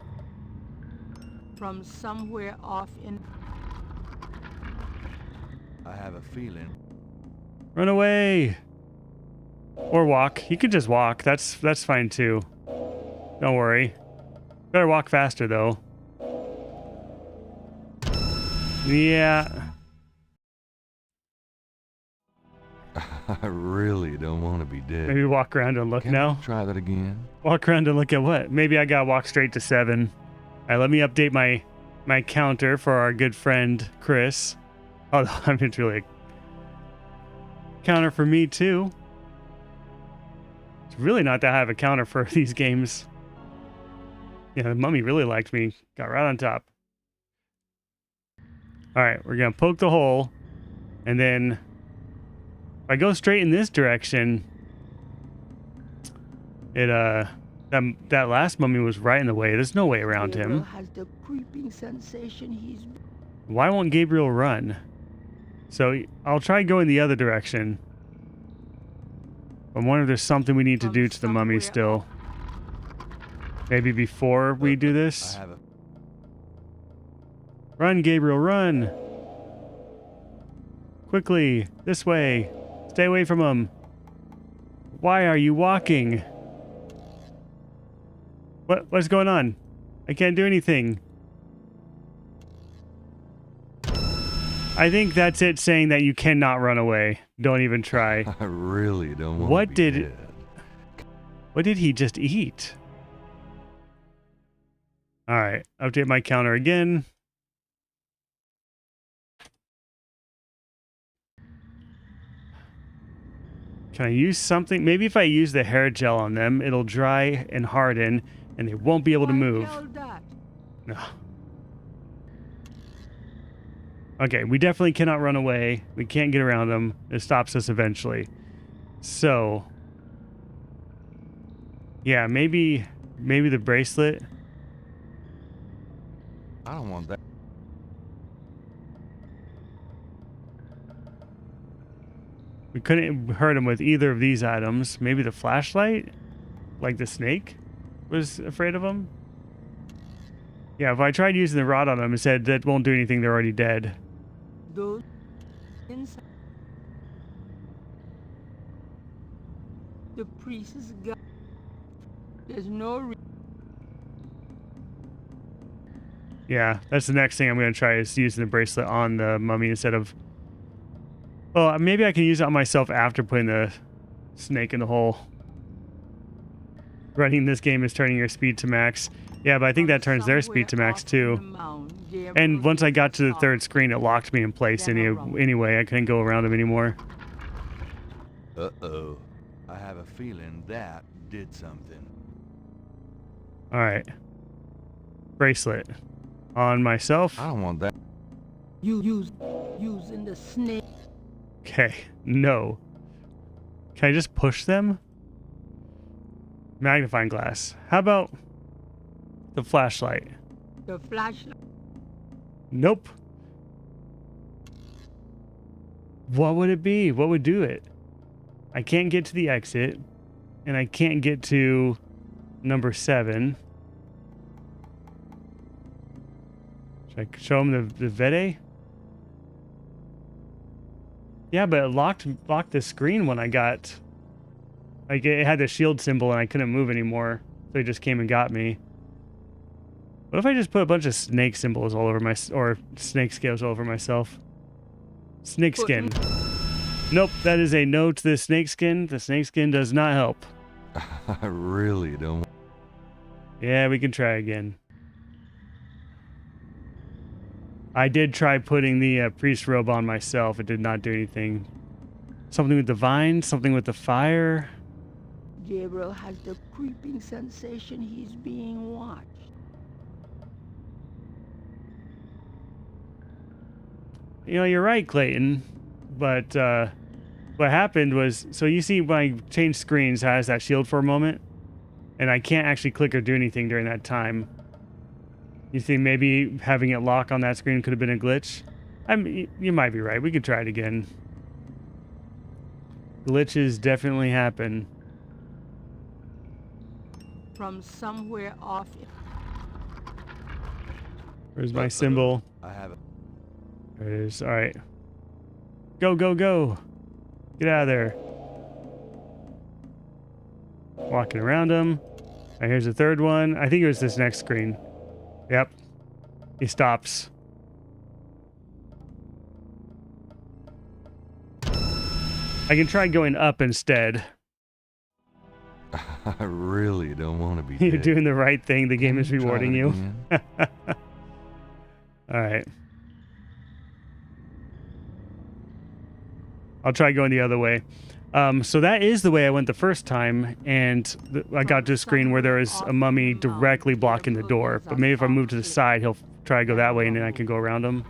From somewhere off in... I have a feeling. Run away. Or walk. You could just walk. That's fine too. Don't worry. Better walk faster though. Yeah. I really don't want to be dead. Maybe walk around and look Can now. I try that again? Walk around and look at what? Maybe I gotta walk straight to 7. All right, let me update my counter for our good friend Chris. Oh, I mean, it's really a counter for me too. It's really not that high of a counter for these games. Yeah, the mummy really liked me. Got right on top. All right, we're gonna poke the hole, and then if I go straight in this direction, it that last mummy was right in the way. There's no way around Gabriel him. has the creeping sensation he's... Why won't Gabriel run? So I'll try going the other direction. I wonder if there's something we need to do to the mummy still. Maybe before we do this. I have a... Run, Gabriel, run! Quickly, this way. Stay away from him. Why are you walking? What's going on? I can't do anything. I think that's it saying that you cannot run away. Don't even try. I really don't want to be dead. What did he just eat? All right, update my counter again. Can I use something? Maybe if I use the hair gel on them, it'll dry and harden, and they won't be able to move. No. Okay, we definitely cannot run away. We can't get around them. It stops us eventually. So, yeah, maybe the bracelet. I don't want that. We couldn't hurt him with either of these items. Maybe the flashlight? Like the snake was afraid of him? Yeah, if I tried using the rod on him, it said that won't do anything, they're already dead. Those inside. The priest is gone. There's no Yeah, that's the next thing I'm going to try is using the bracelet on the mummy instead of... Oh, maybe I can use it on myself after putting the snake in the hole. Running this game is turning your speed to max. Yeah, but I think that turns their speed to max too. And once I got to the third screen, it locked me in place anyway. I couldn't go around them anymore. Uh-oh. I have a feeling that did something. Alright. Bracelet. On myself. I don't want that. Using the snake. Okay. No. Can I just push them? Magnifying glass. How about the flashlight? The flashlight. Nope. What would it be? What would do it? I can't get to the exit. And I can't get to number 7. Should I show him the Vede? Yeah, but it locked the screen when I got... Like, it had the shield symbol and I couldn't move anymore. So it just came and got me. What if I just put a bunch of snake symbols all over or snake scales all over myself? Snake skin. Nope, that is a no to the snake skin. The snake skin does not help. I really don't. Yeah, we can try again. I did try putting the priest robe on myself. It did not do anything. Something with the vine, something with the fire. Gabriel has the creeping sensation he's being watched. You know, you're right, Clayton. But what happened was, so you see when I change screens, it has that shield for a moment. And I can't actually click or do anything during that time. You think maybe having it lock on that screen could have been a glitch? You might be right. We could try it again. Glitches definitely happen. From somewhere off. Where's my symbol? I have it. There it is. All right. Go, go, go. Get out of there. Walking around him. And here's the third one. I think it was this next screen. Yep. He stops. I can try going up instead. I really don't want to be You're dead. doing the right thing. The game is Can you try rewarding it you. again? All right. I'll try going the other way. So that is the way I went the first time, and I got to a screen where there was a mummy directly blocking the door. But maybe if I move to the side, he'll try to go that way, and then I can go around him.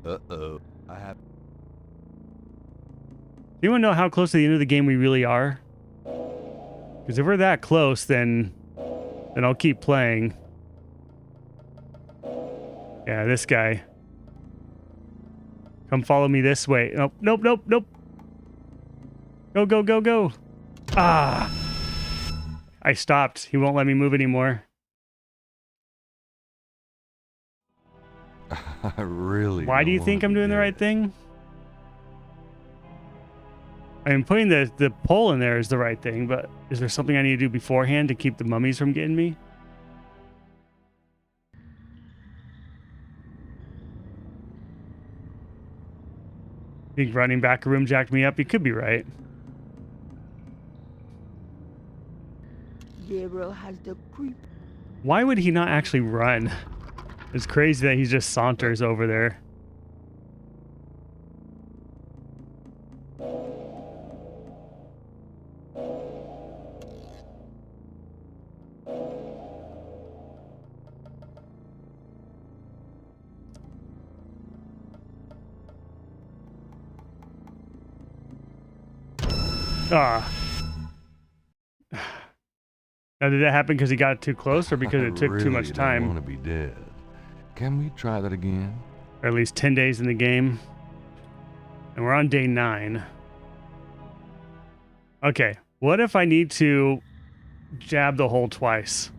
Uh-oh. I have... Do you want to know how close to the end of the game we really are? Because if we're that close, then I'll keep playing. Yeah, this guy. Come follow me this way. Nope, nope, nope, nope. Go, go, go, go. Ah. I stopped. He won't let me move anymore. I really Why do you think I'm doing the right thing? I mean, putting the pole in there is the right thing, but is there something I need to do beforehand to keep the mummies from getting me? Think running back a room jacked me up? You could be right. Gabriel has the creep. Why would he not actually run? It's crazy that he just saunters over there. Ah. Now, did that happen because he got too close or because it took too much time? I want to be dead. Can we try that again? Or at least 10 days in the game. And we're on day 9. Okay, what if I need to jab the hole twice?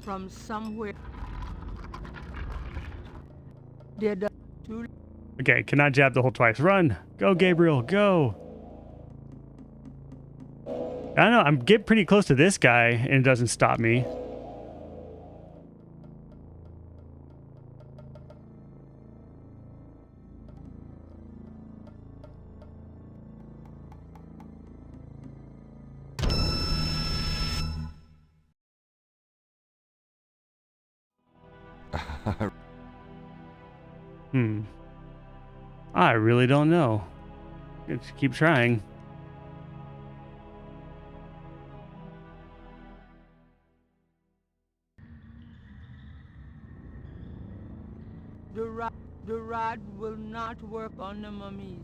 From somewhere. Did two. Okay, cannot jab the hole twice. Run! Go, Gabriel, go! I don't know, I'm getting pretty close to this guy, and it doesn't stop me. I really don't know. Let's keep trying. The rod will not work on the mummies.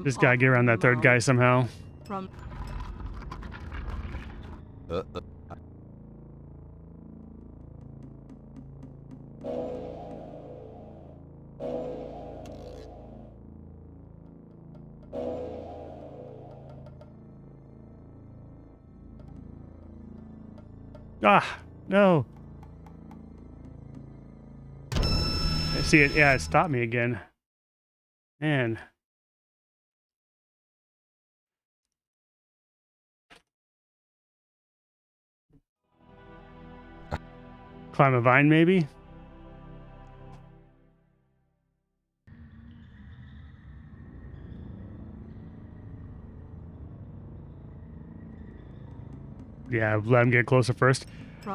Just gotta get around that third guy somehow. From Ah, no. I see it. Yeah, it stopped me again. Man. Climb a vine, maybe? Yeah, let him get closer first.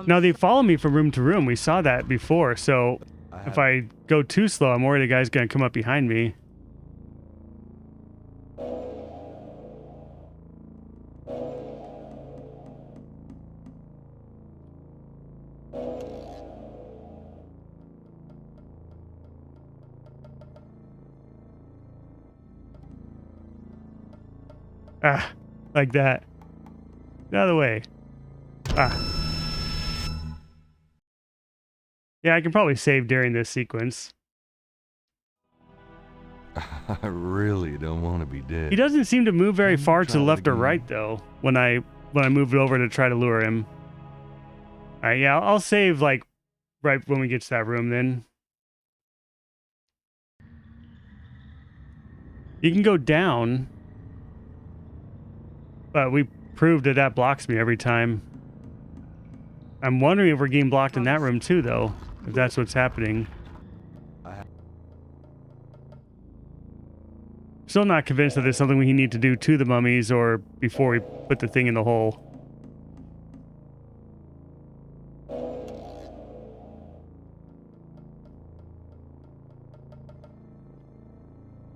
Now, they follow me from room to room. We saw that before, so if I go too slow, I'm worried a guy's going to come up behind me. Ah, like that. Get out of the way. Ah. Yeah, I can probably save during this sequence. I really don't want to be dead. He doesn't seem to move very far to the left or right, though, when I move it over to try to lure him. All right, yeah, I'll save, like, right when we get to that room, then. You can go down, but we proved that that blocks me every time. I'm wondering if we're getting blocked in that room, too, though, if that's what's happening. Still not convinced that there's something we need to do to the mummies or before we put the thing in the hole.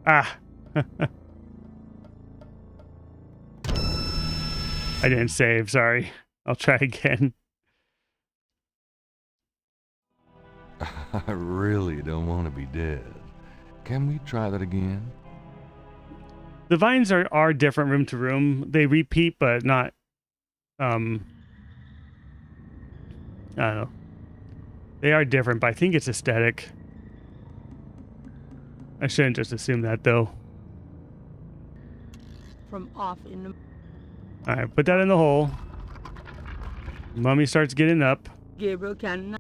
Ah. I didn't save, sorry. I'll try again. I really don't want to be dead. Can we try that again? The vines are different room to room. They repeat, but not, I don't know. They are different, but I think it's aesthetic. I shouldn't just assume that, though. from off in the... Alright, put that in the hole. Mummy starts getting up. Gabriel can...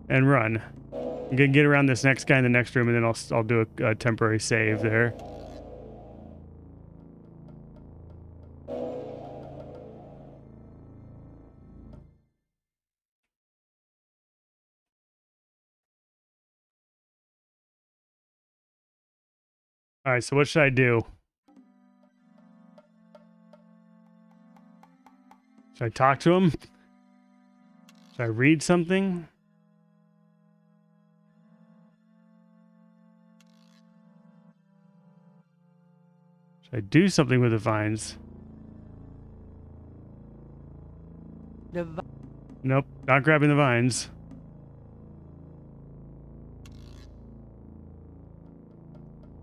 And run. I'm gonna get around this next guy in the next room, and then I'll do a temporary save there. Alright, so what should I do? Should I talk to him? Should I read something? Should I do something with the vines? Nope, not grabbing the vines.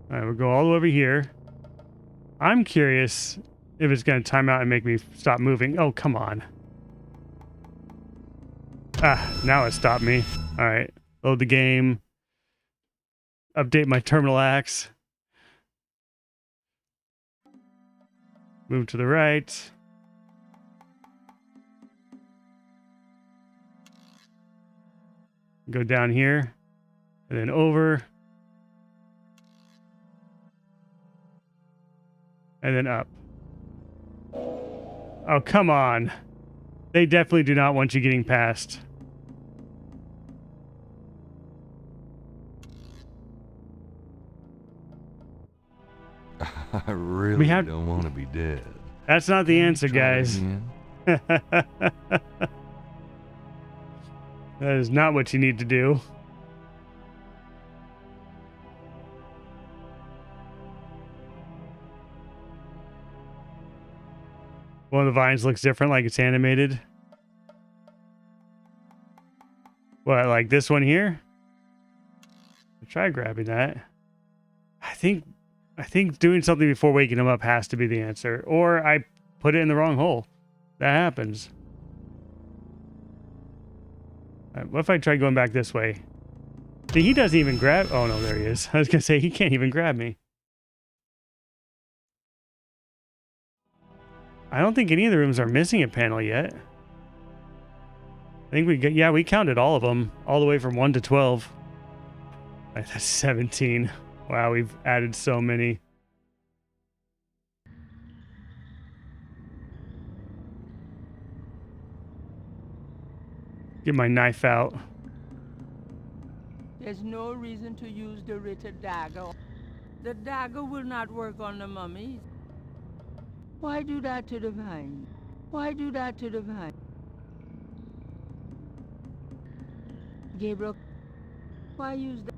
Alright, we'll go all the way over here. I'm curious if it's going to time out and make me stop moving. Oh, come on. Ah, now it stopped me. All right. Load the game. Update my terminal axe. Move to the right. Go down here. And then over. And then up. Oh, come on. They definitely do not want you getting past. I really don't want to be dead. That's not the answer, guys. That is not what you need to do. One of the vines looks different, like it's animated. What, like this one here? Try grabbing that. I think doing something before waking him up has to be the answer. Or I put it in the wrong hole. That happens. All right, what if I try going back this way? See, he doesn't even grab... Oh, no, there he is. I was going to say, he can't even grab me. I don't think any of the rooms are missing a panel yet. I think we counted all of them, all the way from 1 to 12. Right, that's 17. Wow, we've added so many. Get my knife out. There's no reason to use the written dagger. The dagger will not work on the mummies. Why do that to the vine? Why do that to the vine? Gabriel, why use that?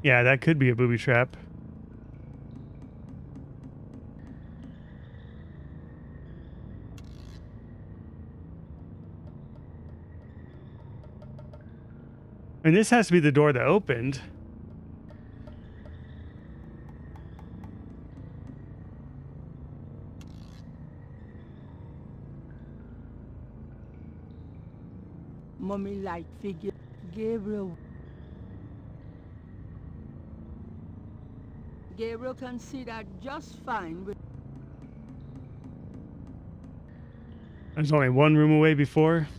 Yeah, that could be a booby trap. And this has to be the door that opened. Mummy-like figure. Gabriel. Gabriel can see that just fine with... There's only one room away before.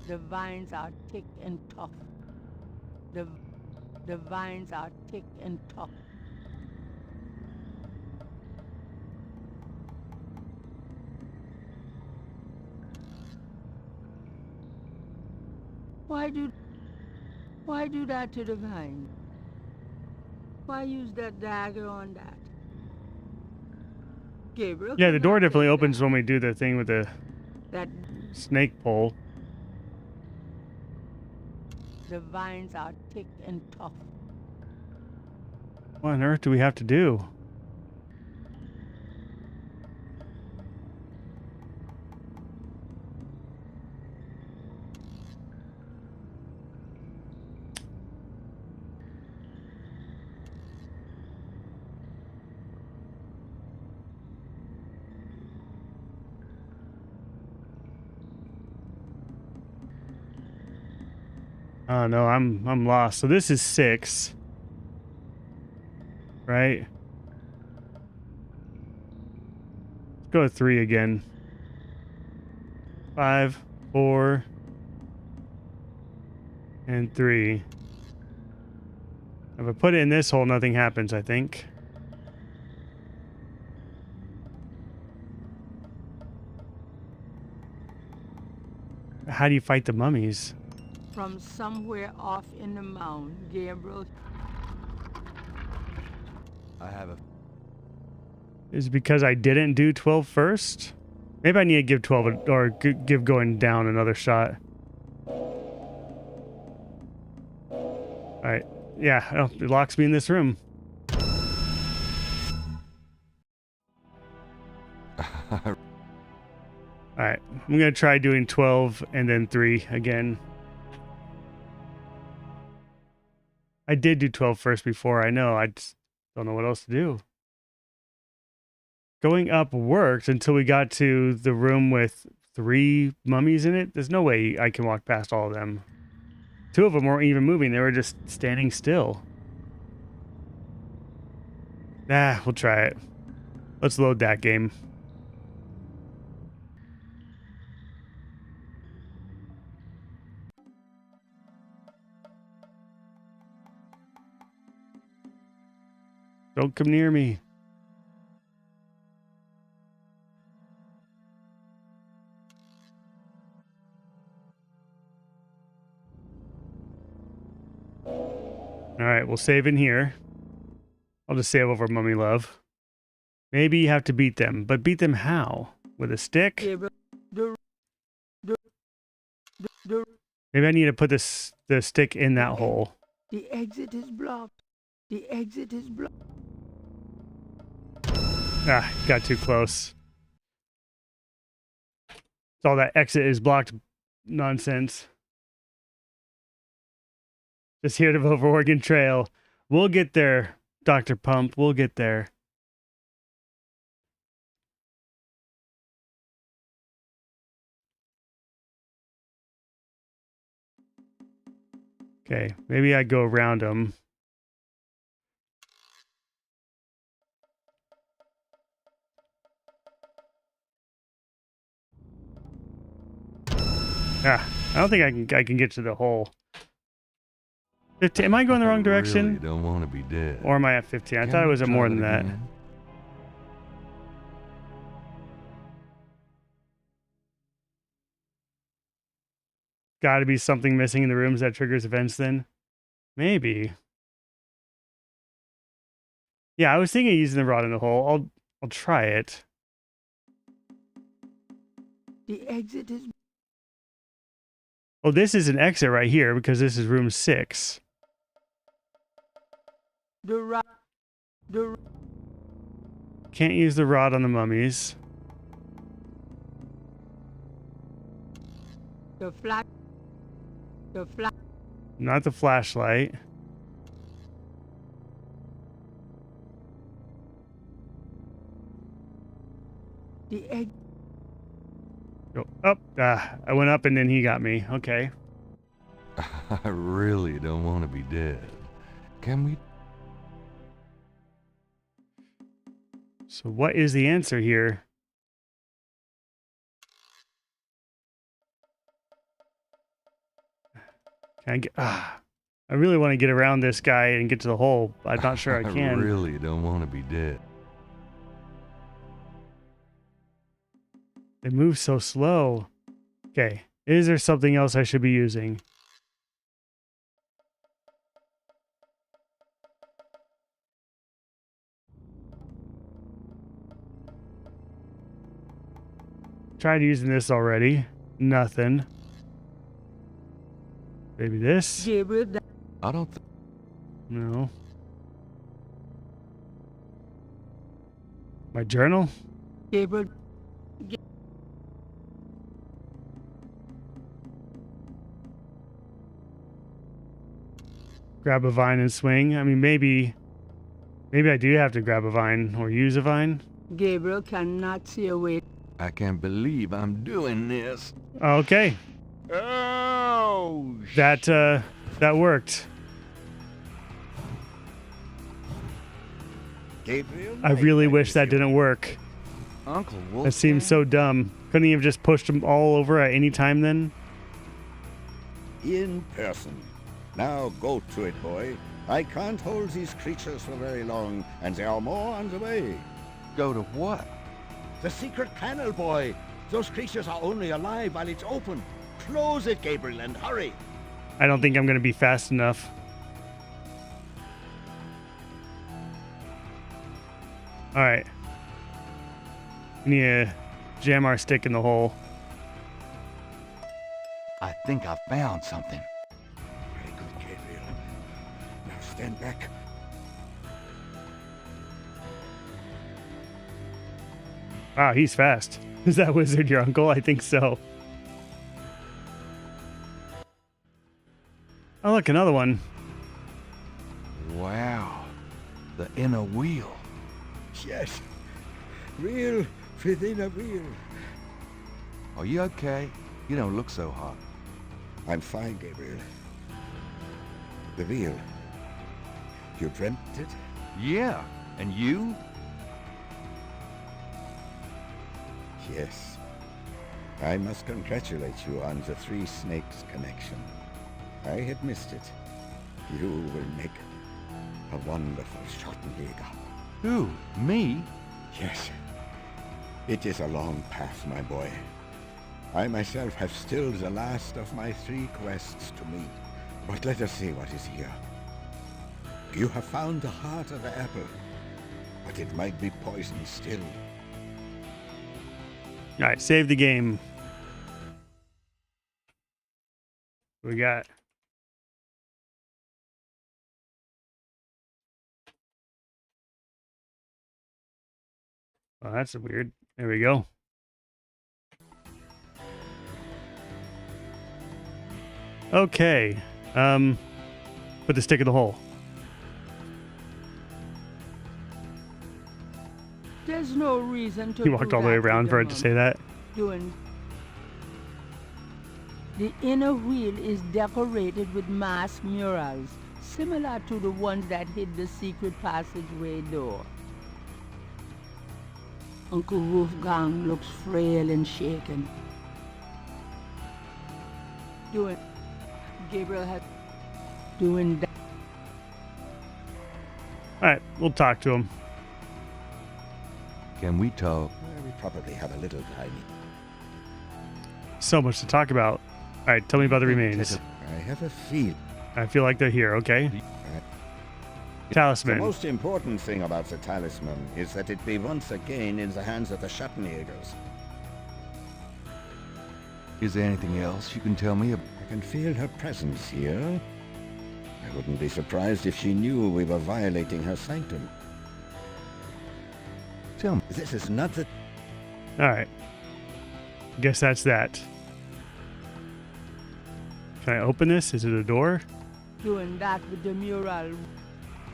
The vines are thick and tough. The vines are thick and tough. Why do that to the vine? Why use that dagger on that? Gabriel. Yeah, the door definitely opens when we do the thing with the that snake pole. The vines are thick and tough. What on earth do we have to do? Oh no, I'm lost. So this is 6. Right? Let's go with 3 again. 5, 4, and 3. If I put it in this hole, nothing happens, I think. How do you fight the mummies? From somewhere off in the mound, Gabriel. I have a... Is it because I didn't do 12 first? Maybe I need to give 12 or give going down another shot. Alright. Yeah, oh, it locks me in this room. Alright, I'm going to try doing 12 and then 3 again. I did do 12 first before, I know. I just don't know what else to do. Going up worked until we got to the room with 3 mummies in it. There's no way I can walk past all of them. 2 of them weren't even moving. They were just standing still. Nah, we'll try it. Let's load that game. Don't come near me. Alright, we'll save in here. I'll just save over Mummy Love. Maybe you have to beat them, but beat them how? With a stick? Maybe I need to put the stick in that hole. The exit is blocked. The exit is blocked. Ah, got too close. It's all that exit is blocked nonsense. Just here to vote for Oregon Trail. We'll get there, Dr. Pump. We'll get there. Okay, maybe I go around them. Ah, I don't think I can get to the hole. 15, am I going the wrong direction? Really don't want to be dead. Or am I at 15? I thought it was at more than that. Again? Got to be something missing in the rooms that triggers events then. Maybe. Yeah, I was thinking of using the rod in the hole. I'll try it. The exit is... Oh, this is an exit right here because this is room 6. Can't use the rod on the mummies. Not the flashlight. The egg. Go up. I went up and then he got me. Okay. I really don't want to be dead. Can we? So what is the answer here? Can I get... I really want to get around this guy and get to the hole. But I'm not sure I can. I really don't want to be dead. They move so slow. Okay. Is there something else I should be using? Tried using this already. Nothing. Maybe this? I don't No. My journal? Gabriel. Grab a vine and swing. I mean, maybe I do have to grab a vine or use a vine. Gabriel cannot see a way. I can't believe I'm doing this. Okay. Oh, That worked. Gabriel, I really wish that didn't work. Uncle Wolf. That seems so dumb. Couldn't he have just pushed them all over at any time then? in person. Now go to it, boy. I can't hold these creatures for very long, and there are more on the way. Go to what? The secret panel, boy. Those creatures are only alive while it's open. Close it, Gabriel, and hurry. I don't think I'm going to be fast enough. All right. We need to jam our stick in the hole. I think I found something. Very good, Gabriel. Now stand back. Wow, he's fast. Is that wizard your uncle? I think so. Oh, look, another one. Wow. The inner wheel. Yes. Reel within a wheel. Are you okay? You don't look so hot. I'm fine, Gabriel. The wheel. You dreamt it? Yeah. And you? Yes. I must congratulate you on the Three Snakes connection. I had missed it. You will make a wonderful Schottenjäger. Who? Me? Yes. It is a long path, my boy. I myself have still the last of my 3 quests to meet. But let us see what is here. You have found the heart of the apple, but it might be poison still. All right, save the game. What we got? Oh, that's weird. There we go. Okay. Put the stick in the hole. There's no reason to He walked do all the way that around with for it the to say that. doing. The inner wheel is decorated with masked murals, similar to the ones that hid the secret passageway door. Uncle Wolfgang looks frail and shaken. Gabriel had doing that. All right, we'll talk to him. Can we talk? We probably have a little time. So much to talk about. All right, tell me about the remains. I have a feel. I feel like they're here, okay? The Talisman. most important thing about the talisman is that it be once again in the hands of the Schattenjägers. Is there anything else you can tell me about? I can feel her presence here. I wouldn't be surprised if she knew we were violating her sanctum. Tell me. This is not the... All right. Guess that's that. Can I open this? Is it a door? Doing that with the mural.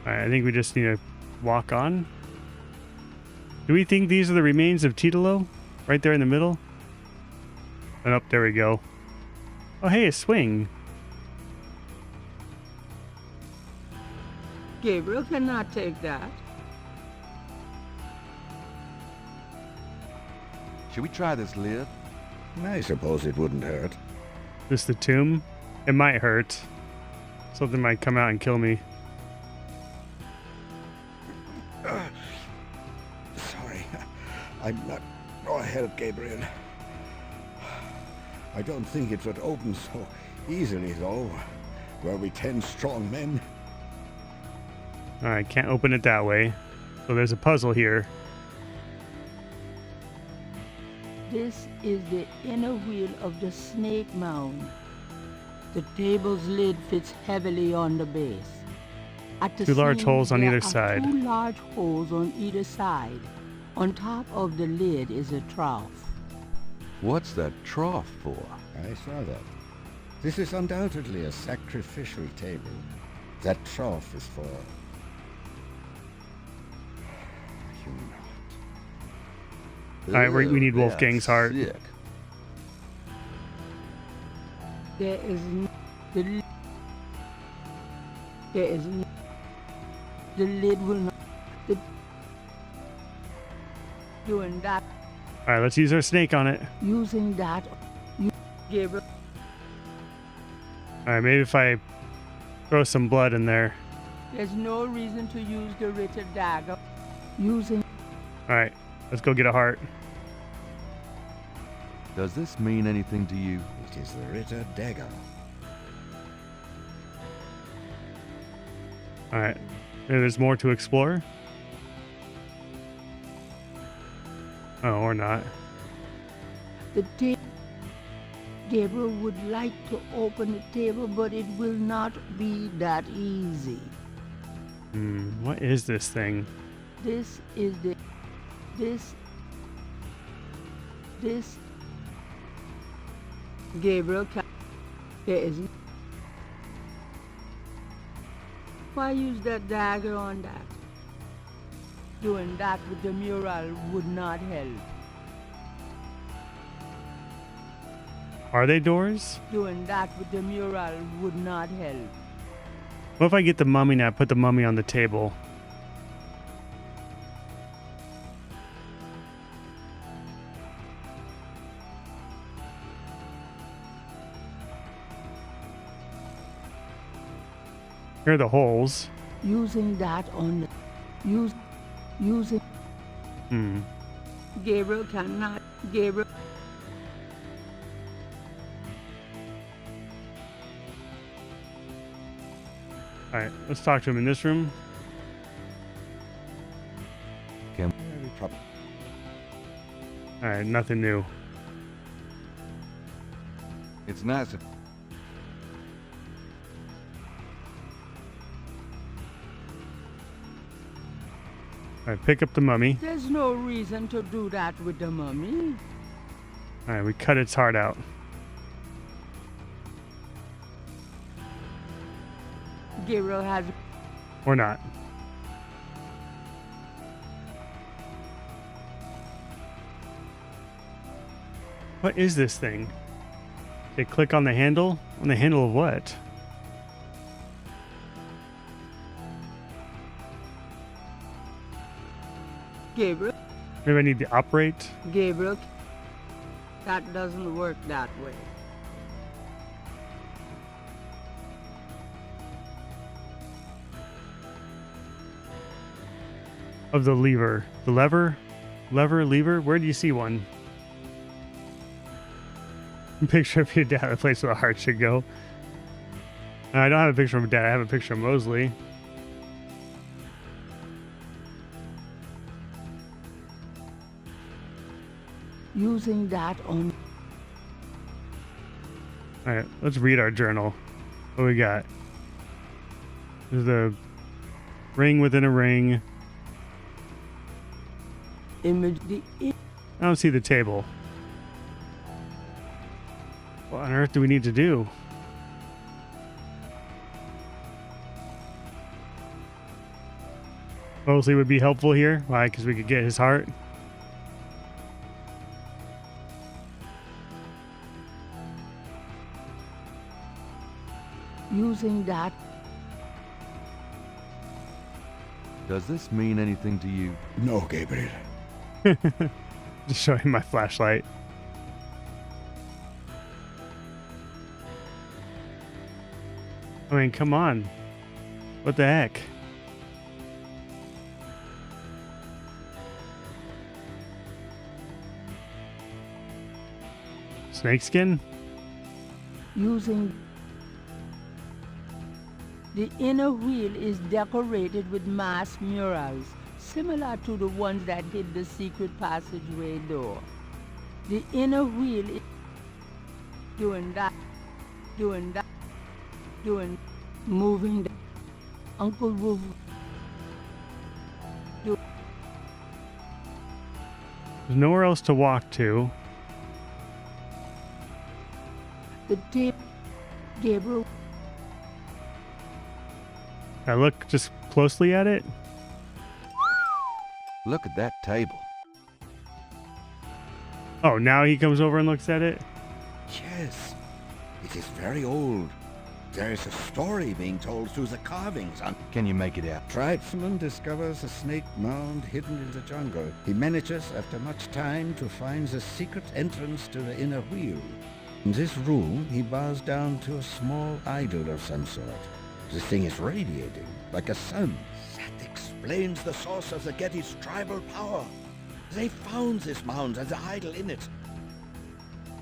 All right, I think we just need to walk on. Do we think these are the remains of Titolo? Right there in the middle? And up, there we go. Oh, hey, a swing. Gabriel cannot take that. Should we try this lid? I suppose it wouldn't hurt. This the tomb? It might hurt. Something might come out and kill me. Sorry. I'm not no help, Gabriel. I don't think it would open so easily, though. Were we 10 strong men? All right, can't open it that way. So there's a puzzle here. This is the inner wheel of the snake mound. The table's lid fits heavily on the base. At the 2 large seams, holes on there either are side. 2 large holes on either side. On top of the lid is a trough. What's that trough for? I saw that. This is undoubtedly a sacrificial table. That trough is for... human heart. All right, we need Ugh, Wolfgang's that's heart. sick. There is the lid will not doing that. All right, let's use our snake on it. Using that, Gabriel. All right, maybe if I throw some blood in there. There's no reason to use the Ritter dagger. Using. All right, let's go get a heart. Does this mean anything to you? It is the Ritter dagger. All right. There's more to explore. Oh, or not. The table. Gabriel would like to open the table, but it will not be that easy. What is this thing? This is the... This... Gabriel can... There isn't... Why use that dagger on that? Doing that with the mural would not help. Are they doors? Doing that with the mural would not help. What if I get the mummy now? Put the mummy on the table. Here are the holes. Using that on the... Using... Gabriel cannot... Gabriel... Alright, let's talk to him in this room. Alright, nothing new. It's nice. Alright, pick up the mummy. There's no reason to do that with the mummy. Alright, we cut its heart out. Gabriel has... Or not. What is this thing? They click on the handle? On the handle of what? Gabriel? Maybe I need to operate? Gabriel? That doesn't work that way. Of the lever. The lever? Lever? Where do you see one? Picture of your dad, the place where the heart should go. I don't have a picture of dad, I have a picture of Mosley. Using that on... Alright, let's read our journal. What we got? There's a ring within a ring. Image I don't see the table. What on earth do we need to do? Mosley would be helpful here. Why? Because we could get his heart. Using that... Does this mean anything to you? No, Gabriel. Just show him my flashlight. I mean, come on. What the heck? Snakeskin? Using... The inner wheel is decorated with masked murals, similar to the ones that hid the secret passageway door. The inner wheel is doing that, moving the Uncle Wolf. There's nowhere else to walk to. The tape, Gabriel. I look just closely at it. Look at that table. Oh, now he comes over and looks at it? Yes, it is very old. There is a story being told through the carvings on... Can you make it out? Tribesman discovers a snake mound hidden in the jungle. He manages, after much time, to find the secret entrance to the inner wheel. In this room, he bows down to a small idol of some sort. The thing is radiating, like a sun. That explains the source of the Getty's tribal power. They found this mound and the idol in it.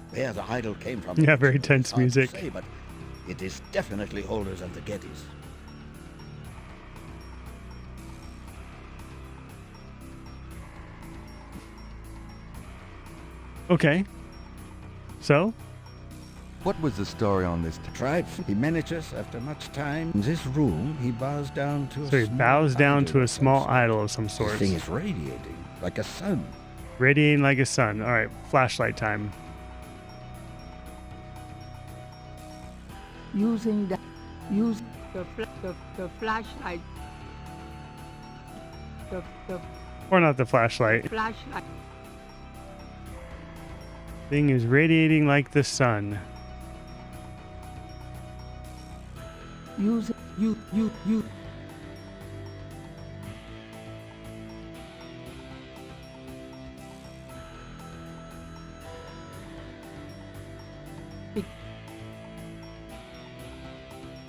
Where the idol came from... Yeah, very tense music. Say, but it is definitely older than the Gettys. Okay. So? What was the story on this? Tried he manages after much time. In this room, he bows down to So he bows down to a small sort. idol of some This sort. thing is radiating like a sun. Radiating like a sun. All right, flashlight time. Use the flashlight. The Or not the flashlight. flashlight. Thing is radiating like the sun. Use you.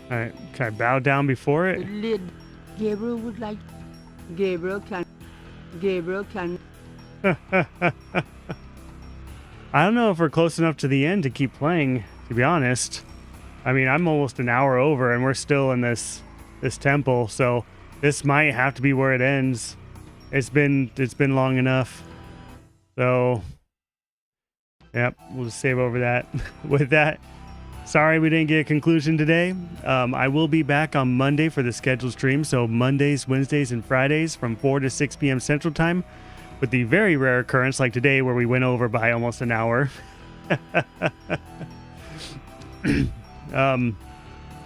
All right, can I bow down before it? Lid. Gabriel would like. Gabriel can. I don't know if we're close enough to the end to keep playing, to be honest. I mean, I'm almost an hour over and we're still in this temple, so this might have to be where it ends. It's been long enough. So, yep, we'll just save over that. With that, sorry we didn't get a conclusion today. I will be back on Monday for the scheduled stream, so Mondays, Wednesdays, and Fridays from 4 to 6 p.m. Central Time, with the very rare occurrence like today where we went over by almost an hour.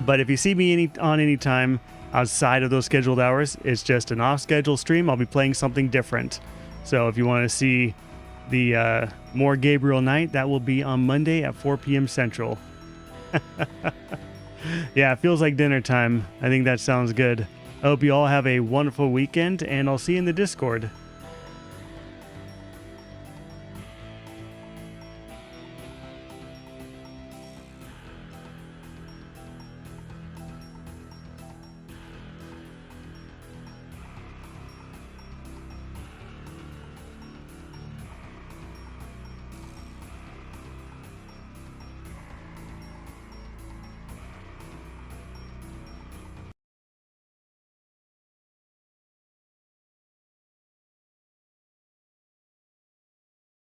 But if you see me any time outside of those scheduled hours, it's just an off-schedule stream. I'll be playing something different. So if you want to see the more Gabriel night, that will be on Monday at 4 p.m. Central. Yeah, it feels like dinner time. I think that sounds good. I hope you all have a wonderful weekend, and I'll see you in the Discord.